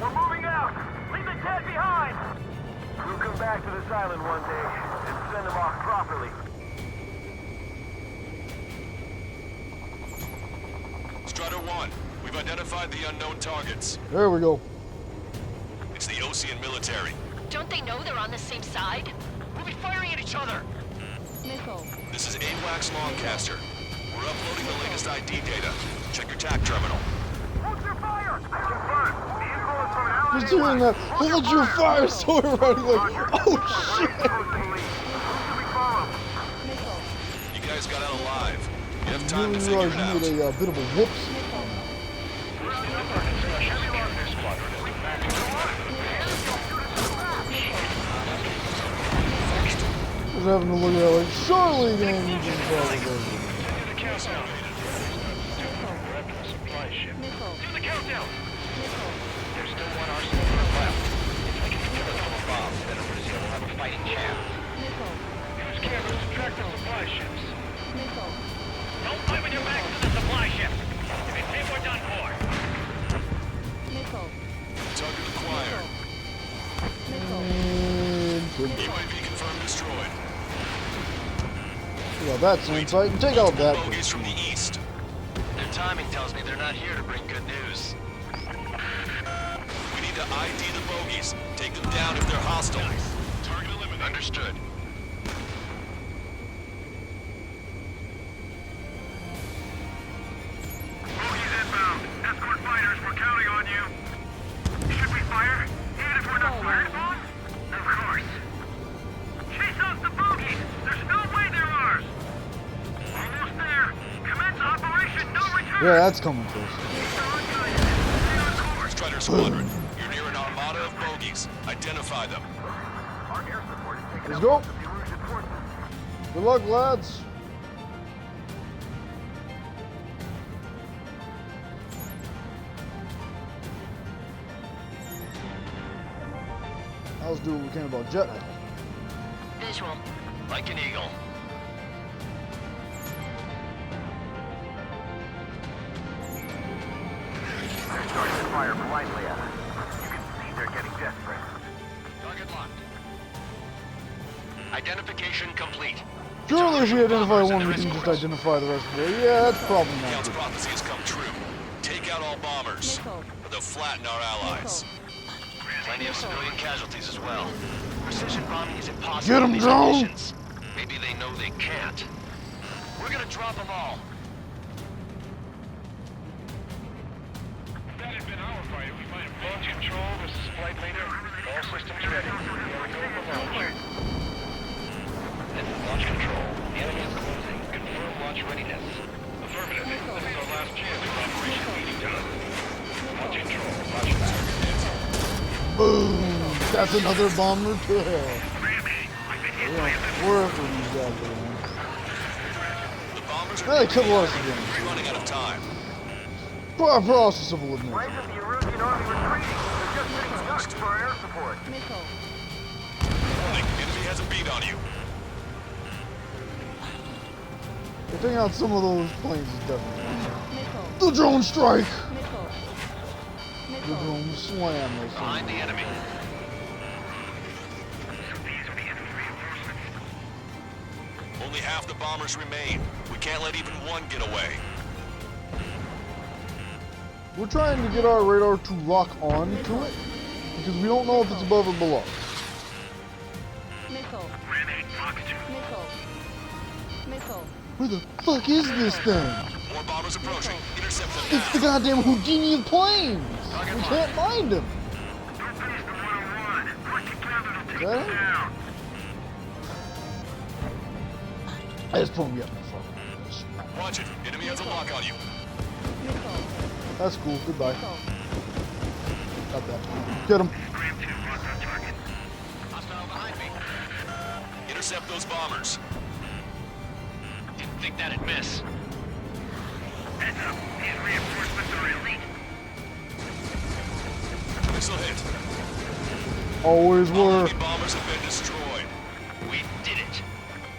We're moving out! Leave the dead behind! We'll come back to this island one day and send them off properly. Strider 1, we've identified the unknown targets. There we go. It's the Osean military. Don't they know they're on the same side? We'll be firing at each other. Missile. This is AWACS Longcaster. We're uploading the latest ID data. Check your TAC terminal. Hold your fire! Confirmed. The info is from Allied Just doing that. Hold your fire so we're ready. Like, oh shit. You guys got out alive. You have I time to didn't figure realize it you out. made a bit of a whoops. I was having to look at it like, surely then you can probably go. Supply ship. Missile. Do the countdown. There's still one arsenal left. If they can kill a couple bombs, then Aruzia will have a fighting chance. Missile. Use cameras to track the supply ships. Missile. Don't fight with your backs to the supply ship. If you think we're done for. Missile. Target acquired. Missile. UAV confirmed destroyed. Yeah, that's insight. And take out that. Bogies from the east. Their timing tells me they're not here to bring good news. We need to ID the bogies. Take them down if they're hostile. Target eliminated. Understood. Bogies inbound. Escort fighters, we're counting on you. Should we fire? Even if we're not fired upon? Of course. Chase off the bogies! There's no way they're ours! Almost there. Commence operation no return! Yeah, that's coming first. Strider Squadron, you're near an armada of bogies. Identify them. Our air support is taking Let's out go. most of the Erusian forces. Good luck, lads. Let's do what we can about jet. Visual. Like an eagle. They're starting to fire blindly at us. You can see they're getting desperate. Target locked. Identification complete. Surely if we identify one, we can just identify the rest of it. Yeah, that's probably not Count's good. prophecy has come true. Take out all bombers. Missile. Or they'll flatten our allies. Plenty of civilian casualties as well. Precision bombing is impossible Get 'em in these down! conditions. Maybe they know they can't. We're gonna drop them all. If that had been our fighter, we might have launch control. This is flight leader. All systems ready. Here we go for launch. This is launch control. The enemy is closing. Confirm launch readiness. Affirmative. This is our last chance for Operation Meeting Done. Launch control. Launch back. Boom! That's another bomber to hell. Yeah, we're after these guys, man. The bombers They kill a lot of civilians. We're running out of time. Process of elimination. Flank of the Erusian army retreating. They're just getting ducks for our air support. Missile. Warning, enemy has a beat on you. Taking out some of those planes is definitely. Missile. The drone strike! Missile. The drone slam. They say. Behind the enemy. Only half the bombers remain. We can't let even one get away. We're trying to get our radar to lock on to it because we don't know if it's above or below. Missile. Ram 8 Fox 2. Missile. Missile. Where the fuck is this thing? More bombers approaching. Intercept them It's the goddamn Houdini of planes! We can't find him! Is that him? I just pulled me up my fucking. Watch it. Enemy has a lock on you. That's cool. Goodbye. Got that. Get him. Hostile behind me. Intercept those bombers. Didn't think that'd miss. Heads up. These reinforcements are elite. Missile hit. Always were. Enemy bombers have been destroyed. We did it.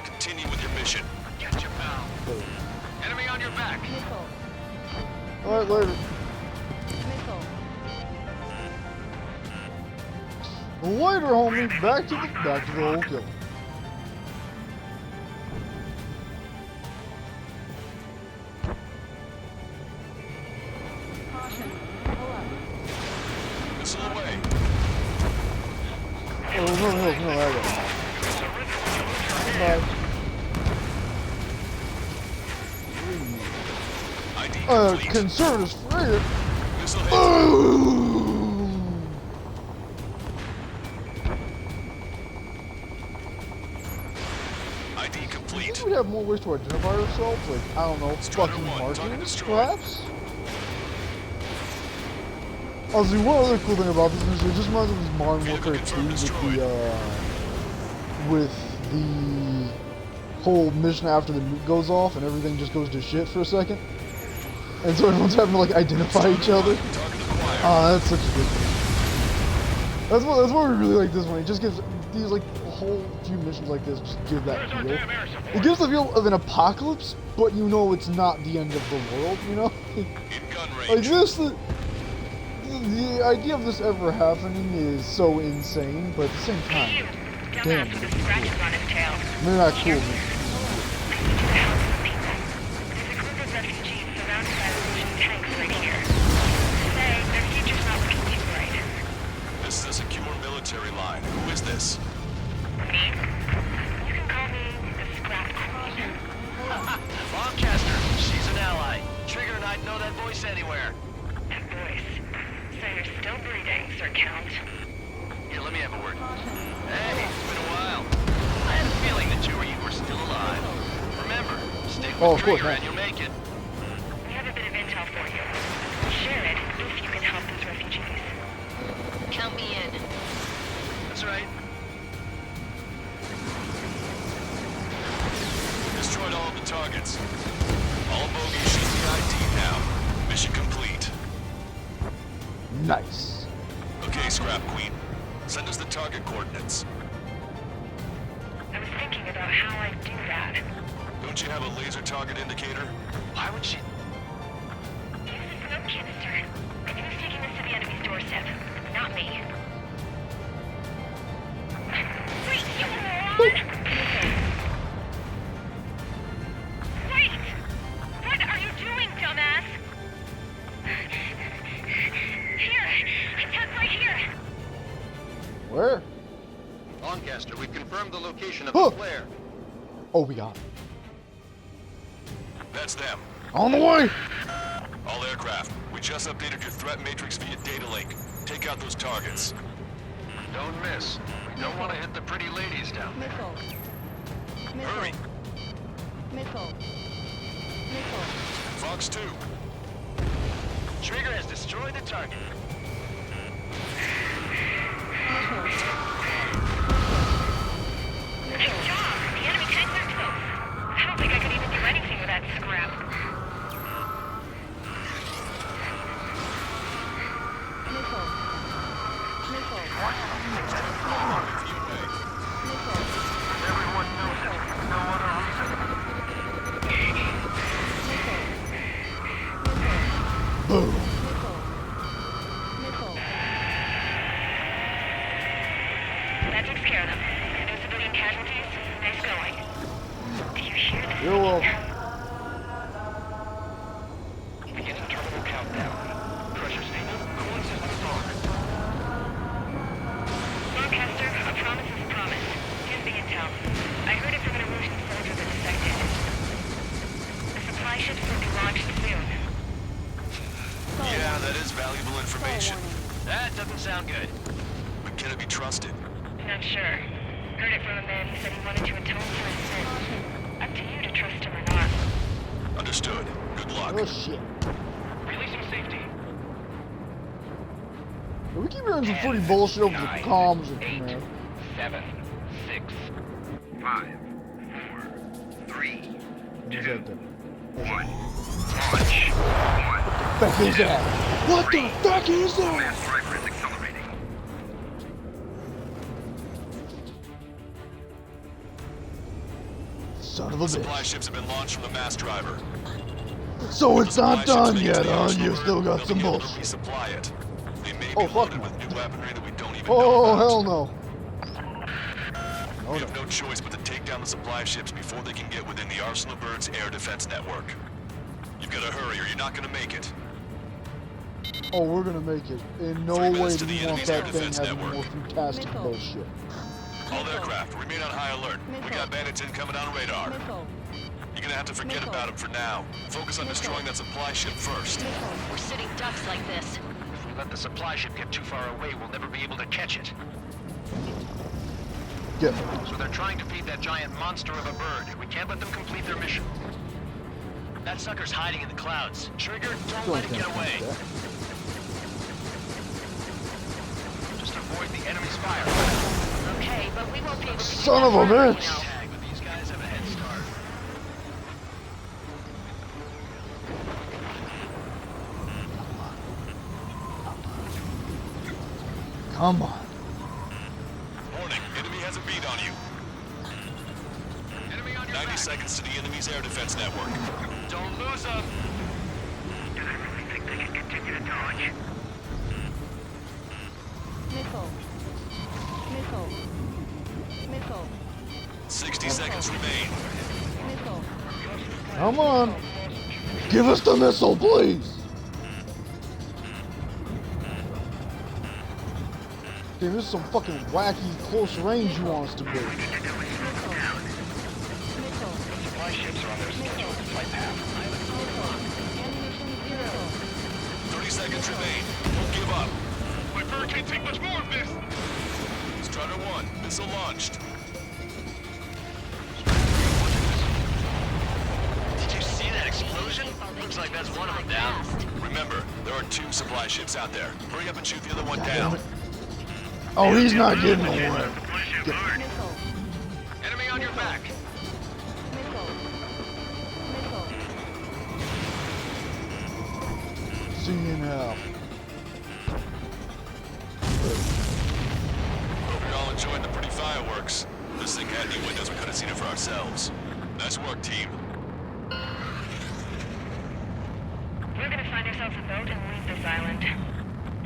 Continue with your mission. Get your pal. Enemy on your back. Missile. Alright, later. Missile. Later, homie. Back to the old kill. Caution. Pull up. Missile away. Oh, no, that way. ID complete. Conservatives frigate. Missile hit. Boom! ID I complete. think we'd have more ways to identify ourselves, like, I don't know, fucking markings, perhaps? Honestly, one other cool thing about this is it just reminds me of Modern Warfare 2 with the whole mission after the nuke goes off and everything just goes to shit for a second. And so everyone's having to, like, identify each other. Ah, that's such a good thing. That's why we really like this one. It just gives these, like, a whole few missions like this just give that feel. It gives the feel of an apocalypse, but you know it's not the end of the world, you know? Like this, the idea of this ever happening is so insane, but at the same time, damn, it's cool. Maybe not cool, man. This is a secure military line. Who is this? Me? You can call me the Scrap Queen. Bombcaster. She's an ally. Trigger and I'd know that voice anywhere. That voice. So you're still breathing, Sir Count. Here, let me have a word. Hey, it's been a while. I had a feeling the two of you were still alive. Remember, stick with Trigger and you'll make it. We have a bit of intel for you. Share it if you can help those refugees. Count me in. That's right. Destroyed all of the targets. All bogies should be ID'd now. Mission complete. Nice. Okay, Scrap Queen. Send us the target coordinates. I was thinking about how I'd do that. Don't you have a laser target indicator? Why would she... Use the smoke canister. Who's taking this to the enemy's doorstep? Not me. Wait, you moron! Wait! What are you doing, dumbass? Here! It's us right here! Where? Lancaster, we've confirmed the location of the flare. Oh, we got it. That's them. On the way! All aircraft, we just updated your threat matrix via data link. Take out those targets. Don't miss. We don't want to hit the pretty ladies down there. Missile. Hurry. Missile. Missile. Fox 2. Trigger has destroyed the target. Good job! The enemy tanks are close. I don't think I could even do anything with that scrap. Missile. Missile. Everyone knows it. No other reason. Boom. That takes care of them. No civilian casualties. Nice going. Do you hear this? You're welcome. Beginning terminal countdown. Pressure statement. Course is restored. Lancaster, a promise is a promise. Here's the location. That doesn't sound good. But can it be trusted? Not sure. Heard it from a man who said he wanted to atone for his sins. Up to you to trust him or not. Understood. Good luck. Oh shit. Releasing safety. We keep hearing some pretty bullshit over the comms and command. 7, 6, 5, 4, 3, 2, 1. Launch. What the fuck is that? What the fuck is that? Mass driver is accelerating. Son of a Supply bitch. ships have been launched from the mass driver. So it's not done Supply ships yet, make it to the huh? arsenal You room. still got They'll some be able to bullshit. resupply it. They may Oh, be fuck loaded no. with new weaponry that we don't even Oh, know about. hell no. We have no choice but to take down the supply ships before they can get within the Arsenal Birds air defense network. You've got to hurry or you're not going to make it. Oh, we're gonna make it. In no 3 way minutes do to the we want enemy's air that thing defense having network. more fantastic bullshit. All aircraft, remain on high alert. We got bandits incoming on radar. You're gonna have to forget about them for now. Focus on destroying that supply ship first. We're sitting ducks like this. If we let the supply ship get too far away, we'll never be able to catch it. Get So they're trying to feed that giant monster of a bird. We can't let them complete their mission. That sucker's hiding in the clouds. Trigger, don't let it get away. Just avoid the enemy's fire. Okay, but we won't be able to do Son that of a forever, bitch. you know. Tag, but these guys have a head start. Come on. Warning, enemy has a beat on you. Enemy on your 90 back. seconds to the enemy's air defense network. Don't lose them. Do they really think they can continue to dodge? Missile. Missile. Missile. 60 seconds remain. Missile. Come on. Give us the missile, please. Dude, this is some fucking wacky close range you want us to be. Supply ships are on their scheduled flight path. 30 seconds remain. Don't give up. My bird can't take much more of this! Strider 1, missile launched. Did you see that explosion? Looks like that's one of them down. Remember, there are 2 supply ships out there. Hurry up and shoot the other one down. Oh, he's not getting away. Missile. Enemy on your back. Missile. Missile. See you in hell. Hope you're all enjoying the pretty fireworks. This thing had any windows, we could have seen it for ourselves. Nice work, team. We're gonna find ourselves a boat and leave this island.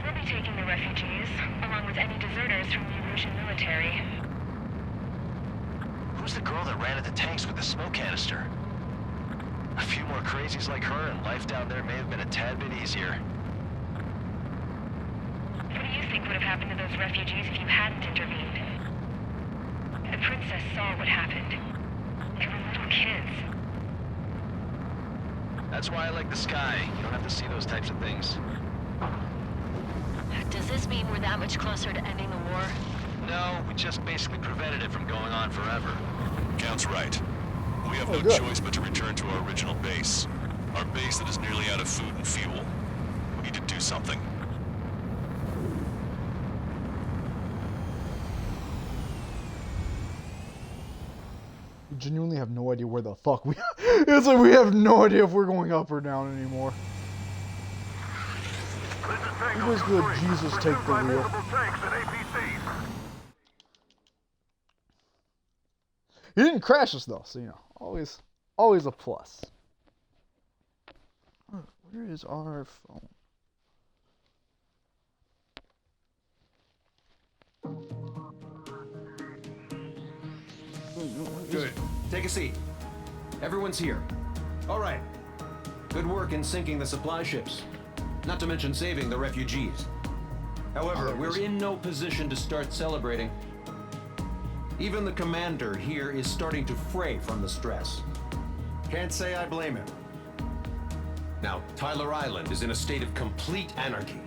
We'll be taking the refugees, along with any deserters from the Erusian military. Who's the girl that ran at the tanks with the smoke canister? A few more crazies like her and life down there may have been a tad bit easier. What do you think would have happened to those refugees if you hadn't intervened? The princess saw what happened. They were little kids. That's why I like the sky. You don't have to see those types of things. Does this mean we're that much closer to ending the war? No, we just basically prevented it from going on forever. Count's right. We have no choice but to return to our original base. Our base that is nearly out of food and fuel. We need to do something. We genuinely have no idea where the fuck we. It's like we have no idea if we're going up or down anymore. We basically let Jesus take the wheel. He didn't crash us though, so you know, always a plus. Where is our phone? Good. Take a seat. Everyone's here. All right. Good work in sinking the supply ships. Not to mention saving the refugees. However, we're in no position to start celebrating. Even the commander here is starting to fray from the stress. Can't say I blame him. Now, Tyler Island is in a state of complete anarchy.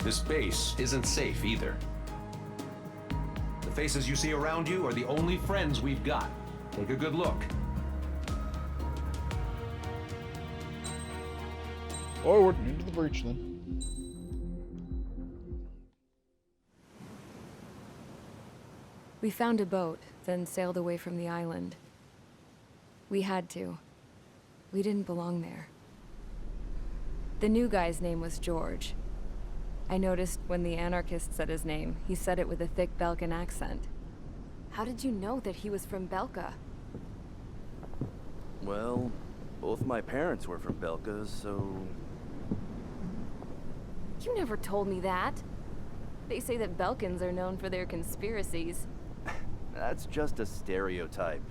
This base isn't safe either. The faces you see around you are the only friends we've got. Take a good look. Forward, into the breach then. We found a boat, then sailed away from the island. We had to. We didn't belong there. The new guy's name was George. I noticed when the anarchist said his name, he said it with a thick Belkan accent. How did you know that he was from Belka? Well, both my parents were from Belka, so... You never told me that. They say that Belkans are known for their conspiracies. That's just a stereotype.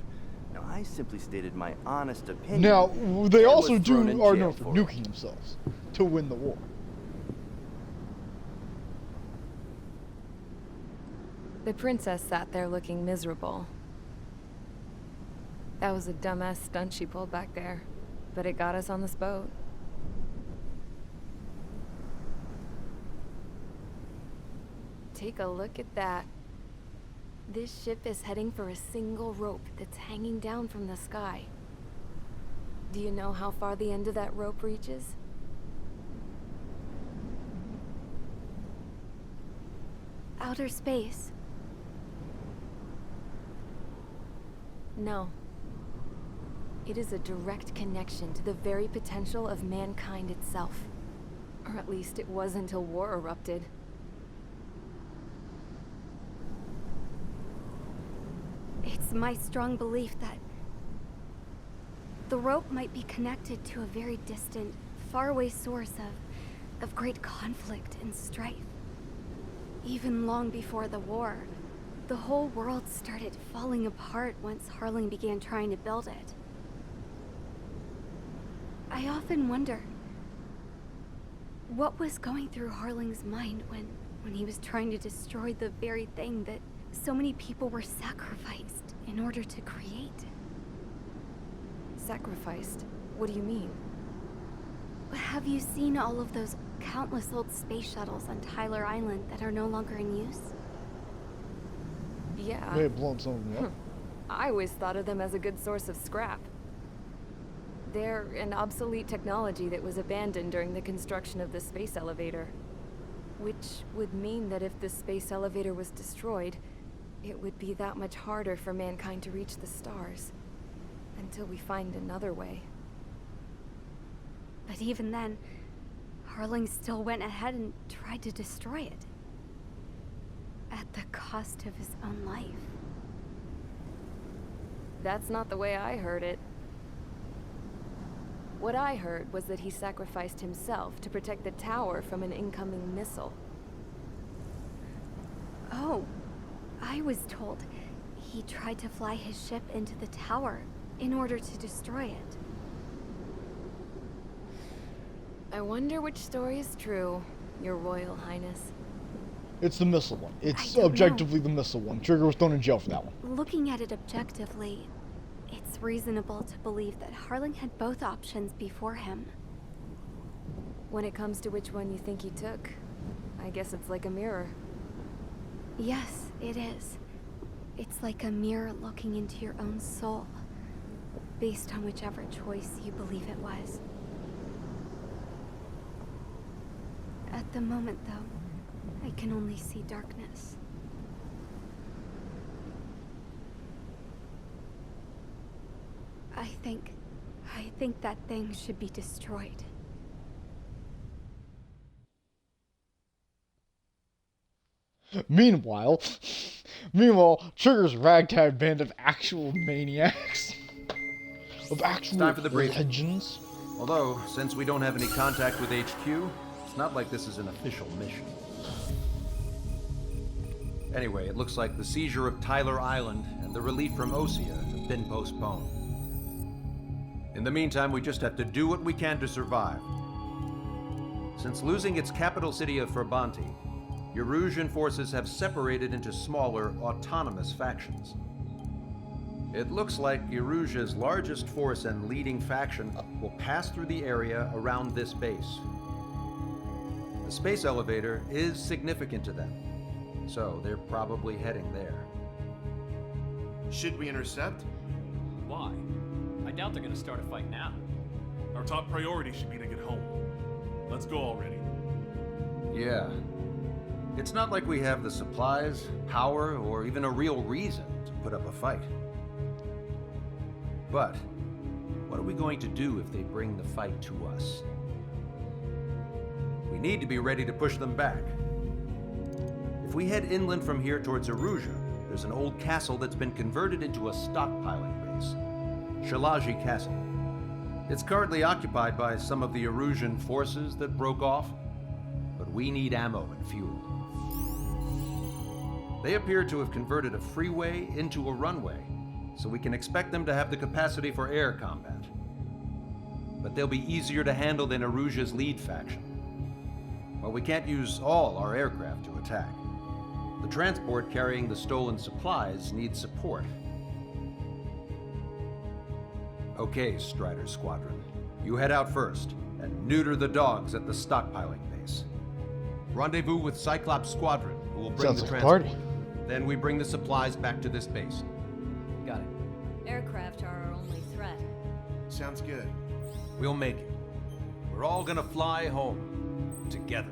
Now, I simply stated my honest opinion. Now, they and also was thrown in are jail known for it. nuking themselves to win the war. The princess sat there looking miserable. That was a dumbass stunt she pulled back there, but it got us on this boat. Take a look at that. This ship is heading for a single rope that's hanging down from the sky. Do you know how far the end of that rope reaches? Outer space. No. It is a direct connection to the very potential of mankind itself. Or at least it was until war erupted. It's my strong belief that the rope might be connected to a very distant, faraway source of great conflict and strife. Even long before the war, the whole world started falling apart once Harling began trying to build it. I often wonder what was going through Harling's mind when he was trying to destroy the very thing that so many people were sacrificed in order to create. Sacrificed? What do you mean? Have you seen all of those countless old space shuttles on Tyler Island that are no longer in use? Yeah. They have blown some of them up. I always thought of them as a good source of scrap. They're an obsolete technology that was abandoned during the construction of the space elevator. Which would mean that if the space elevator was destroyed, it would be that much harder for mankind to reach the stars. Until we find another way. But even then, Harling still went ahead and tried to destroy it. At the cost of his own life. That's not the way I heard it. What I heard was that he sacrificed himself to protect the tower from an incoming missile. Oh, I was told he tried to fly his ship into the tower in order to destroy it. I wonder which story is true, Your Royal Highness. It's the missile one. It's I don't objectively the missile one. Trigger was thrown in jail for that one. Looking at it objectively, it's reasonable to believe that Harling had both options before him. When it comes to which one you think he took, I guess it's like a mirror. Yes, it is. It's like a mirror looking into your own soul, based on whichever choice you believe it was. At the moment, though, I can only see darkness. I think that thing should be destroyed. Meanwhile, Trigger's ragtag band of actual maniacs. Of actual Time for the briefing. legends. Although, since we don't have any contact with HQ, it's not like this is an official mission. Anyway, it looks like the seizure of Tyler Island and the relief from Osea have been postponed. In the meantime, we just have to do what we can to survive. Since losing its capital city of Farbanti, Erusian forces have separated into smaller, autonomous factions. It looks like Erusia's largest force and leading faction will pass through the area around this base. The space elevator is significant to them, so they're probably heading there. Should we intercept? Why? I doubt they're gonna start a fight now. Our top priority should be to get home. Let's go already. Yeah. It's not like we have the supplies, power, or even a real reason to put up a fight. But what are we going to do if they bring the fight to us? We need to be ready to push them back. If we head inland from here towards Erusia, there's an old castle that's been converted into a stockpiling base. Shalaji Castle. It's currently occupied by some of the Erusian forces that broke off, but we need ammo and fuel. They appear to have converted a freeway into a runway, so we can expect them to have the capacity for air combat. But they'll be easier to handle than Erusia's lead faction. Well, we can't use all our aircraft to attack. The transport carrying the stolen supplies needs support. Okay, Strider Squadron. You head out first and neuter the dogs at the stockpiling base. Rendezvous with Cyclops Squadron, who will bring Sounds the like a transport. party. Then we bring the supplies back to this base. Got it. Aircraft are our only threat. Sounds good. We'll make it. We're all gonna fly home. Together.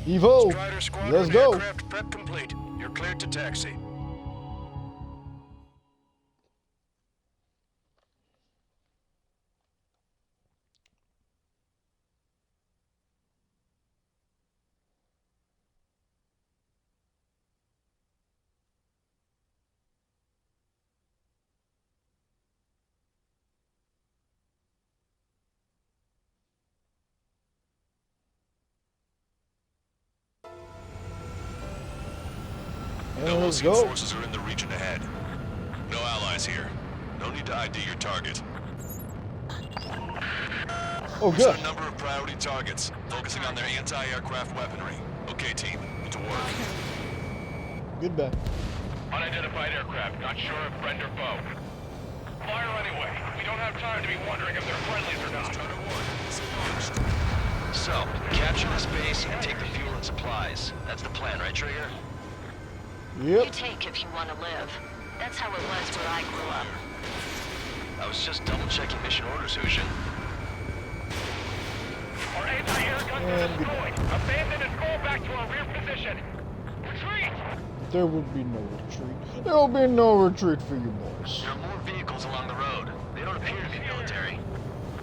Evo, Strider Squadron, let's go. aircraft prep complete. You're cleared to taxi. And let's Osean go. forces are in the region ahead. No allies here. No need to ID your target. Oh, There's good. a number of priority targets, focusing on their anti-aircraft weaponry. Okay, team, to work. Goodbye. Unidentified aircraft, not sure if friend or foe. Fire anyway. We don't have time to be wondering if they're friendlies or not. So, capture this base and take the fuel and supplies. That's the plan, right, Trigger? Yep. You take if you want to live. That's how it was where I grew up. I was just double-checking mission orders, Hushin. Our anti-air guns are destroyed. Abandon and fall back to our rear position. Retreat! There would be no retreat. There will be no retreat for you boys. There are more vehicles along the road. They don't appear to be military.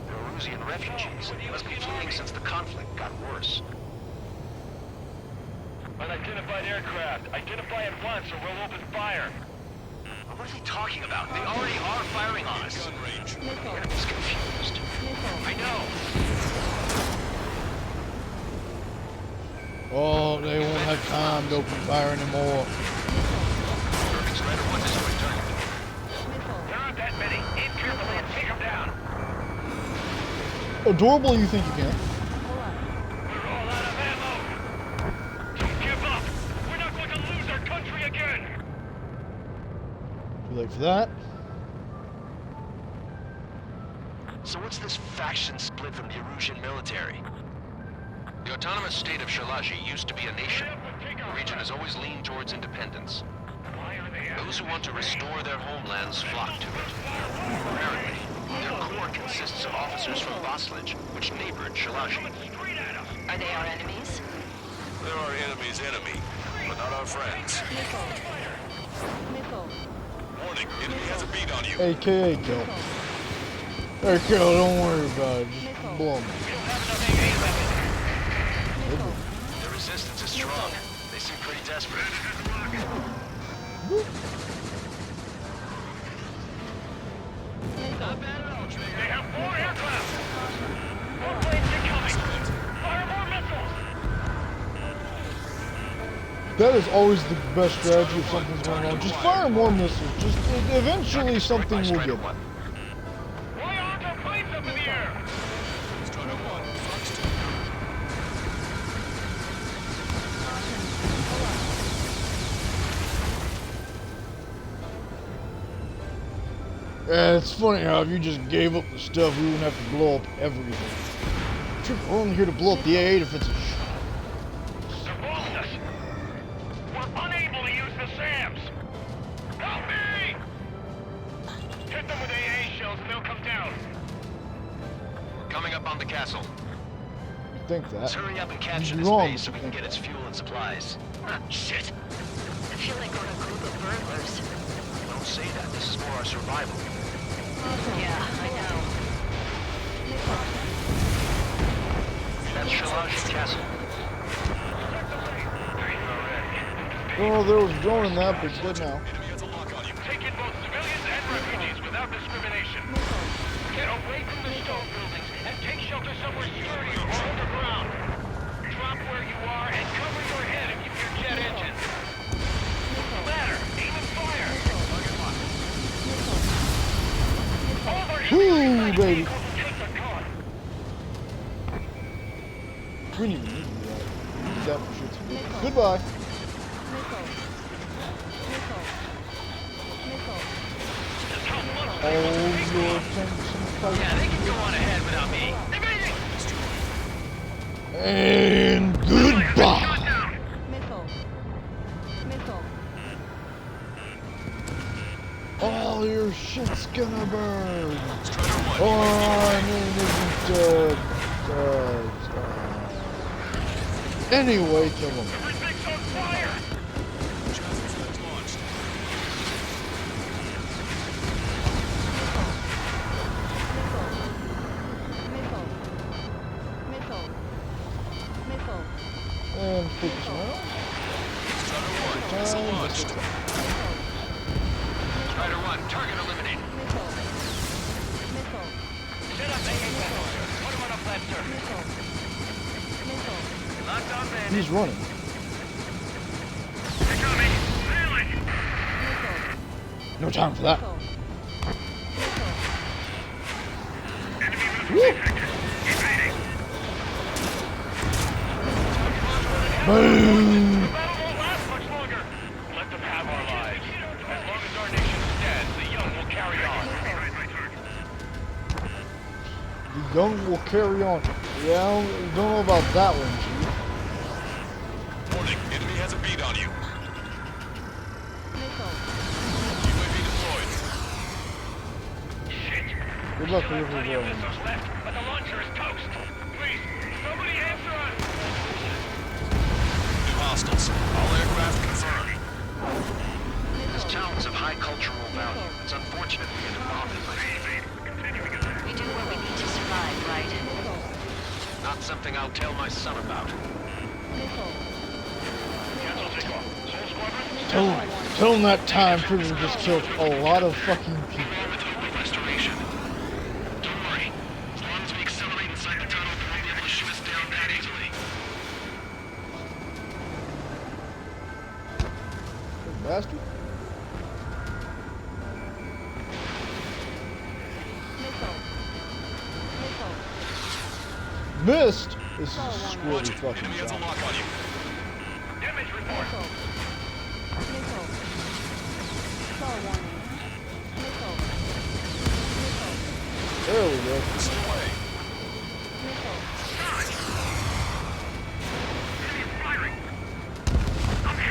They're Erusian refugees. They must be fleeing since the conflict got worse. Unidentified aircraft. Identify at once or we'll open fire. What are they talking about? They already are firing on us. Gun range. Enemy's confused. I know. Oh, they won't have time to open fire anymore. Strider 1 destroyed target. There aren't that many. Aim carefully and take them down. Adorable, you think you can? We're all out of ammo. Don't give up. We're not going to lose our country again. Too late for that. So what's this faction split from the Erusian military? The autonomous state of Shalaji used to be a nation. The region has always leaned towards independence. Those who want to restore their homelands flock to it. Apparently, their core consists of officers from Vaslij, which neighbored Shalaji. Are they our enemies? They're our enemy's enemy, but not our friends. Warning, enemy has a beat on you. AKA kill. Hey, kill, don't worry about it. Just blow 'em. The resistance is strong. They seem pretty desperate. Not bad at all, Trigger. They have 4 aircraft. More planes incoming. Fire more missiles. That is always the best strategy if something's going on. Just fire more missiles. Just eventually something will get. Why aren't our planes up in the air? Yeah, it's funny how if you just gave up the stuff, we wouldn't have to blow up everything. We're only here to blow up the AA defensive. Sabulus! We're unable to use the SAMs! Help me! Hit them with AA shells and they'll come down. Coming up on the castle. I think that. Let's hurry up and capture this wrong. base so we can get its fuel and supplies. Shit! I feel like we're a group of burglars. Don't say that. This is for our survival. Yeah, I know. That's Shalash Castle. Oh, there was a drone in that, but it's dead now. Take in both civilians and refugees without discrimination. Get away from the stone buildings and take shelter somewhere sturdier or underground. Drop where you are and cover your head and keep your jet engine. Ladder, aim and fire. Woo, baby. We didn't even need that. That shit's goodbye. Oh, Lord, Yeah, they can go on ahead without me. and goodbye. All your shit's gonna burn. Oh, I mean, isn't anyway, kill him. Everything's on fire! And focus now. Strider 1, target eliminated. Set up AA weapons. Put him on a flat surface. Locked on bandit. He's running. They're coming. Really? No time for that. Woo! Boom! The battle won't last much longer. Let them have our lives. As long as our nation stands, the young will carry on. The young will carry on. Yeah, I don't know about that one, Chief. Warning, enemy has a beat on you. UAV deployed. Shit. Good luck with Plenty of your missiles left, but the launcher is toast. Please, somebody answer us. New hostiles. All aircraft confirmed. This town is of high cultural value. It's unfortunate we get involved in it. We do what we need to survive, right? Not something I'll tell my son about. Tell him that time Trigger just killed a lot of fucking people. Restoration. Don't worry. As long as we accelerate inside the tunnel, they won't be able to shoot us down that easily. Bastard. Missed? This is a squirrely fucking Enemy has a shot. lock on you. Damage report. There we go.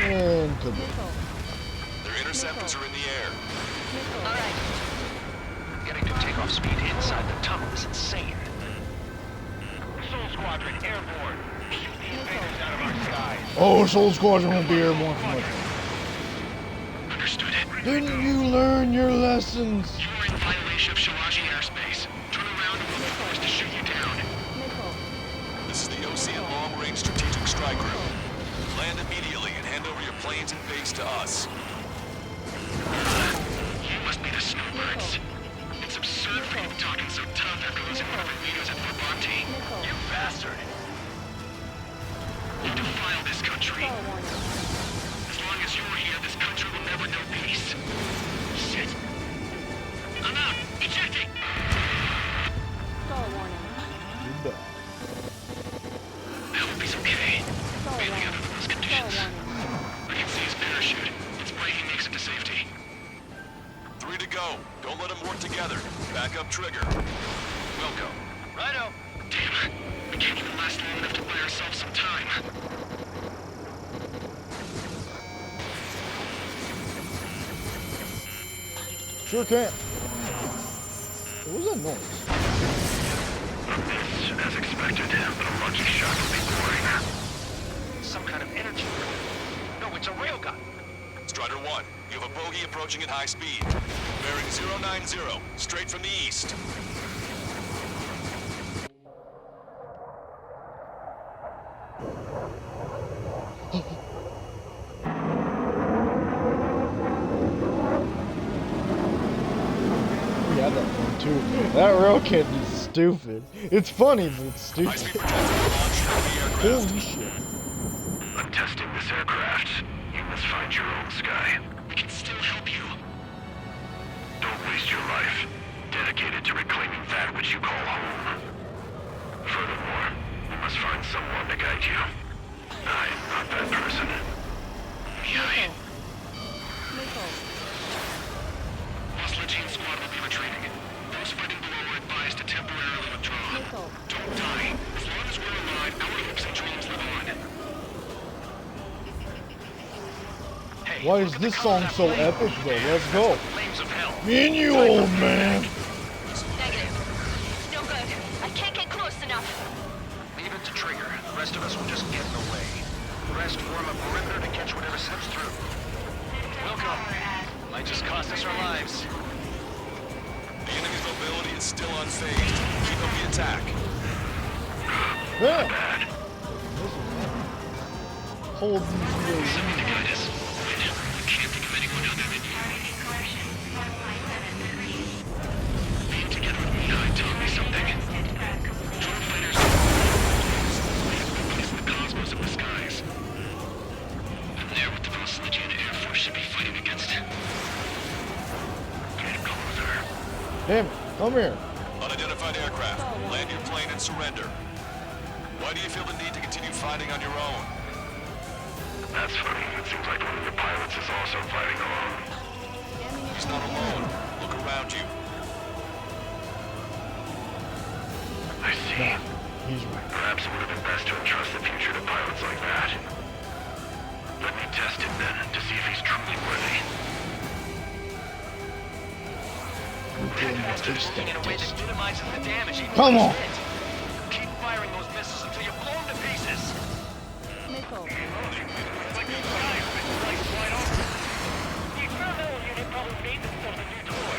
And to Their interceptors are in the air. Alright. Getting to takeoff speed inside the tunnel is insane. Soul Squadron airborne. Shoot the invaders out of our skies. Oh, Soul Squadron won't be airborne for much. Understood. Didn't you learn your lessons? You are in violation of Shalashi airspace. Turn around and we'll be forced to shoot you down. This is the Ocean Long Range Strategic Strike Group. Land immediately and hand over your planes and base to us. You must be the snowbirds. It's absurd for you to be talking so tough after losing one of our leaders at Fort Bonte. You bastard! You defile this country. As long as you're here, this country will never know peace. Shit. I'm out. Ejecting! Goodbye. I hope he's okay. Mainly under those conditions. I can see his parachute. It's breaking exit to safety. 3 to go. go. Don't let them work together. Back up trigger. Wilco. Righto. Damn. We can't even last long enough to buy ourselves some time. Sure can. What was that noise? As expected, but a lucky shot will be boring. Some kind of energy. No, it's a railgun. Strider 1, you have a bogey approaching at high speed. Bearing 090, straight from the east. Yeah, that one too. That rail candy is stupid. It's funny, but it's stupid. Holy shit. I'm testing this aircraft. You must find your own sky. We can still help you. Don't waste your life. Dedicated to reclaiming that which you call home. Furthermore, you must find someone to guide you. I am not that person. Yai. Lost Legion squad will be retreating. Those fighting below are advised to temporarily withdraw. Don't die. As long as we're alive, our hopes and dreams live on. Why is this song so epic though? Let's go. Me and you, old man. Negative. No good. I can't get close enough. Leave it to Trigger. The rest of us will just get in the way. The rest form a perimeter to catch whatever slips through. Welcome. Might just cost us our lives. The enemy's mobility is still unfazed. Keep up the attack. Yeah. Hold these guys. I can't think of anyone other than you. Being together with Minai taught me something. Drone fighters are the cosmos of the skies. I'm there with the most Legion Air Force should be fighting against. Get closer. Damn it, come here. Unidentified aircraft. Land your plane and surrender. Why do you feel the need to continue fighting on your own? That's funny. It seems like one of the pilots is also fighting alone. He's not alone. Look around you. I see. He's right. Perhaps it would have been best to entrust the future to pilots like that. Let me test him then, to see if he's truly worthy. In a way that minimizes the damage. Come on. Keep firing those missiles until you blow them to pieces. Missile. The experimental unit probably made themselves a new toy.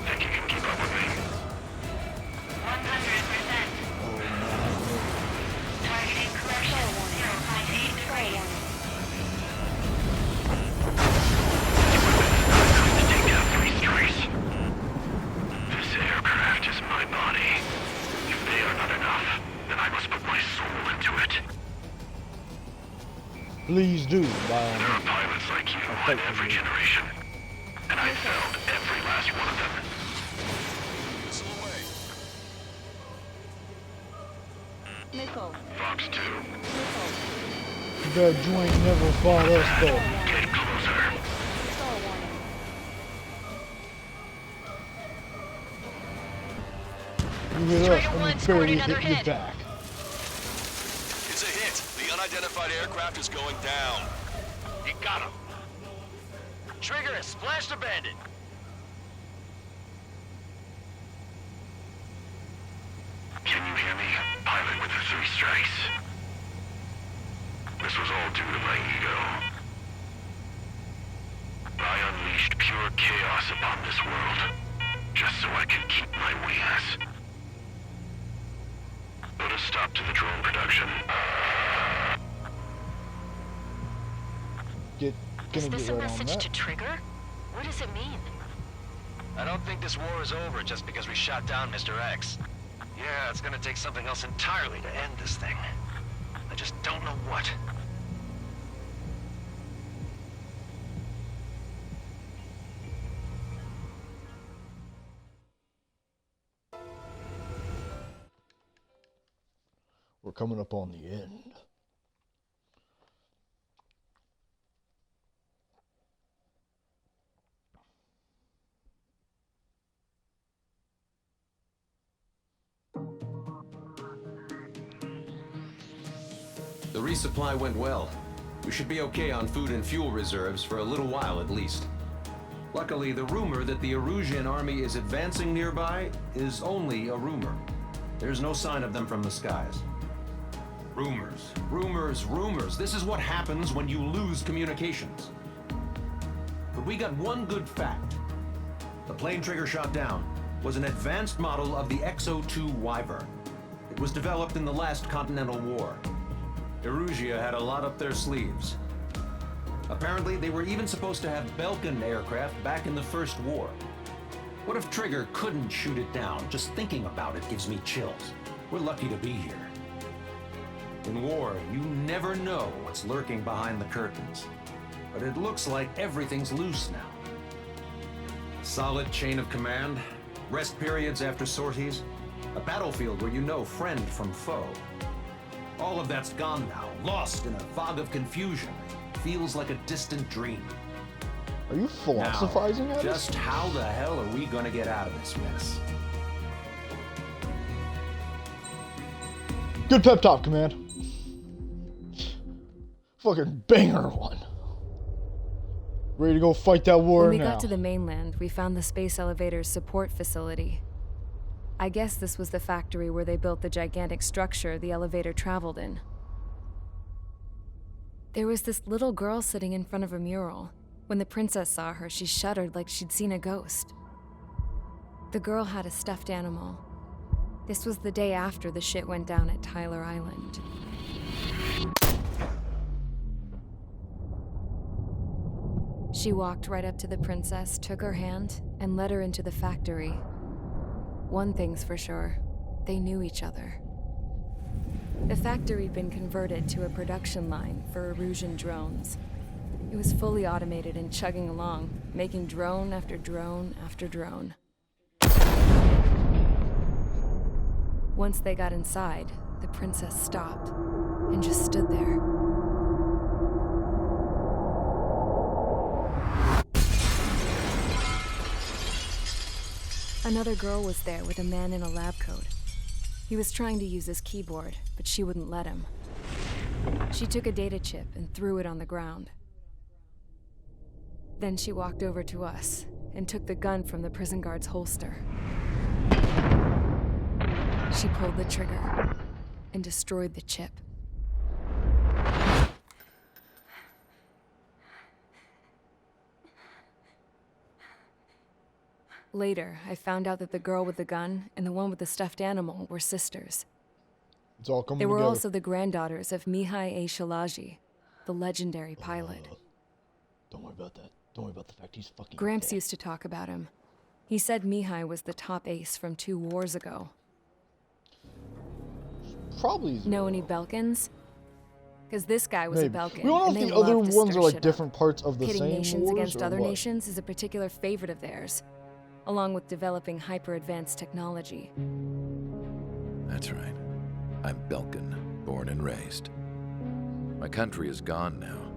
Think you can keep up with me? 100%. Targeting correction. 058 degree. This aircraft is my body. If they are not enough, then I must put my soul into it. Please do, by all There are means. pilots like you in every generation. And I found every last one of them. Missile away. Missile. Fox 2. Missile. Too bad you ain't never fought us though. Get closer. Star warning. You hit us and we barely hit you back. It's a hit. The unidentified aircraft is going down. You got him. Trigger has splashed a bandit. Can you hear me? Pilot with the 3 strikes. This was all due to my ego. I unleashed pure chaos upon this world, just so I could keep my wings. Put a stop to the drone production. Is this a message to Trigger? What does it mean? I don't think this war is over just because we shot down Mr. X. Yeah, it's gonna take something else entirely to end this thing. I just don't know what. We're coming up on the end. The resupply went well. We should be okay on food and fuel reserves for a little while at least. Luckily, the rumor that the Erusian army is advancing nearby is only a rumor. There's no sign of them from the skies. Rumors, rumors, rumors. This is what happens when you lose communications. But we got one good fact. The plane Trigger shot down was an advanced model of the XO-2 Wyvern. It was developed in the last Continental War. Erusia had a lot up their sleeves. Apparently, they were even supposed to have Belkin aircraft back in the First War. What if Trigger couldn't shoot it down? Just thinking about it gives me chills. We're lucky to be here. In war, you never know what's lurking behind the curtains. But it looks like everything's loose now. Solid chain of command, rest periods after sorties, a battlefield where you know friend from foe. All of that's gone now, lost in a fog of confusion. Feels like a distant dream. Are you philosophizing at us? Just how the hell are we gonna get out of this mess? Good pep talk, Command. Fucking banger one. Ready to go fight that war now. When we got to the mainland, we found the space elevator's support facility. I guess this was the factory where they built the gigantic structure the elevator traveled in. There was this little girl sitting in front of a mural. When the princess saw her, she shuddered like she'd seen a ghost. The girl had a stuffed animal. This was the day after the shit went down at Tyler Island. She walked right up to the princess, took her hand, and led her into the factory. One thing's for sure, they knew each other. The factory'd been converted to a production line for Erusian drones. It was fully automated and chugging along, making drone after drone after drone. Once they got inside, the princess stopped and just stood there. Another girl was there with a man in a lab coat. He was trying to use his keyboard, but she wouldn't let him. She took a data chip and threw it on the ground. Then she walked over to us and took the gun from the prison guard's holster. She pulled the trigger and destroyed the chip. Later, I found out that the girl with the gun and the one with the stuffed animal were sisters. It's all coming They were together. also the granddaughters of Mihai A. Shalaji, the legendary pilot. Don't worry about that. Don't worry about the fact he's fucking Gramps dead. used to talk about him. He said Mihai was the top ace from 2 wars ago. Probably. Know any Belkins? Because this guy was Maybe. a Belkin. We don't know and if they the other love to ones stir are like shit different up. parts of the Pitting same nations wars against or other what? nations is a particular favorite of theirs, along with developing hyper-advanced technology. That's right. I'm Belkin, born and raised. My country is gone now.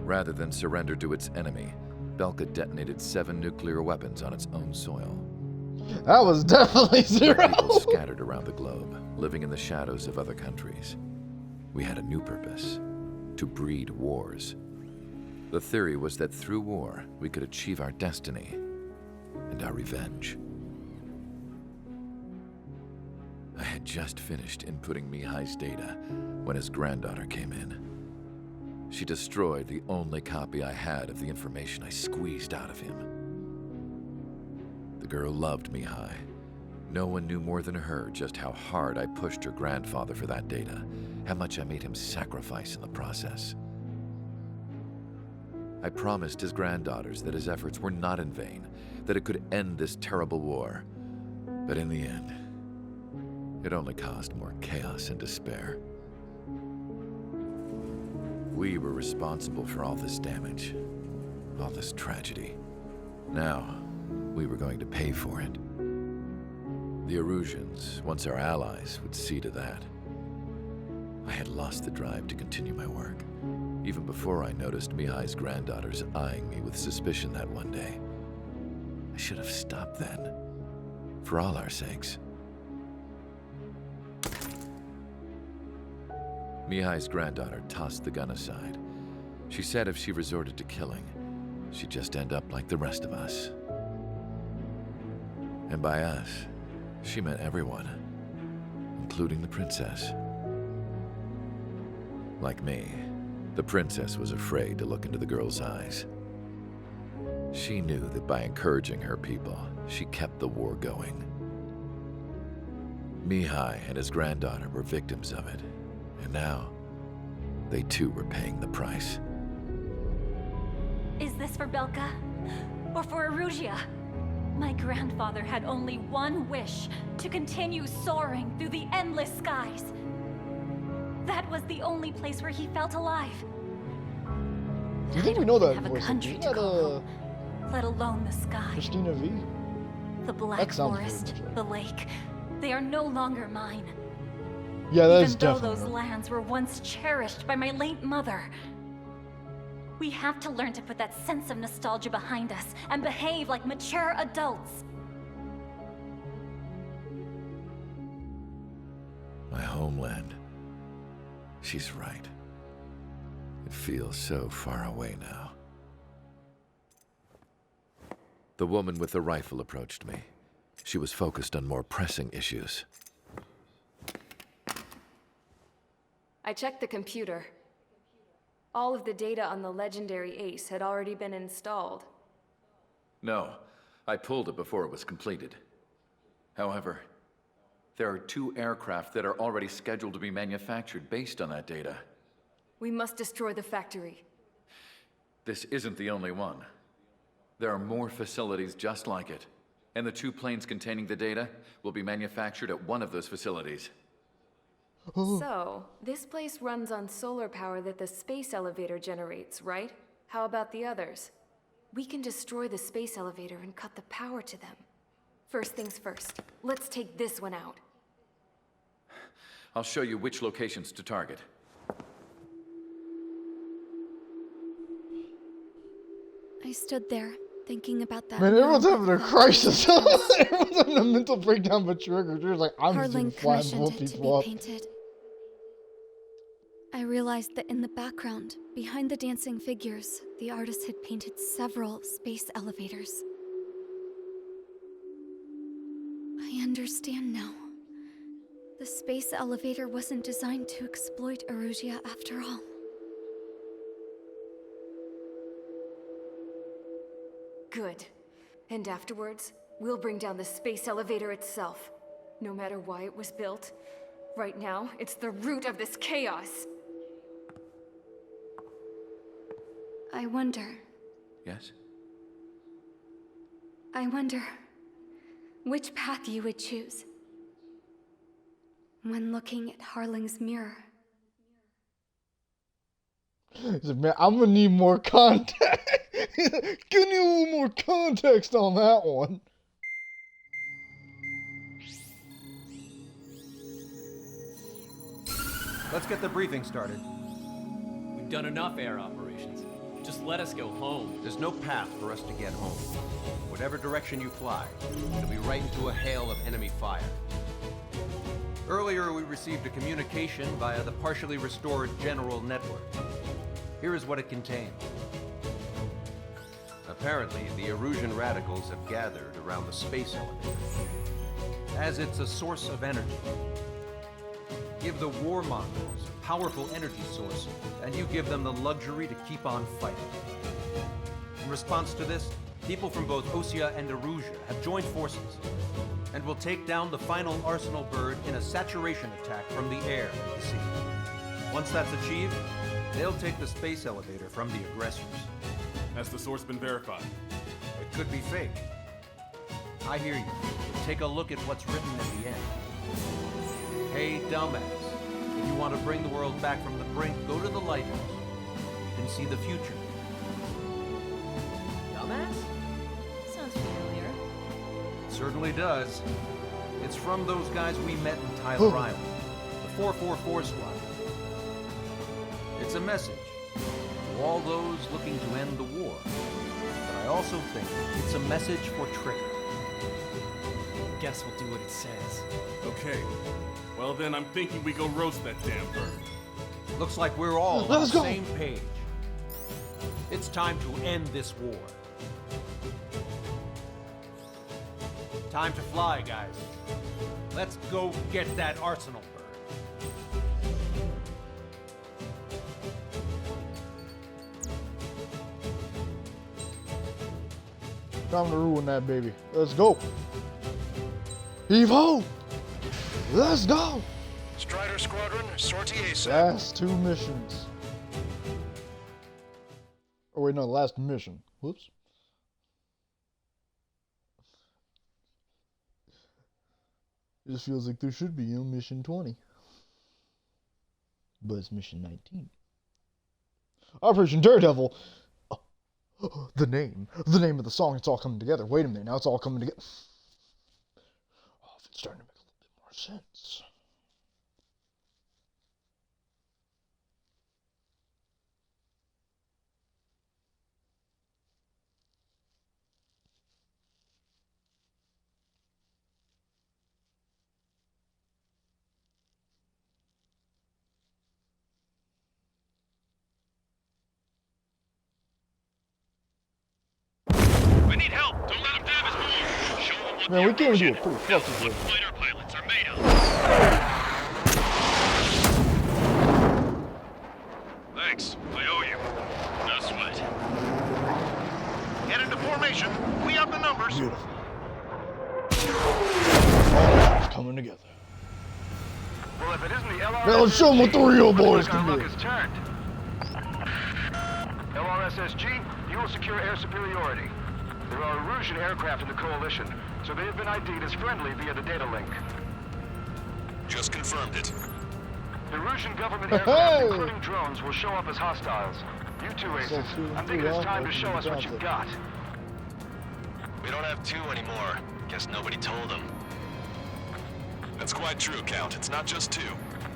Rather than surrender to its enemy, Belka detonated 7 nuclear weapons on its own soil. That was definitely zero. My people scattered around the globe, living in the shadows of other countries. We had a new purpose: to breed wars. The theory was that through war, we could achieve our destiny and our revenge. I had just finished inputting Mihai's data when his granddaughter came in. She destroyed the only copy I had of the information I squeezed out of him. The girl loved Mihai. No one knew more than her just how hard I pushed her grandfather for that data, how much I made him sacrifice in the process. I promised his granddaughters that his efforts were not in vain, that it could end this terrible war. But in the end, it only caused more chaos and despair. We were responsible for all this damage, all this tragedy. Now, we were going to pay for it. The Erusians, once our allies, would see to that. I had lost the drive to continue my work, even before I noticed Mihai's granddaughters eyeing me with suspicion that one day. I should have stopped then, for all our sakes. Mihai's granddaughter tossed the gun aside. She said if she resorted to killing, she'd just end up like the rest of us. And by us, she meant everyone, including the princess. Like me, the princess was afraid to look into the girl's eyes. She knew that by encouraging her people, she kept the war going. Mihai and his granddaughter were victims of it, and now they too were paying the price. Is this for Belka? Or for Erusea? My grandfather had only one wish, to continue soaring through the endless skies. That was the only place where he felt alive. Do you think we know that Have a voice? country Isn't to that call home, let alone the sky. Christina V? The Black That sounds Forest, very much like- the lake, they are no longer mine. Yeah, that's Even though definitely. those lands were once cherished by my late mother. We have to learn to put that sense of nostalgia behind us and behave like mature adults. My homeland. She's right. It feels so far away now. The woman with the rifle approached me. She was focused on more pressing issues. I checked the computer. All of the data on the legendary Ace had already been installed. No, I pulled it before it was completed. However, there are 2 aircraft that are already scheduled to be manufactured based on that data. We must destroy the factory. This isn't the only one. There are more facilities just like it, and the 2 planes containing the data will be manufactured at one of those facilities. So, this place runs on solar power that the space elevator generates, right? How about the others? We can destroy the space elevator and cut the power to them. First things first, let's take this one out. I'll show you which locations to target. I stood there, thinking about that. Man, everyone's having a crisis. Everyone's having a mental breakdown but Trigger. Trigger's like, I'm just gonna Harling fly and blow commissioned it to people be up. painted. I realized that in the background, behind the dancing figures, the artist had painted several space elevators. I understand now. The space elevator wasn't designed to exploit Erusea after all. Good. And afterwards, we'll bring down the space elevator itself. No matter why it was built, right now, it's the root of this chaos. I wonder. Yes? I wonder which path you would choose when looking at Harling's mirror. He's like, man, I'm gonna need more context. Give me a little more context on that one. Let's get the briefing started. We've done enough air operations. Just let us go home. There's no path for us to get home. Whatever direction you fly, it'll be right into a hail of enemy fire. Earlier, we received a communication via the partially restored General Network. Here is what it contained. Apparently, the Erusian radicals have gathered around the space elevator, as it's a source of energy. Give the warmongers a powerful energy source, and you give them the luxury to keep on fighting. In response to this, people from both Osea and Erusea have joined forces, and will take down the final Arsenal bird in a saturation attack from the air and the sea. Once that's achieved, they'll take the space elevator from the aggressors. Has the source been verified? It could be fake. I hear you. Take a look at what's written at the end. Hey, dumbass. If you want to bring the world back from the brink, go to the lighthouse. You can see the future. Dumbass? Sounds familiar. It certainly does. It's from those guys we met in Tyler Island. The 444 Squad. It's a message to all those looking to end the war. But I also think it's a message for Trigger. Guess we'll do what it says. Okay. Well then, I'm thinking we go roast that damn bird. Looks like we're all on Let's the go. same page. It's time to end this war. Time to fly, guys. Let's go get that arsenal bird. Time to ruin that baby. Let's go. Heave-ho! Let's go! Strider Squadron, sortie ASAP. Last 2 missions. Oh wait, no, last mission. Whoops. It just feels like there should be, mission 20. But it's mission 19. Operation Daredevil! Oh, the name of the song, it's all coming together. Wait a minute, now it's all coming together. Oh, it's starting to make a little bit more sense. We need help. Don't let him dab his move. Show him what Man, we came to a pretty what fucking good. fighter pilots are made of. Thanks. I owe you. No sweat. Get into formation. We have the numbers. Beautiful. All is coming together. Well, if it isn't the LRSSG, Now let's show them what the real boys looks like can our do. luck is turned. LRSSG, you will secure air superiority. There are Erusian aircraft in the Coalition, so they have been ID'd as friendly via the data link. Just confirmed it. The Erusian government aircraft, including drones, will show up as hostiles. You two aces, I'm thinking it's time to show us what you've got. We don't have 2 anymore. Guess nobody told them. That's quite true, Count. It's not just 2.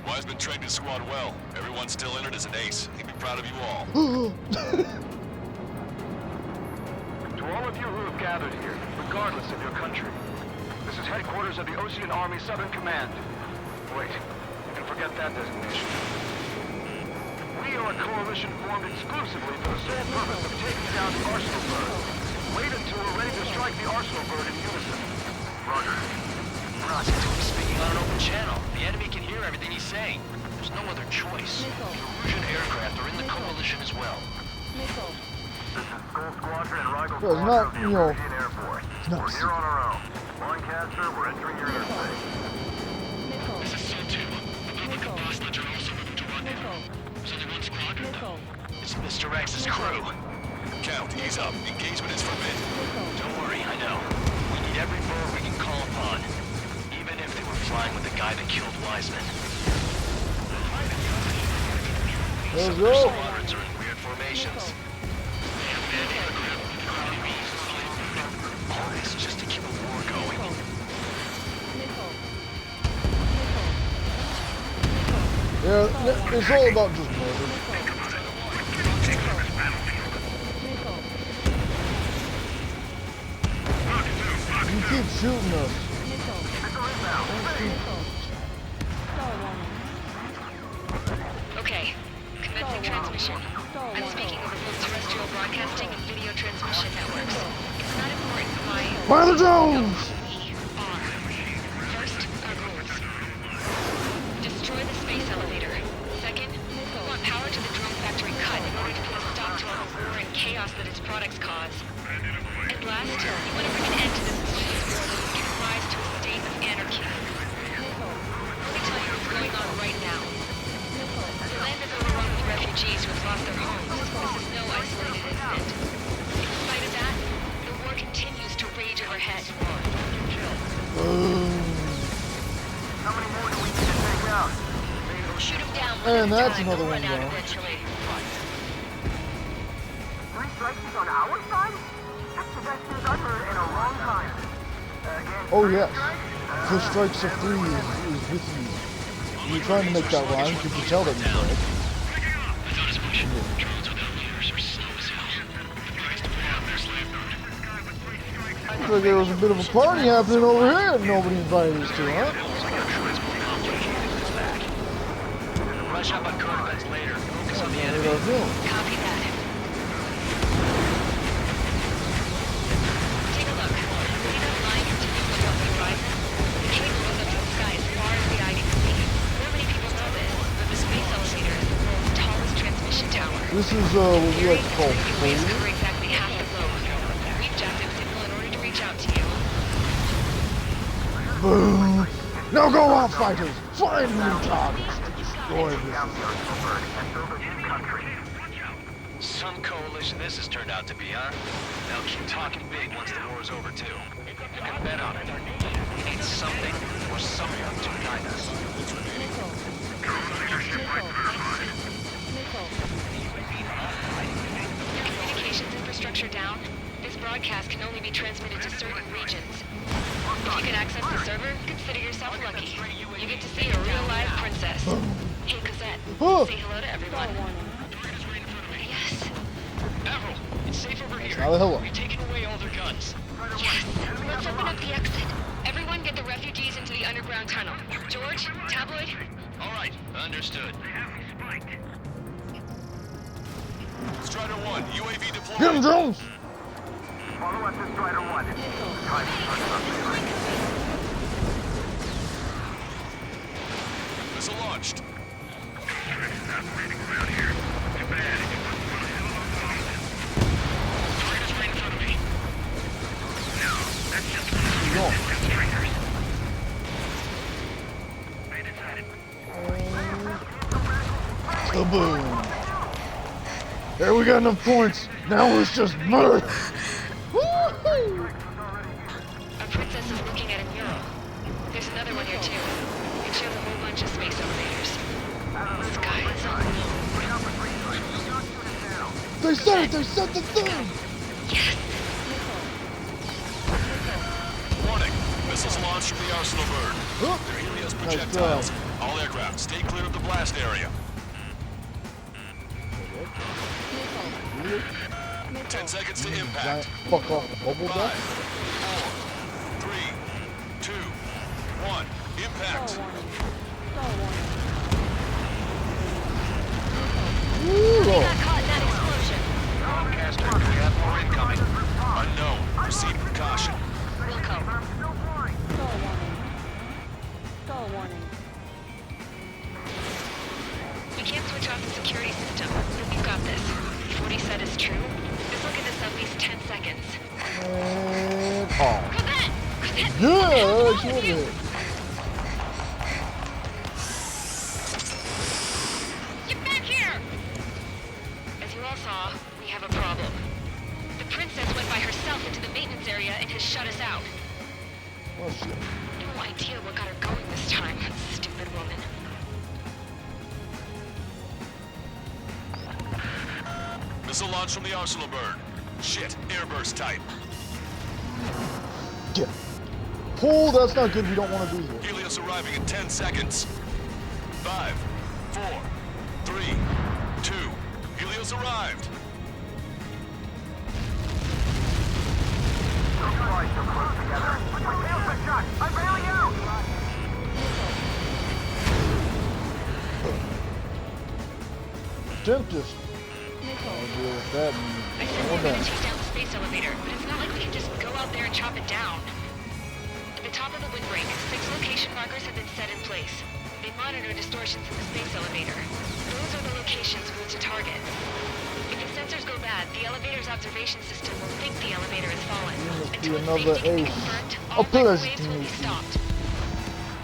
Wiseman trained his squad well. Everyone's still entered as an ace. He'd be proud of you all. To all of you who have gathered here, regardless of your country, this is headquarters of the Ocean Army Southern Command. Wait, you can forget that designation. We are a coalition formed exclusively for the sole purpose of taking down the Arsenal Bird. Wait until we're ready to strike the Arsenal Bird in unison. Roger. Ross, he's speaking on an open channel. The enemy can hear everything he's saying. There's no other choice. The Erusian aircraft are in the Coalition as well. This is Skull Squadron and Rigel Well, it's Squadron not, of the you know, Erusian Air Force. it's not We're here on our own. Lancaster, we're entering your airspace. This is SO2. Republic of Boston are also moving to rendezvous. There's only one squadron. It's Mr. X's crew. Count, ease up. Engagement is forbidden. Don't worry, I know. We need every bird we can call upon. Even if they were flying with the guy that killed Wiseman. Let's Some go. squadrons are in weird formations. All this just to keep a war going. Yeah, it's all about just murder. You keep shooting us. Okay, commencing transmission. I'm speaking over both terrestrial broadcasting and video transmission networks. It's not important why... By the drones! First, our goals. Destroy the space elevator. Second, we want power to the drone factory cut in order to put a stop to all the war and chaos that its products cause. And last, we want to bring an end to this space war that can rise to a state of anarchy. Let me tell you what's going on right now. The land is overrun with refugees who have lost their homes. This is no isolated incident. In spite of that, the war continues to rage overhead. How many more do we need to take out? Shoot them down And that's time. another They'll one run out down. eventually. 3 strikes on our side? That's the best news I've heard in a long time. Oh yes, the strikes of 3 is with you. You're trying to make that rhyme, could you tell that you tried? Looks like there was a bit of a party happening over here that nobody invited us to, huh? Rush up on Kurtz later. a film. Copy that. Take a look. See that line continuing above the horizon? The cable goes up to the sky as far as the eye can see. Not many people know this, but the space elevator is the world's tallest transmission tower. This is what we like to call Waves food. cover exactly half the globe. We've jacked up signal in order to reach out to you. Boom! Now go on, fighters! Find new targets to destroy this. Some coalition this has turned out to be, huh? They'll keep talking big once the war's over, too. You can bet on it. We need something or someone to guide us. Your communications infrastructure down? This broadcast can only be transmitted to certain regions. If you can access the server, consider yourself lucky. You get to see a real live princess. Hey, Cosette, say hello to everyone. Yes. Avril, it's safe over here. Now the hello. We've taken away all their guns. Yes. Let's open up the exit. Everyone get the refugees into the underground tunnel. George, Tabloid? All right, understood. Strider 1, UAV deployed. Get him, drones! Follow us to Strider 1. Time to Missile launched. Kaboom! There, we got enough points. Now it's just murder. Woo-hoo! A princess is looking at a mural. There's another one here too. It shows a whole bunch of space elevators. The sky is unknown. They said it! They said the thing! Yes! Warning. Missiles launched from the Arsenal bird. They're Helios projectiles. All aircraft, stay clear of the blast area. 10 seconds to impact. Fuck off the bubble 5, deck. 4, 3, 2, 1. Impact. Got caught in that explosion. Broadcaster, we have more incoming. Unknown. Proceed with caution. Wilco. We can't switch off the security system, but we've got this. If what he said is true, this will give us at least 10 seconds. And off. Cosette! Cosette! Yeah, that's what it is. Get back here! As you all saw, we have a problem. The princess went by herself into the maintenance area and has shut us out. Oh shit. No idea what got her going this time, stupid woman. Missile launch from the Arsenal bird. Shit, airburst type. Get. Pull, that's not good. We don't want to do this. Helios arriving in 10 seconds. 5, 4, 3, 2. Helios arrived. I'm bailing out! Tempest. I'll deal with that I and said we all were gonna that. chase down the space elevator, but it's not like we can just go out there and chop it down. At the top of the windbreak, 6 location markers have been set in place. They monitor distortions in the space elevator. Those are the locations we're to target. If the sensors go bad, the elevator's observation system will think the elevator has fallen. Must be Until another safety can be ace. confirmed, A all plus microwaves will be stopped.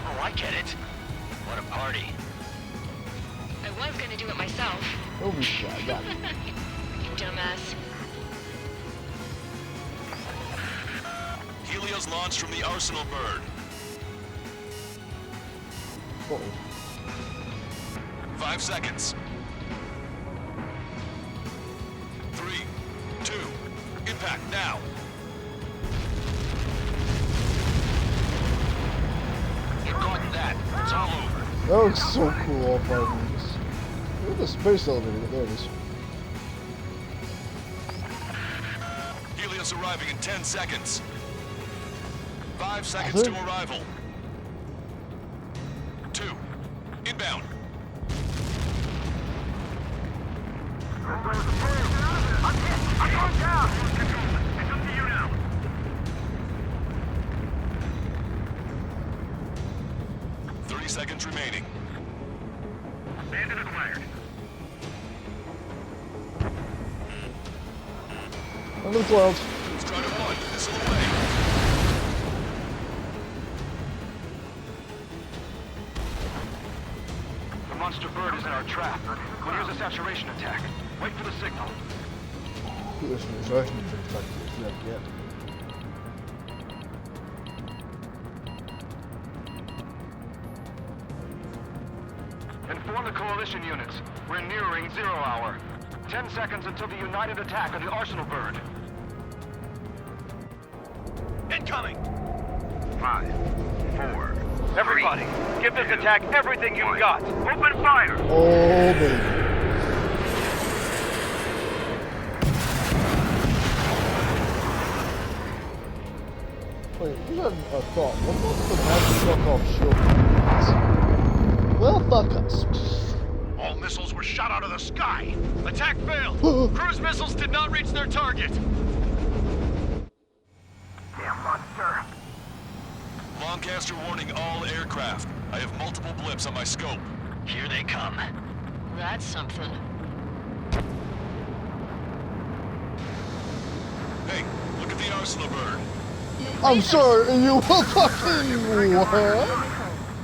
Oh, I get it. What a party. I was gonna do it myself. Don't be shy, I got it. You dumbass. Helios launched from the Arsenal bird. Uh-oh. 5 seconds. 3, 2. Impact now. You caught that. It's all over. That looks so cool, all 5 minutes. Look at the space elevator. There it is. Helios arriving in 10 seconds. 5 seconds to arrival. 2. Inbound. minutes remaining. Bandit acquired. Under the clouds. Strider 1, missile away. The monster bird is in our trap. We'll use a saturation attack. Wait for the signal. This is not yet. Inform the coalition units. We're nearing 0 hour. 10 seconds until the united attack on the Arsenal bird. Incoming! 5, 4. Everybody, give this attack everything you've got. Open fire! Oh, baby. Wait, we had a thought. What about the magic fuck off shield? Well, fuck us. All missiles were shot out of the sky. Attack failed. Cruise missiles did not reach their target. Damn monster. Lancaster warning all aircraft. I have multiple blips on my scope. Here they come. That's something. Hey, look at the Arsenal bird. I'm sorry, you fucking what?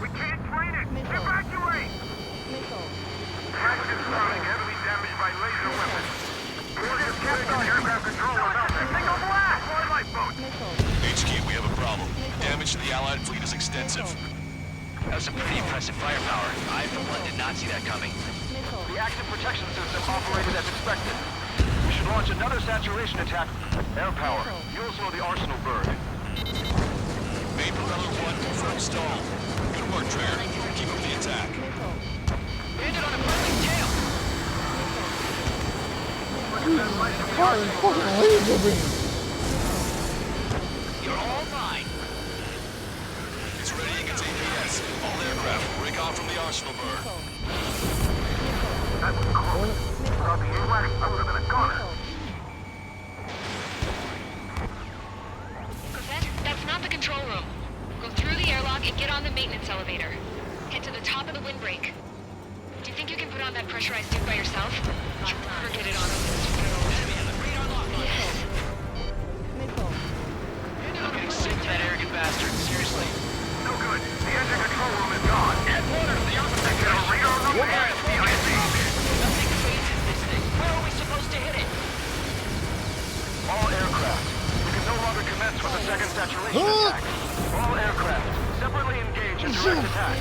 We can't train it. Evacuate! Dragon is running heavily damaged by laser weapons. We're just kept on aircraft control or nothing. Take a blast! Fly lifeboat! HQ, we have a problem. Damage to the Allied fleet is extensive. That's some pretty impressive firepower. I, for one, did not see that coming. The active protection system operated as expected. We should launch another saturation attack. Air power. You also know the Arsenal bird. Main propeller 1 confirmed stall. Good work, Traer. Keep up the attack. Bandit on a friendly tail! Fucking laser beam. You're all mine. It's readying its APS. All aircraft, break off from the Arsenal bird. That was close. Without the AWACS, I would have been a goner. Cosette, that's not the control room. Go through the airlock and get on the maintenance elevator. Head to the top of the windbreak. Do you think you can put on that pressurized suit by yourself? I'd prefer get it on over the Yes. I'm getting sick of that arrogant bastard. Seriously. No good. The engine control room is gone. Headquarters, the opposite. Get a radar on the air. Nothing phases this thing. Where are we supposed to hit it? All aircraft. We can no longer commence with a second saturation attack. All aircraft, separately engage in direct attack.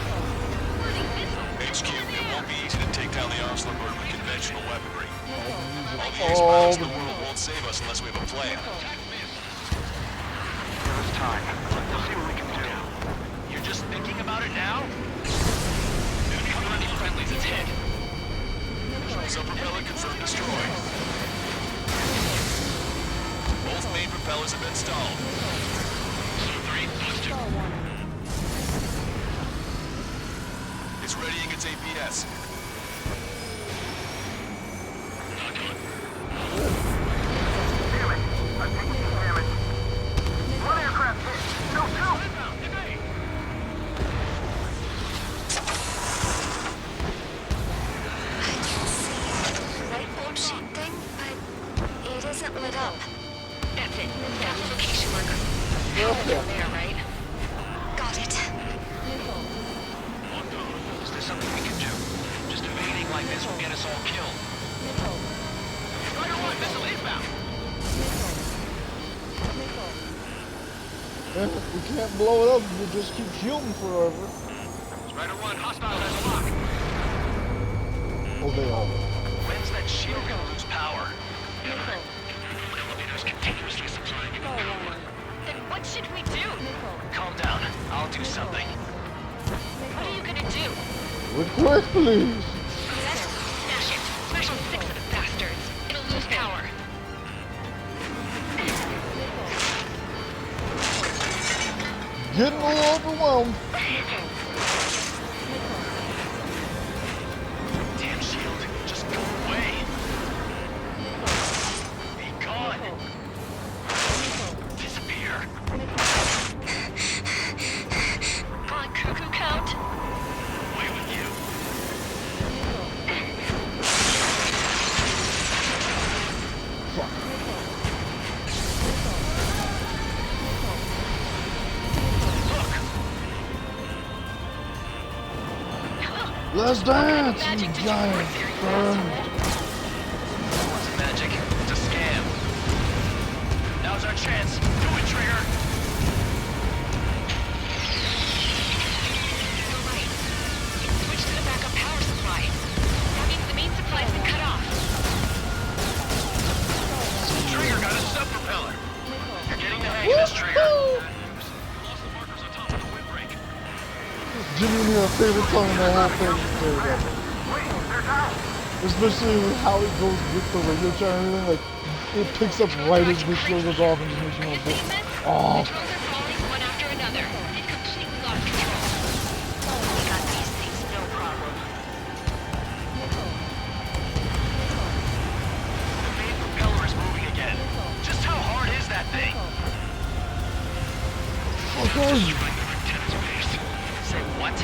HQ, it won't be easy to take down the Arsenal bird with conventional weaponry. All the ace pilots in the world won't save us unless we have a plan. Give us time. We'll see what we can do. You're just thinking about it now? Coming friendlies, it's hit. Sub-propeller confirmed destroyed. Both main propellers have been stalled. Sub-3, busted. It's readying its APS. Damn it. I'm taking some damage. One aircraft hit. No, two. Right bulb shaped thing, but it isn't lit up. That's it. That's the location marker. There, right? Got it. Is there something we can do? Just evading like this will get us all killed. Strider 1, missile inbound. We can't blow it up if we just keep shooting forever. Strider 1, hostile has a lock. Oh, they are. When's that shield gonna lose power? Elevators continuously supplying it with power. Then what should we do? Calm down. I'll do something. What are you gonna do? Request, please. Smash it. Smash all 6 of the bastards. It'll lose power. Getting a little overwhelmed. Damn shield, just go away. Be gone. Disappear. Come on, cuckoo count. Let's dance, you giant burn. It's magic. It's a scam. Now's our chance. Do it, Trigger. You're right. Switch to the backup power supply. That means the main supply's been cut off. Trigger got a sub-propeller. You're getting the hang of this, Trigger. Genuinely my favorite song in the whole thing. Especially with how it goes with the radio channel and everything. Like, it picks up right as the show goes off and just makes me go, oh. One after another. They've completely lost control. We got these things, no problem. The main propeller is moving again. Just how hard is that thing? Oh, God. Say what?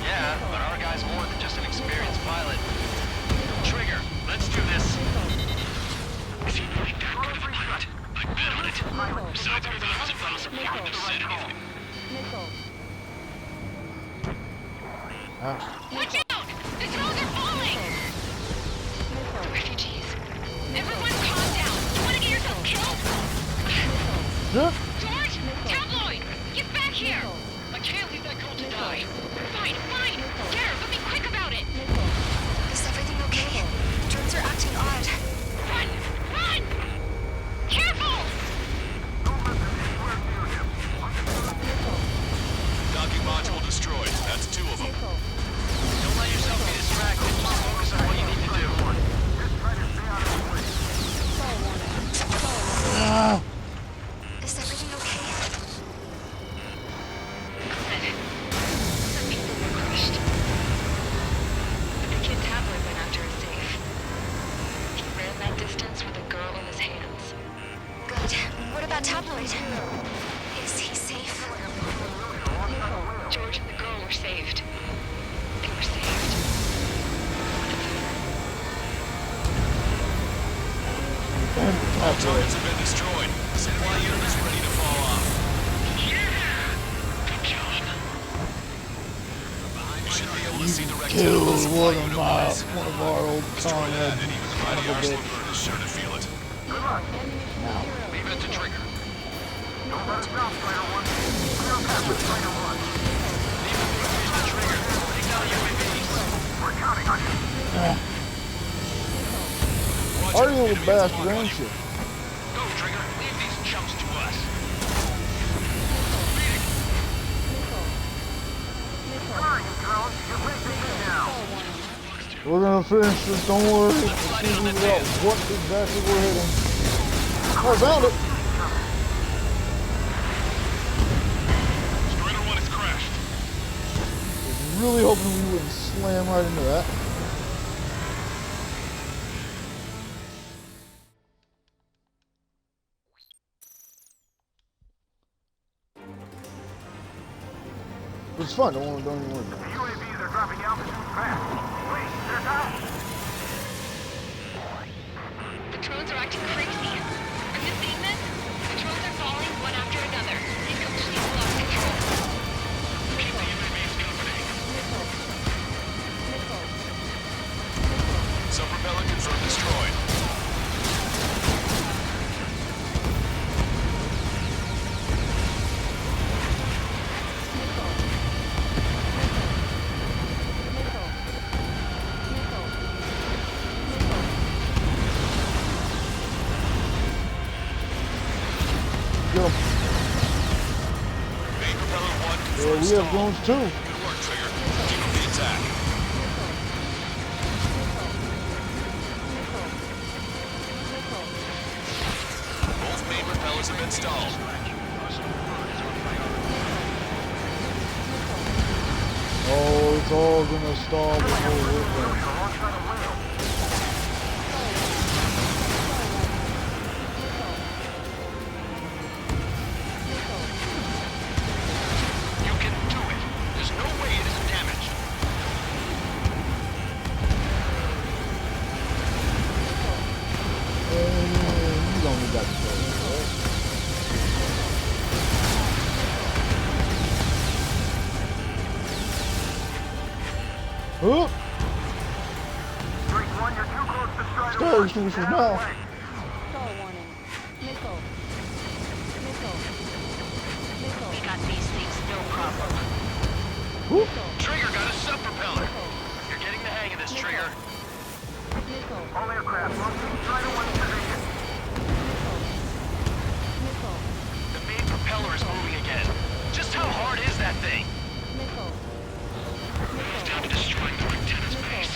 Yeah, but our guy's more than just an experienced pilot. Trigger, let's do this. Is he really that good of a pilot? I bet on it. Besides, if I was a boss, I wouldn't have said anything. Watch out! The drones are falling! Refugees. Everyone calm down. You want to get yourself killed? George! Tabloid! Get back here! I can't leave that girl to die. Fine, fine! Get her, but be quick about it! Is everything okay? The drones are acting odd. Run! Run! Careful! Docking module destroyed. That's 2 of them. Don't let yourself be distracted. Just focus on what you need to do. Is everything okay? Some people were crushed. The kid Tabloid went after a safe. He ran that distance with a girl in his hands. Good. What about Tabloid? Is he safe? George and the girl were saved. They were saved. All targets have been destroyed. Supply unit is ready to fall off. Good job. You should be able to see the wreck Killed of the supply unit boys. one of our old comrades. And even the mighty Arsenal bird is sure to feel it. Leave it to Trigger. Don't let it stop, Fighter 1. Clear a path for Fighter 1. Leave the UAVs to Trigger. Take down the UAVs. We're counting on you. Are you little bastard, ain't you? Go, Trigger. Leave these chumps to us. Come on, you drones. You're racing me now. We're gonna finish this, don't worry. We'll figure out what exactly we're hitting. Oh, I found it! Strider 1 has crashed. I was really hoping we wouldn't slam right into that. It's fun, don't even worry about it. UAVs are dropping altitude fast. Wait, they're down. The drones are acting crazy. Are you seeing this? The drones are falling one after another. They've completely lost control. Keep the UAVs company. Sub-propeller confirmed destroyed. Get 'em. Main propeller 1 Yeah, confirmed we have stall. drones too. Good work, Trigger. Keep up the attack. Both main propellers have been stalled. Oh, it's all gonna stall before we're done. we got this. Oh! Drake 1, you're too close to Strider Star 1. extinguishers Get out now. of the way. Stall warning. Missile. Missile. Missile. We got these things, no problem. Trigger got a sub-propeller. You're getting the hang of this, Trigger. Missile. All aircraft, locate Strider 1's position. Missile. The main propeller is moving again. Just how hard is that thing? Missile. It's down to destroying the antenna's base.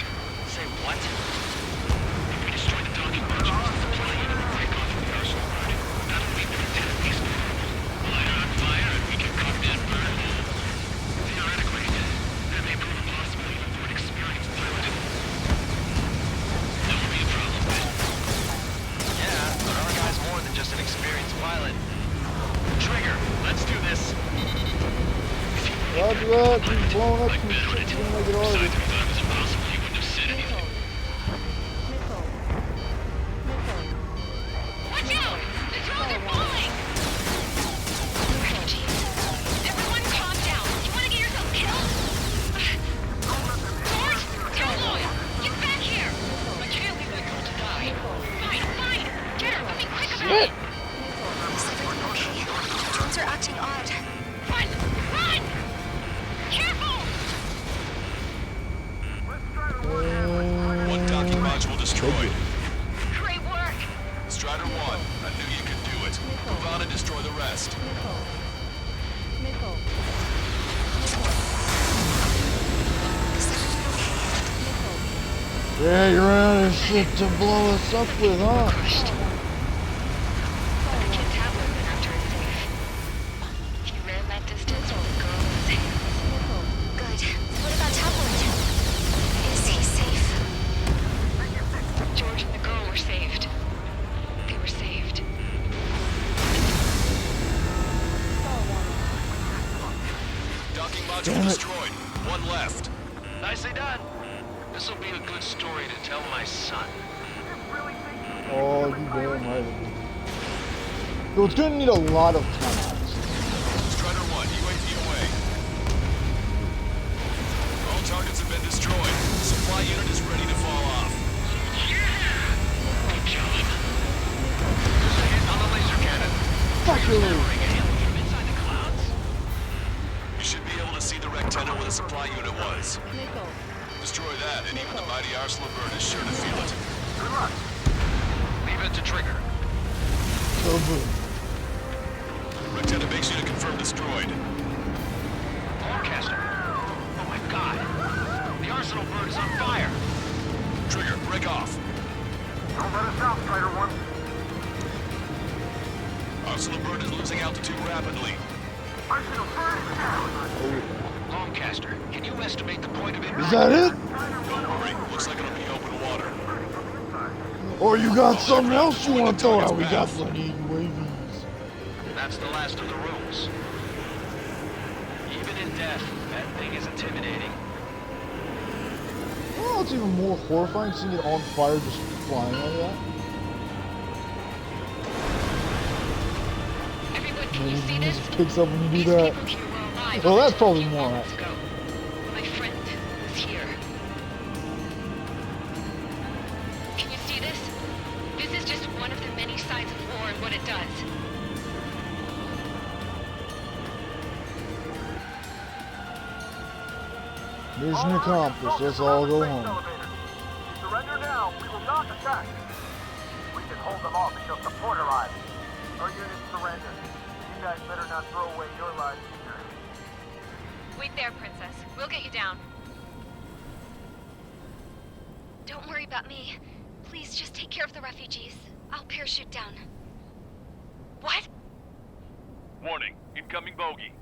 Say what? If we destroy the docking modules, the supply unit will break off from the arsenal road. That'll leave the antenna base vulnerable. Light it on fire and we can cut that burn. Theoretically, that may prove impossible even for an experienced pilot. That would be a problem. Yeah, but our guy's more than just an experienced pilot. Trigger, let's do this. Roger that, he's blowing up some shit, he's gonna make it harder. Watch out! The drones are falling! Refugees. Everyone calm down. You wanna get yourself killed? George! Turloy! Get back here! I can't leave that girl to die. Fine, fine! Get her! I mean, quick about it! Is everything okay? The drones are acting odd. Run! Run! Careful! One docking module destroyed. Great work! Strider 1, I knew you could do it. Move on and destroy the rest. Missile. Yeah, you're out of shit to blow us up with, huh? He ran that distance while the girl was in his hands. Good. What about Tablet? Is he safe? George and the girl were saved. They were saved. Docking module destroyed. One left. Nicely done. This'll be a good story to tell my son. Oh, you damn right. So it's gonna need a lot of time. Strider 1, UAV away. All targets have been destroyed. Supply unit is ready to fall off. Good job. There's a hit on the laser cannon. Fuck you. From inside the clouds. You should be able to see the rectangle where the supply unit was. Destroy that, and even the mighty Arsenal bird is sure to feel it. Good luck. Leave it to Trigger. So good. Rectangle base unit confirmed destroyed. Lancaster. Oh my god. The Arsenal bird is on fire. Trigger, break off. Don't let us out, Strider 1. Arsenal bird is losing altitude rapidly. Arsenal bird is down. Lancaster, can you estimate the point of impact? Is that it? Don't worry, looks like it'll be open water. Or you got something else you want to throw out? We got plenty of UAVs. That's the last of the rooms. Even in death, that thing is intimidating. Well, it's even more horrifying seeing it on fire just flying like that. Everyone, And can you then see it this? just picks up when you do These that. people here were alive Well, that's up probably until a more few accurate. moments ago. My friend was here. Can you see this? This is just one of the many signs of war and what it does. Mission accomplished. Let's all go home. Surrender now. We will not attack. We can hold them off until support arrives. Our units surrender. You guys better not throw away your lives either. Wait there, Princess. We'll get you down. Don't worry about me. Please just take care of the refugees. I'll parachute down. What? Warning, incoming bogey.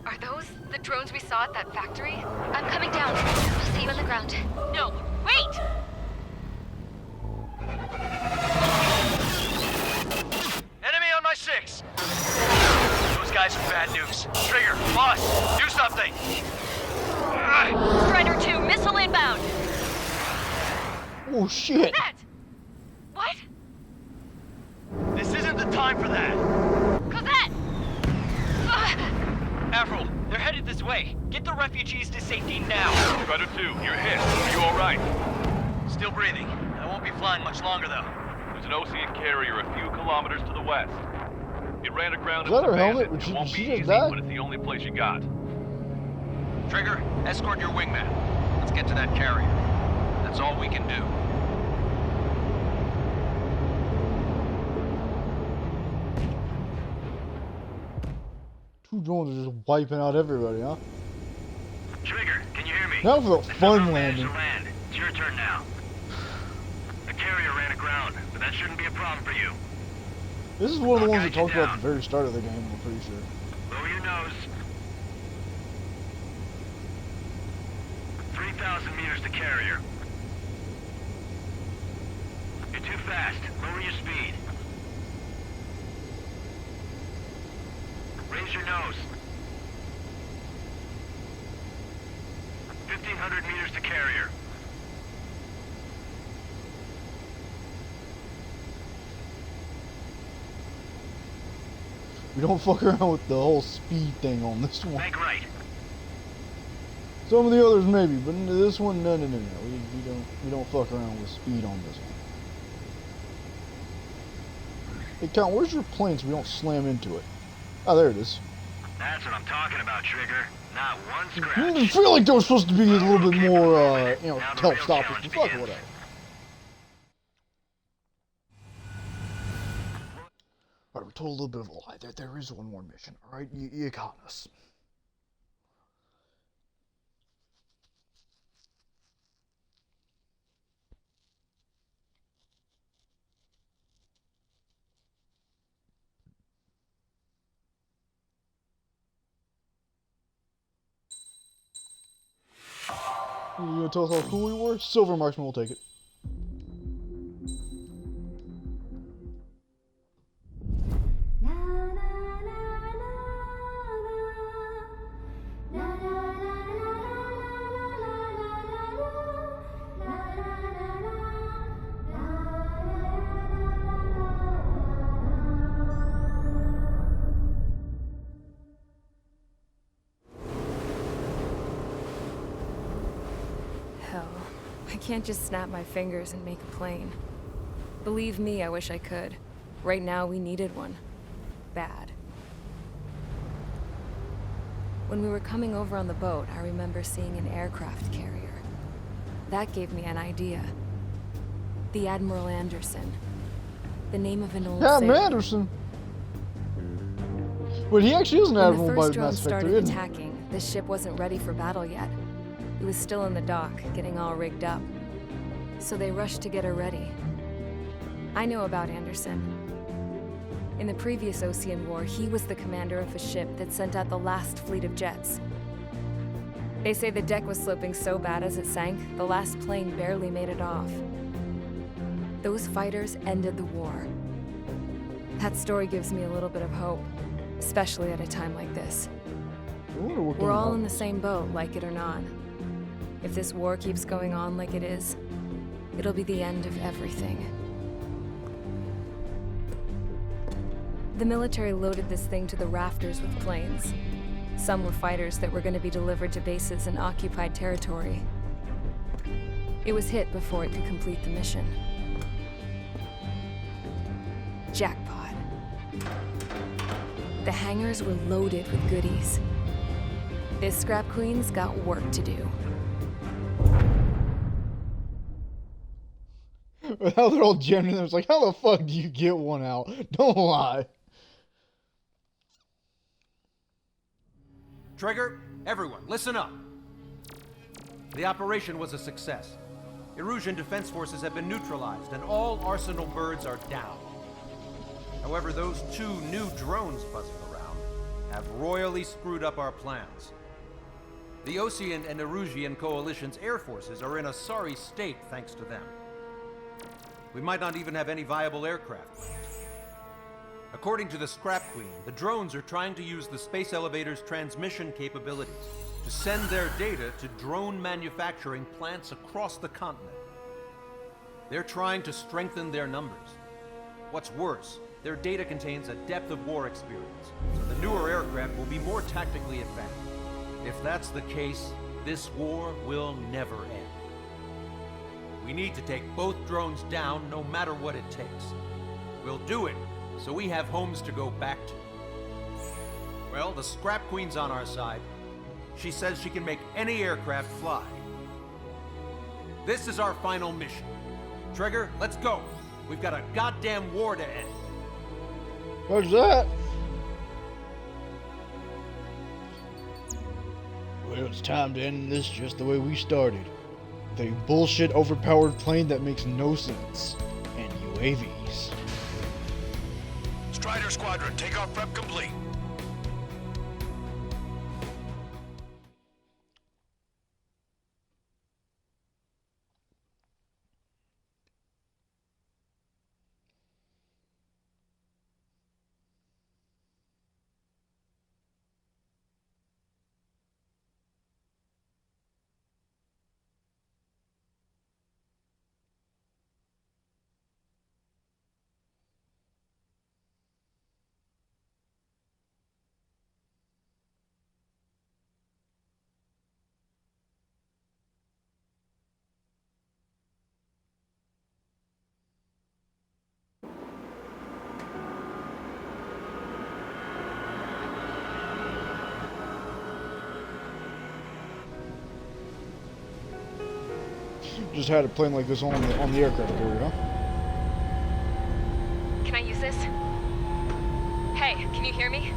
Are those the drones we saw at that factory? I'm coming down. I'll see you on the ground. No, wait! Enemy on my 6! Those guys are bad news. Trigger, boss, do something! Strider 2, missile inbound! Oh shit! That! What? time for that. Cosette! Avril, they're headed this way. Get the refugees to safety now. Predator 2, you're hit. Are you alright? Still breathing. I won't be flying much longer, though. There's an Ocean carrier a few kilometers to the west. It ran aground Is that in her helmet? It Did won't she be just easy, die? but it's the only place you got. Trigger, escort your wingman. Let's get to that carrier. That's all we can do. Two drones are just wiping out everybody, huh? Trigger, can you hear me? That was a fun landing. Land. It's your turn now. The carrier ran aground, but that shouldn't be a problem for you. This is one of the ones we talked about at the very start of the game, I'm pretty sure. Lower your nose. 3,000 meters to carrier. You're too fast. Lower your speed. Raise your nose. 1,500 meters to carrier. We don't fuck around with the whole speed thing on this one. Bank right. Some of the others maybe, but this one, no. We don't fuck around with speed on this one. Hey, Count, where's your plane so we don't slam into it? Oh, there it is. That's what I'm talking about, Trigger. Not one scratch. I feel like there was supposed to be a little bit more, help stop us, but fuck it, whatever. Alright, we told a little bit of a lie. There is one more mission, alright? You got us. You gonna tell us how cool we were? Silver Marksman will take it. Hell, I can't just snap my fingers and make a plane. Believe me, I wish I could. Right now, we needed one. Bad. When we were coming over on the boat, I remember seeing an aircraft carrier. That gave me an idea. The Admiral Anderson. The name of an old Admiral sailor. Anderson? But he actually is an When admiral the by first the drone Mass Effect 3, started isn't he? attacking, the ship wasn't ready for battle yet. It was still in the dock, getting all rigged up. So they rushed to get her ready. I know about Anderson. In the previous Ocean War, he was the commander of a ship that sent out the last fleet of jets. They say the deck was sloping so bad as it sank, the last plane barely made it off. Those fighters ended the war. That story gives me a little bit of hope, especially at a time like this. We're all in the same boat, like it or not. If this war keeps going on like it is, it'll be the end of everything. The military loaded this thing to the rafters with planes. Some were fighters that were going to be delivered to bases in occupied territory. It was hit before it could complete the mission. Jackpot. The hangars were loaded with goodies. This Scrap Queen's got work to do. How they're all jamming them. It's like, how the fuck do you get one out? Don't lie. Trigger, everyone, listen up. The operation was a success. Erusian defense forces have been neutralized, and all Arsenal birds are down. However, those 2 new drones buzzing around have royally screwed up our plans. The Ocean and Erusian coalition's air forces are in a sorry state thanks to them. We might not even have any viable aircraft left. According to the Scrap Queen, the drones are trying to use the space elevator's transmission capabilities to send their data to drone manufacturing plants across the continent. They're trying to strengthen their numbers. What's worse, Their data contains a depth of war experience, so the newer aircraft will be more tactically effective. If that's the case, this war will never end. We need to take both drones down no matter what it takes. We'll do it, so we have homes to go back to. Well, the Scrap Queen's on our side. She says she can make any aircraft fly. This is our final mission. Trigger, let's go. We've got a goddamn war to end. What's that? Well, it's time to end this just the way we started. With a bullshit overpowered plane that makes no sense. And UAVs. Strider Squadron, takeoff prep complete. Just had a plane like this on the aircraft carrier, huh? Can I use this? Hey, can you hear me?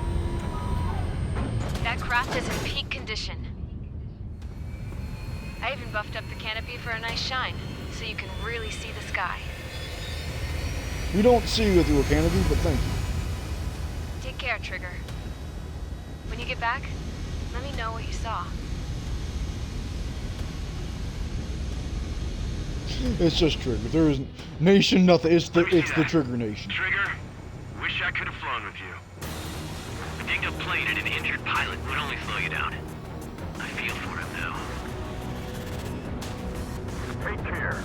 That craft is in peak condition. I even buffed up the canopy for a nice shine, so you can really see the sky. We don't see you through a canopy, but thank you. Take care, Trigger. When you get back, let me know what you saw. It's just Trigger. There isn't nation, nothing. It's the Trigger Nation. Trigger, wish I could have flown with you. A dinged up plane and an injured pilot would only slow you down. I feel for him now. Take care.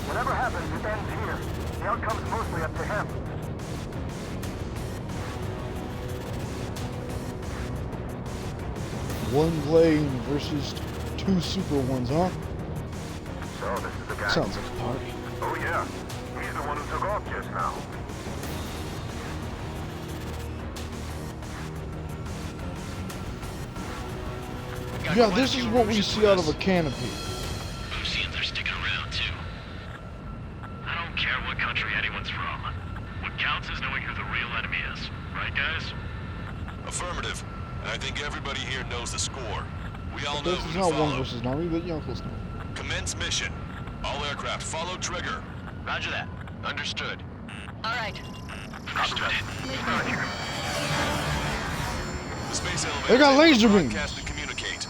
Whatever happens, it ends here. The outcome's mostly up to him. One plane versus two super ones, huh? So this is the guy. Sounds like a party. Oh yeah, he's the one who took off just now. Yeah, this is what we see out of a canopy. Lucians are sticking around too. I don't care what country anyone's from. What counts is knowing who the real enemy is. Right, guys? Affirmative. And I think everybody here knows the score. We all know This who is to not follow. one versus an army, but you know, close enough. Commence mission. All aircraft follow Trigger. Roger that. Understood. All right. Understood. The space elevator. They got laser beams. Broadcast and communicate.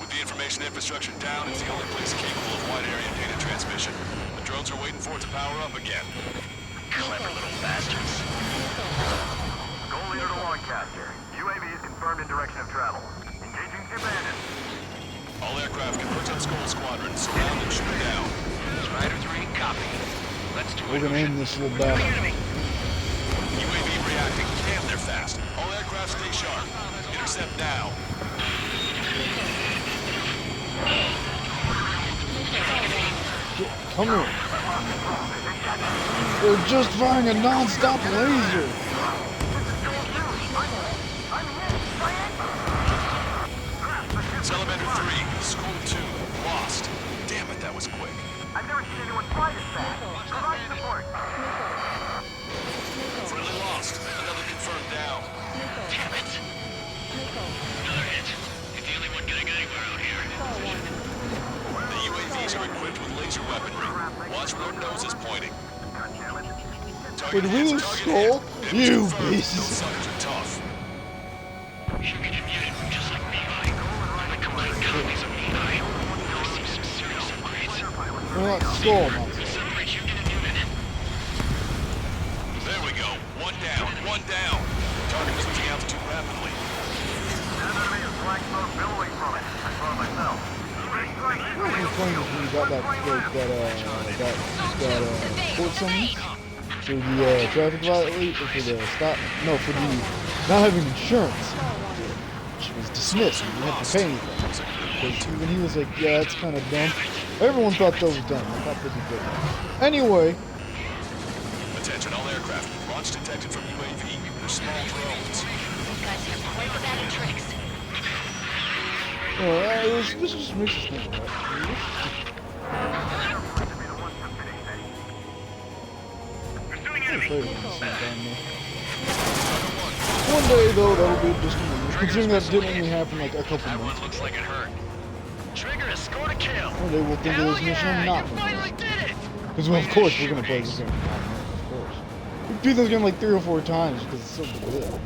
With the information infrastructure down, it's the only place capable of wide area data transmission. The drones are waiting for it to power up again. Clever little bastards. Goal leader to Lancaster. UAV is confirmed in direction of travel. Engaging the bandits. All aircraft converge on Skull Squadron. Surround and shoot down. Strider 3, copy. Let's do We're gonna end this little battle. UAV reacting. Damn, they're fast. All aircraft stay sharp. Intercept now. Come here. They're just firing a non-stop laser. Salamander 3, School 2, lost. Damn it, that was quick. I've never seen anyone fly this fast. Provide support. Friendly lost. Another confirmed down. Damn it. Another hit. You're the only one getting anywhere out here. The UAVs are equipped with laser weaponry. Watch where their nose is pointing. Did we lose Skull? You Those pieces. suckers are tough. You can commute just like Levi. Like complete copies of Levi. Receive some serious upgrades. We're not Skull, man. Separate you in a unit. There we go. One down. One down. Target is losing altitude rapidly. Enemy is black smoke billowing from it. I saw it myself. What was the plane when you got that port summons? for the traffic violation, for the stop, no, for the not having insurance. She was dismissed. He didn't have to pay anything. Because even he was like, yeah, that's kind of dumb. Everyone thought that was dumb. I thought that was good. Anyway. Attention all aircraft. Launch detected from UAV. They're small drones. These guys have quite the bag of tricks. This just makes us think about One day, though, that'll be a distant memory. Considering that didn't only happen like a couple months. Looks like it hurt. Trigger has scored a kill. One day we'll think of this mission and not. Because, well, of course, we're going to play this game. Of course. We beat this game like 3 or 4 times because it's so good.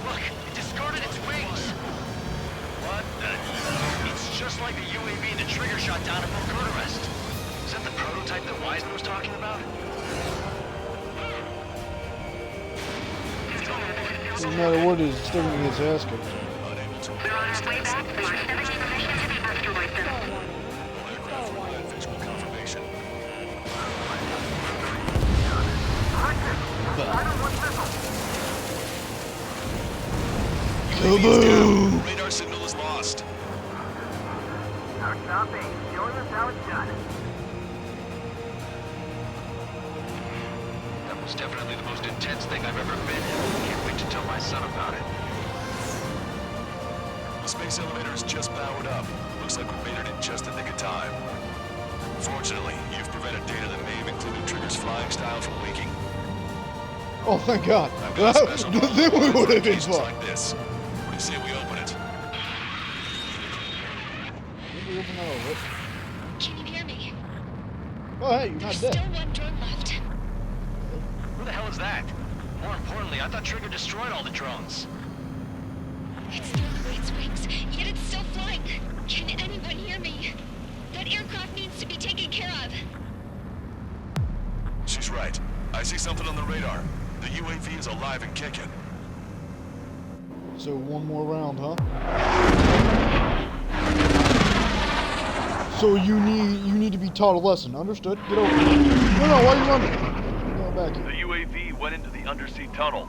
Look, it discarded its wings. What the? It's just like the UAV the Trigger shot down at Bucharest. Is that the prototype that Wiseman was talking about? No matter what, he's still going to get his ass kicked. They're on their way back. We're sending information to evacuate them. Kaboom! Radar signal is lost. Our copy. Showing us how it's done. That was definitely the most intense thing I've ever been in. Can't wait to tell my son about it. The space elevator is just powered up. Looks like we made it in just the nick of time. Fortunately, you've prevented data that may have included Trigger's flying style from leaking. Oh, thank God. Then we would have been fucked. Like this. What do you say we open it? We open that over. Can you hear me? Oh, hey, you're not There's dead. still one drone left. Who the hell is that? More importantly, I thought Trigger destroyed all the drones. It's thrown away its wings, yet it's still flying. Can anyone hear me? That aircraft needs to be taken care of. She's right. I see something on the radar. The UAV is alive and kicking. So one more round, huh? So you need to be taught a lesson. Understood? Get over here. No, why are you running? Go back here. The UAV went into the undersea tunnel.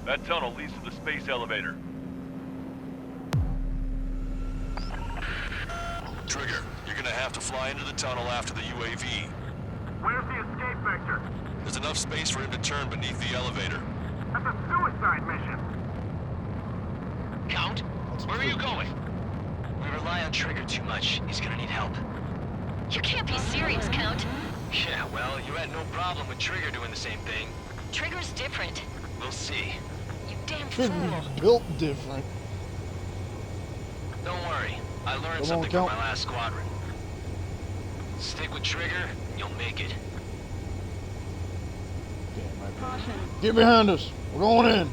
That tunnel leads to the space elevator. Trigger, you're gonna have to fly into the tunnel after the UAV. Where's the escape vector? There's enough space for him to turn beneath the elevator. That's a suicide mission. Count, where are you going? We rely on Trigger too much. He's gonna need help. You can't be serious, Count. Yeah, well, you had no problem with Trigger doing the same thing. Trigger's different. We'll see. You damn Trigger's fool. built different. Don't worry. I learned Come something on, from Count. my last squadron. Stick with Trigger, and you'll make it. Caution. Get behind us. We're going in.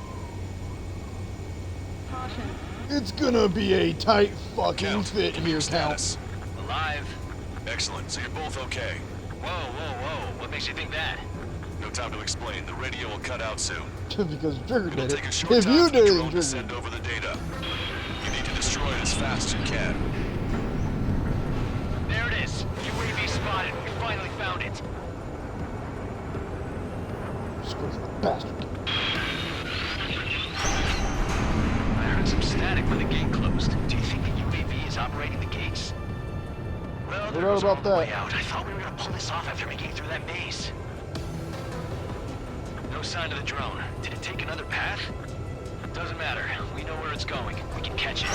Caution. It's gonna be a tight fucking Count, fit here, Count. status. Alive. Excellent, so you're both okay. Whoa, whoa, whoa. What makes you think that? No time to explain. The radio will cut out soon. Because Trigger It'll did take it. a short If time you for the did it, drone to Trigger. send over the data. You need to destroy it as fast as you can. There it is. UAV spotted. We finally found it. Bastard. I heard some static when the gate closed. Do you think the UAV is operating the gates? Well, What there goes about our that? way out. I thought we were gonna pull this off after making it through that maze. No sign of the drone. Did it take another path? Doesn't matter. We know where it's going. We can catch it.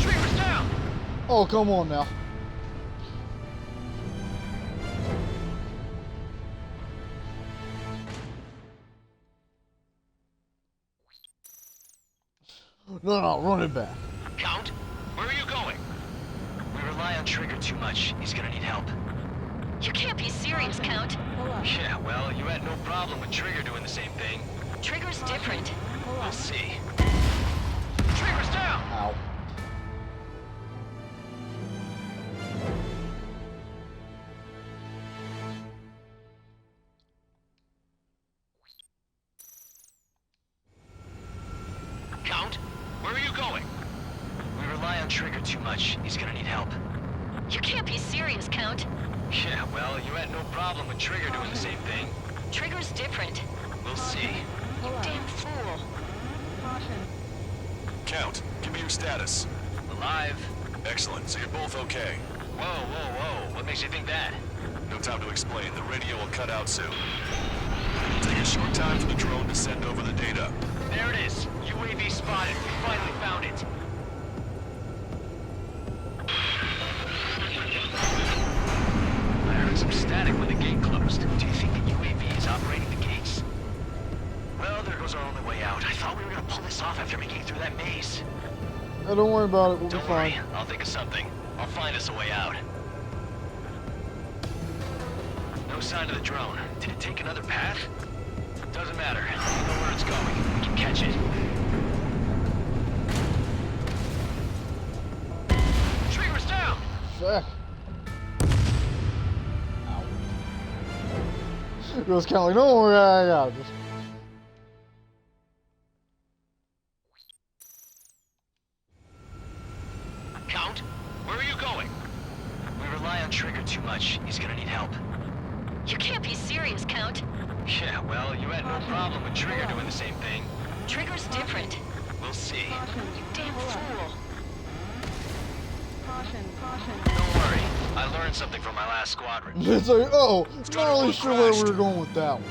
Trigger's down! Oh, come on now. No, run it back. Count, where are you going? We rely on Trigger too much. He's gonna need help. You can't be serious, Count. Yeah, well, you had no problem with Trigger doing the same thing. Trigger's different. We'll see. Trigger's down! Ow. where are you going? We rely on Trigger too much. He's gonna need help. You can't be serious, Count. Yeah, well, you had no problem with Trigger doing the same thing. Trigger's different. We'll see. You damn fool. Count, give me your status. Alive. Excellent, so you're both okay. Whoa, whoa, whoa. What makes you think that? No time to explain. The radio will cut out soon. It'll take a short time for the drone to send over the data. There it is. UAV spotted. We finally found it. I heard some static when the gate closed. Do you think the UAV is operating the gates? Well, there goes our only way out. I thought we were gonna pull this off after making it through that maze. No, don't worry about it. We'll be Don't fine. worry. I'll think of something. I'll find us a way out. No sign of the drone. Did it take another path? Doesn't matter. We know where it's going. We can catch it. Trigger's down! Fuck. Ow. It was kind of like, don't worry, I got it. Just... Count, where are you going? We rely on Trigger too much. He's gonna need help. You can't be serious, Count. Yeah, well, you had no problem with Trigger doing the same thing. Trigger's different. We'll see. You damn fool. Don't worry. I learned something from my last squadron. It's like, oh, not really sure where we were going with that one.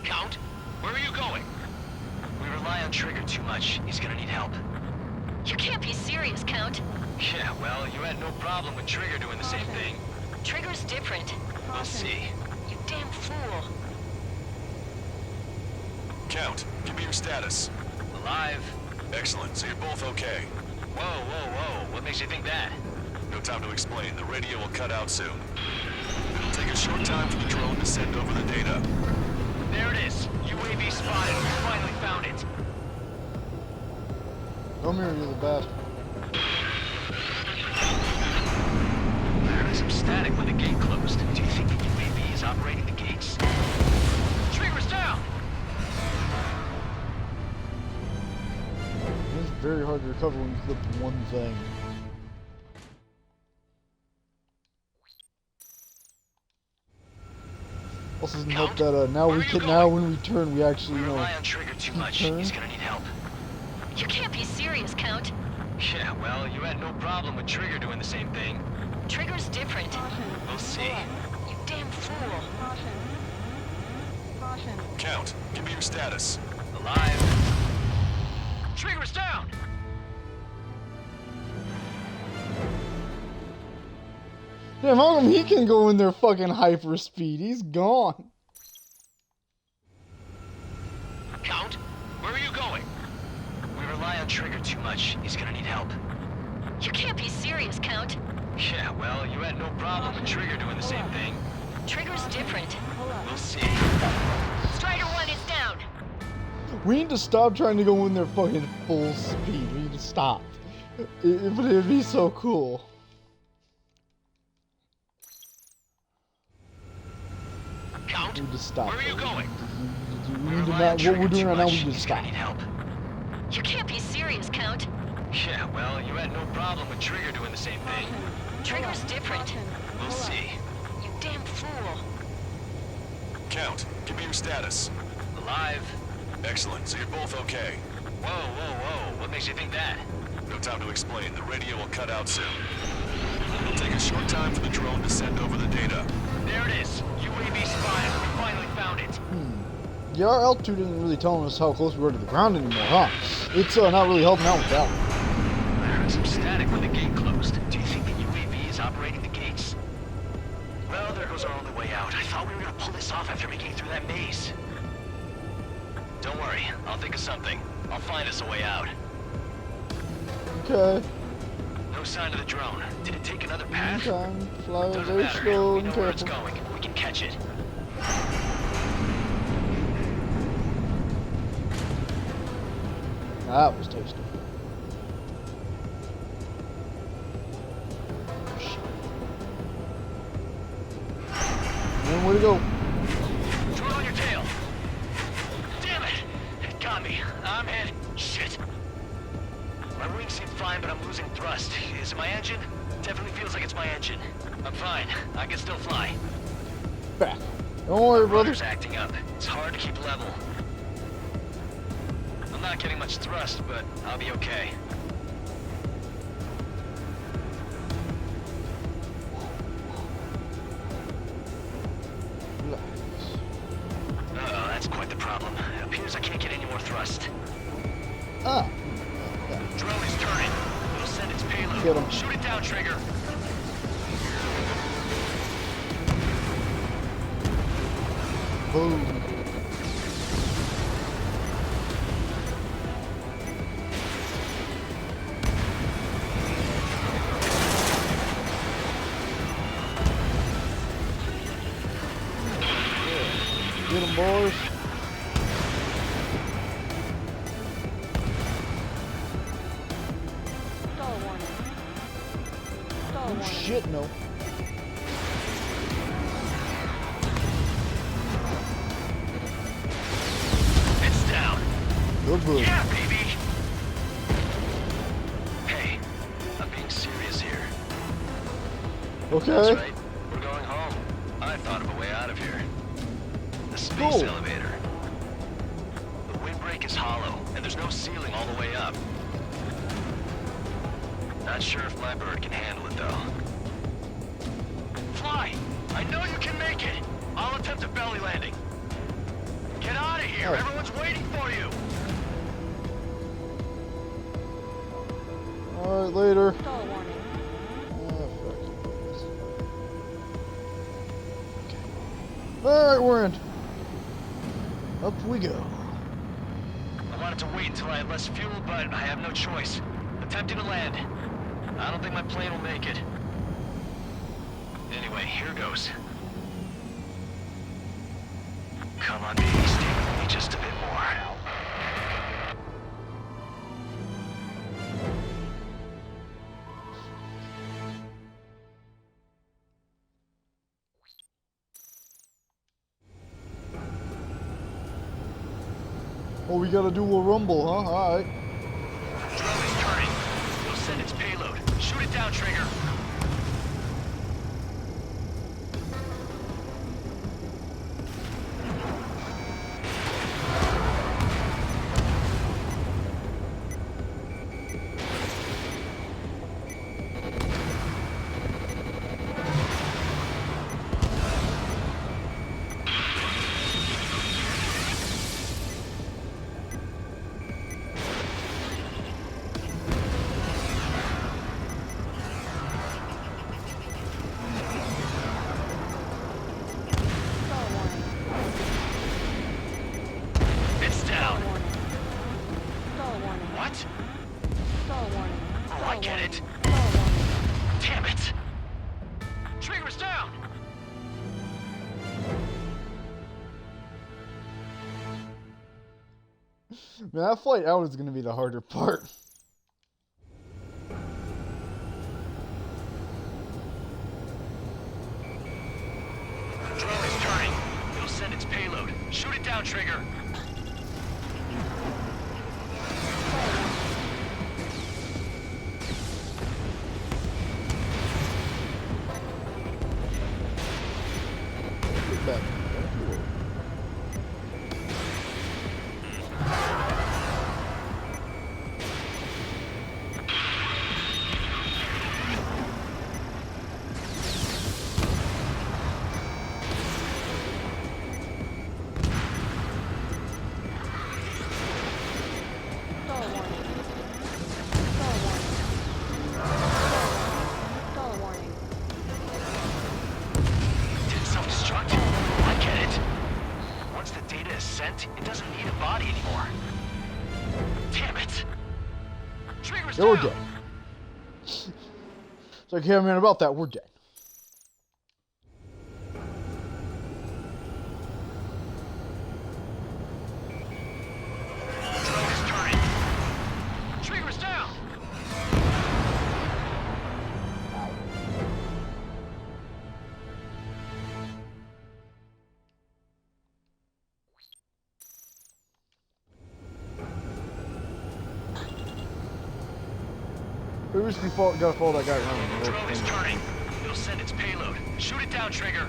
Count, where are you going? We rely on Trigger too much. He's gonna need help. You can't be serious, Count. Yeah, well, you had no problem with Trigger doing the same thing. Trigger's different. We'll see. You damn fool. Count, give me your status. Alive. Excellent, so you're both okay. Whoa, whoa, whoa. What makes you think that? No time to explain. The radio will cut out soon. It'll take a short time for the drone to send over the data. There it is. UAV spotted. We finally found it. Come here, you little bastard. I heard some static when the gate closed. Do you think the UAV is operating the gates? Trigger's down! It's very hard to recover when you clip one thing. Also doesn't help that now when we turn we actually We rely on Trigger too much. turn. He's gonna need help. You can't be serious, Count. Yeah, well, you had no problem with Trigger doing the same thing. Trigger's different. We'll see. You damn fool. Count, give me your status. Alive. Trigger's down! Damn, how come he can go in there fucking hyper speed? He's gone. Count, where are you going? We rely on Trigger too much. He's gonna need help. You can't be serious, Count. Yeah, well, you had no problem with Trigger doing the same thing. Trigger's different. We'll see. Strider 1 is down. We need to stop trying to go in there fucking full speed. We need to stop. But it'd be so cool. Count, We need to stop. where are you going? We need to not, what we're doing right now, we need to He's stop. gonna need help. You can't be serious, Count. Yeah, well, you had no problem with Trigger doing the same thing. Trigger's different. We'll see. You damn fool. Count, give me your status. Alive. Excellent, so you're both okay. Whoa, whoa, whoa. What makes you think that? No time to explain. The radio will cut out soon. It'll take a short time for the drone to send over the data. There it is. UAV spotted. We finally found it. Yeah, our altitude isn't really telling us how close we are to the ground anymore, huh? It's not really helping out with that one. I heard some static when the gate closed. Do you think the UAV is operating the gates? Well, there goes our only way out. I thought we were gonna pull this off after making it through that maze. Don't worry. I'll think of something. I'll find us a way out. Okay. No sign of the drone. Did it take another path? Time, fly Doesn't very matter. slow We and know where it's careful. going. We can catch it. That was tasty. One way to go. Throw it on your tail. Damn it! It got me. I'm hit. Shit. My wings seem fine, but I'm losing thrust. Is it my engine? Definitely feels like it's my engine. I'm fine. I can still fly. Back. Don't worry, brother. Rudder's acting up. It's hard to keep level. I'm not getting much thrust, but I'll be okay. Uh-oh, that's quite the problem. It appears I can't get any more thrust. Ah. Drone is turning. It'll send its payload. Get him. Shoot it down, Trigger. Boom. Get him, boys. Stall warning. Stall Oh warning. shit, no. It's down. Good. Yeah, baby. Hey, I'm being serious here. Okay. That's right. We're going home. I thought of a way out of here. The space Cool. elevator. The windbreak is hollow, and there's no ceiling all the way up. Not sure if my bird can handle it, though. Fly! I know you can make it! I'll attempt a belly landing. Get out of here! Oh. Everyone's waiting for you! Alright, later. Stall warning. Alright, we're in. Up we go. I wanted to wait until I had less fuel, but I have no choice. Attempting to land. I don't think my plane will make it. Anyway, here goes. Come on, baby, stay with me just a bit more. Oh, we gotta do a rumble, huh? Alright. Drone is turning. It'll send its payload. Shoot it down, Trigger. Stall warning. It's down. Stall warning. What? Stall warning. Oh, I get it. Stall warning. Damn it. Trigger's down. Man, that flight out is gonna be the harder part. Drone is turning. It'll send its payload. Shoot it down, Trigger. Get back. Stall warning. Stall warning. Stall warning. Did it self-destruct? I get it. Once the data is sent, it doesn't need a body anymore. Damn it. Trigger's Yeah, we're down. dead. It's like, yeah, man, about that, we're dead. Drone is turning. Trigger's down. We just gotta follow that guy around. Drone is turning. It'll send its payload. Shoot it down, Trigger.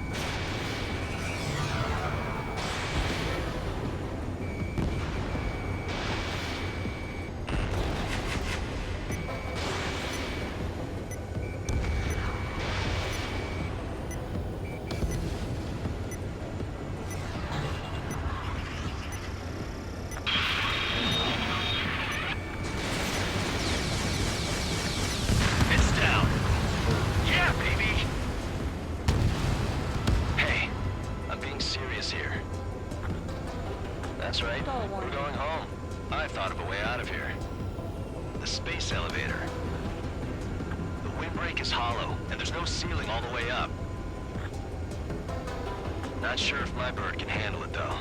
That's right. We're going home. I thought of a way out of here. The space elevator. The windbreak is hollow, and there's no ceiling all the way up. Not sure if my bird can handle it, though.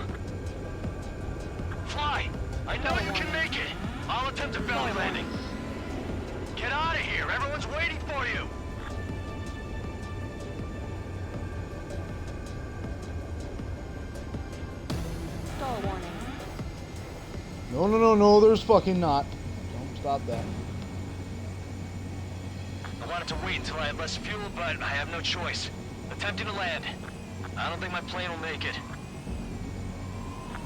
Fly! I know you can make it! I'll attempt a belly landing. Get out of here! Everyone's waiting for you! Stall warning. No, there's fucking not. Don't stop that. I wanted to wait until I had less fuel, but I have no choice. Attempting to land. I don't think my plane will make it.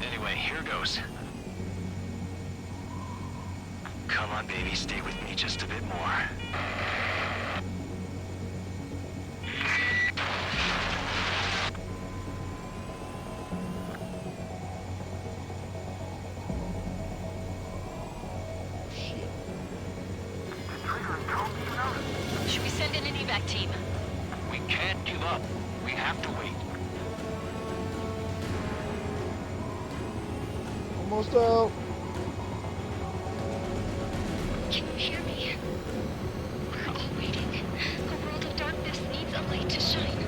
Anyway, here goes. Come on, baby, stay with me just a bit more. Should we send in an evac team? We can't give up. We have to wait. Almost out. Can you hear me? We're all waiting. A world of darkness needs a light to shine.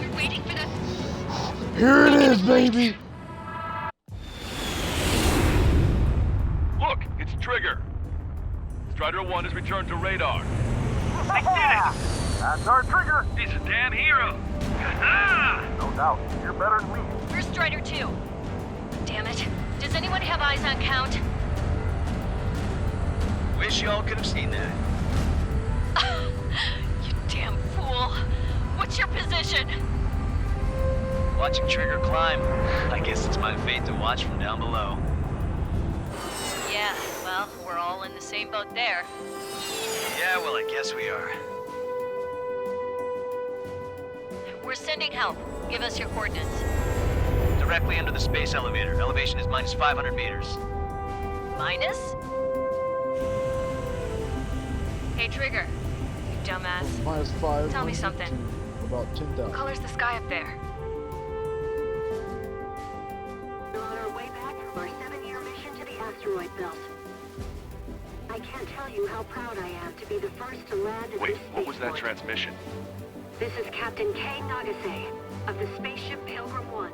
We're waiting for that. Here it is, baby. Look, it's Trigger. Strider 1 has returned to radar. I did it! That's our Trigger! He's a damn hero. No doubt. You're better than we. We're Strider 2. Damn it. Does anyone have eyes on Count? Wish y'all could have seen that. You damn fool. What's your position? Watching Trigger climb. I guess it's my fate to watch from down below. Yeah, well, we're all in the same boat there. Yeah, well, I guess we are. We're sending help. Give us your coordinates. Directly under the space elevator. Elevation is minus 500 meters. Minus? Hey, Trigger. You dumbass. -5. Tell me something. About 10,000. What color's the sky up there? We're on our way back from our 7-year mission to the asteroid belt. I can't tell you how proud I am to be the first to land at Wait, this what was that spaceport. transmission? This is Captain Kay Nagase of the spaceship Pilgrim 1.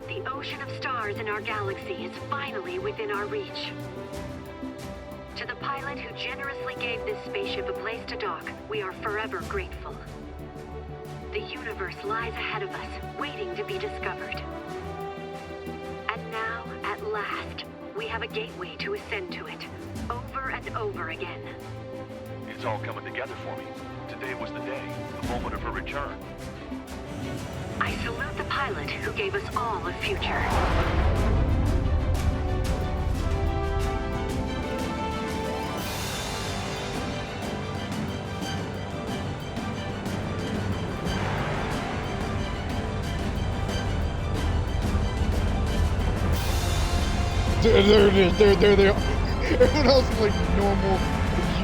The ocean of stars in our galaxy is finally within our reach. To the pilot who generously gave this spaceship a place to dock, we are forever grateful. The universe lies ahead of us, waiting to be discovered. And now, at last, we have a gateway to ascend to it, over and over again. It's all coming together for me. Today was the day, the moment of her return. I salute the pilot who gave us all a future. There it is. There they are. Everyone else is like normal,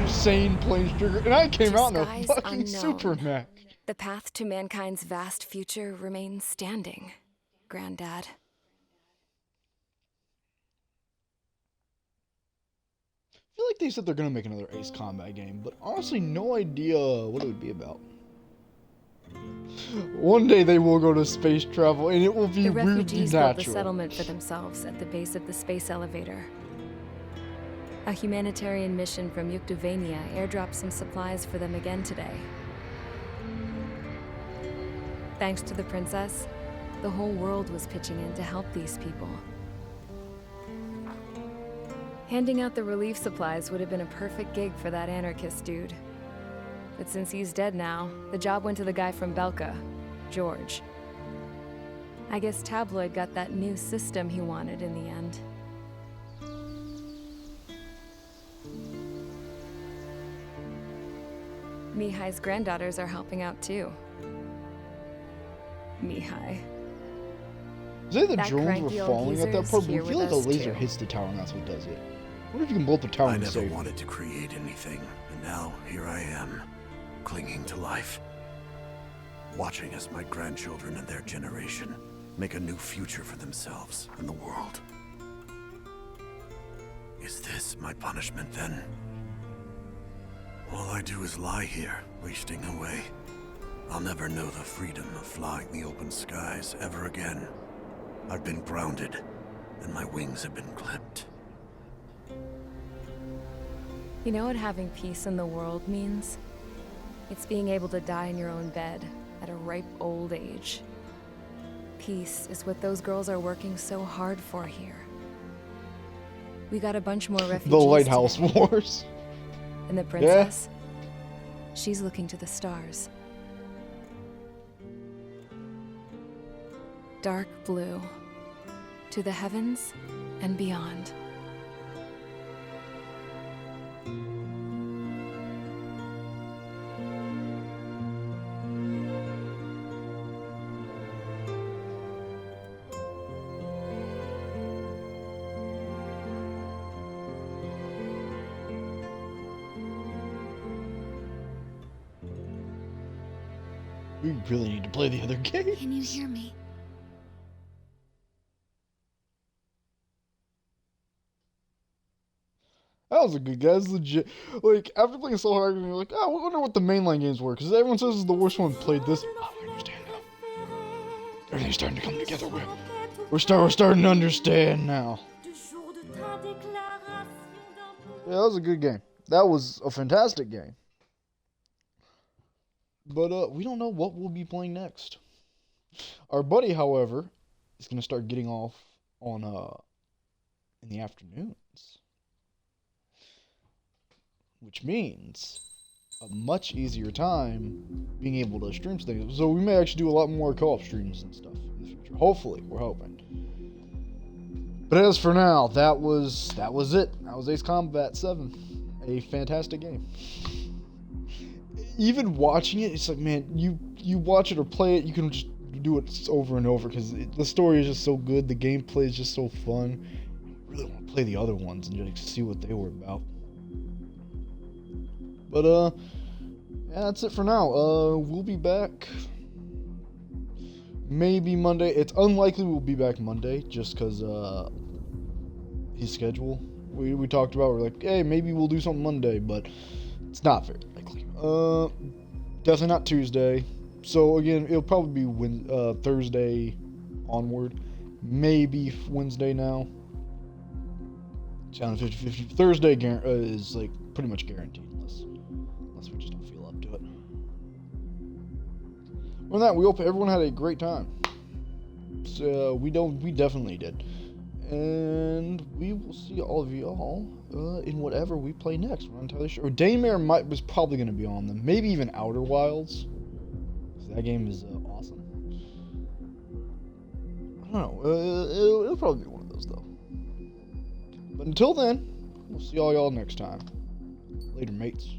sane planes Trigger, and I came out in a Skies fucking unknown. super mech. The path to mankind's vast future remains standing, Granddad. I feel like they said they're gonna make another Ace Combat game, but honestly, no idea what it would be about. One day they will go to space travel, and it will be The weirdly refugees built a natural. settlement for themselves at the base of the space elevator. A humanitarian mission from Yukduvania airdropped some supplies for them again today. Thanks to the princess, the whole world was pitching in to help these people. Handing out the relief supplies would have been a perfect gig for that anarchist dude. But since he's dead now, the job went to the guy from Belka, George. I guess Tabloid got that new system he wanted in the end. Mihai's granddaughters are helping out too. Mihai. Say the That drones were cranky old falling at that geezer's part, but I here feel with like a us, laser too. hits the tower and that's what does it. I wonder if you can blow up the tower I and never save. wanted to create anything, and now here I am, clinging to life. Watching as my grandchildren and their generation make a new future for themselves and the world. Is this my punishment then? All I do is lie here, wasting away. I'll never know the freedom of flying the open skies ever again. I've been grounded, and my wings have been clipped. You know what having peace in the world means? It's being able to die in your own bed at a ripe old age. Peace is what those girls are working so hard for here. We got a bunch more refugees. The Lighthouse today. Wars. And the princess? She's looking to the stars. Dark blue. To the heavens and beyond. We really need to play the other game. Can you hear me? That was a good guy. That's legit. Like, after playing Soul Harden, you're like, oh, I wonder what the mainline games were. Because everyone says it's the worst one played this. Oh, we understand now. Everything's starting to come together. We're starting to understand now. Yeah, that was a good game. That was a fantastic game. But we don't know what we'll be playing next. Our buddy, however, is going to start getting off on in the afternoons. Which means a much easier time being able to stream things. So we may actually do a lot more co-op streams and stuff in the future. Hopefully, we're hoping. But as for now, that was it. That was Ace Combat 7. A fantastic game. Even watching it, it's like, man, you watch it or play it, you can just do it over and over because the story is just so good. The gameplay is just so fun. I really want to play the other ones and just see what they were about. But yeah, that's it for now. We'll be back maybe Monday. It's unlikely we'll be back Monday just because his schedule. We talked about, we're like, hey, maybe we'll do something Monday, but it's not very likely. Definitely not Tuesday. So again, it'll probably be Thursday onward. Maybe Wednesday now. Challenge 50-50. Thursday is like pretty much guaranteed unless we just don't feel up to it. Other than that, we hope everyone had a great time. So we definitely did. And we will see all of y'all in whatever we play next. We're not entirely sure. Daymare was probably going to be on them. Maybe even Outer Wilds. That game is awesome. I don't know. It'll probably be one of those, though. But until then, we'll see all y'all next time. Later, mates.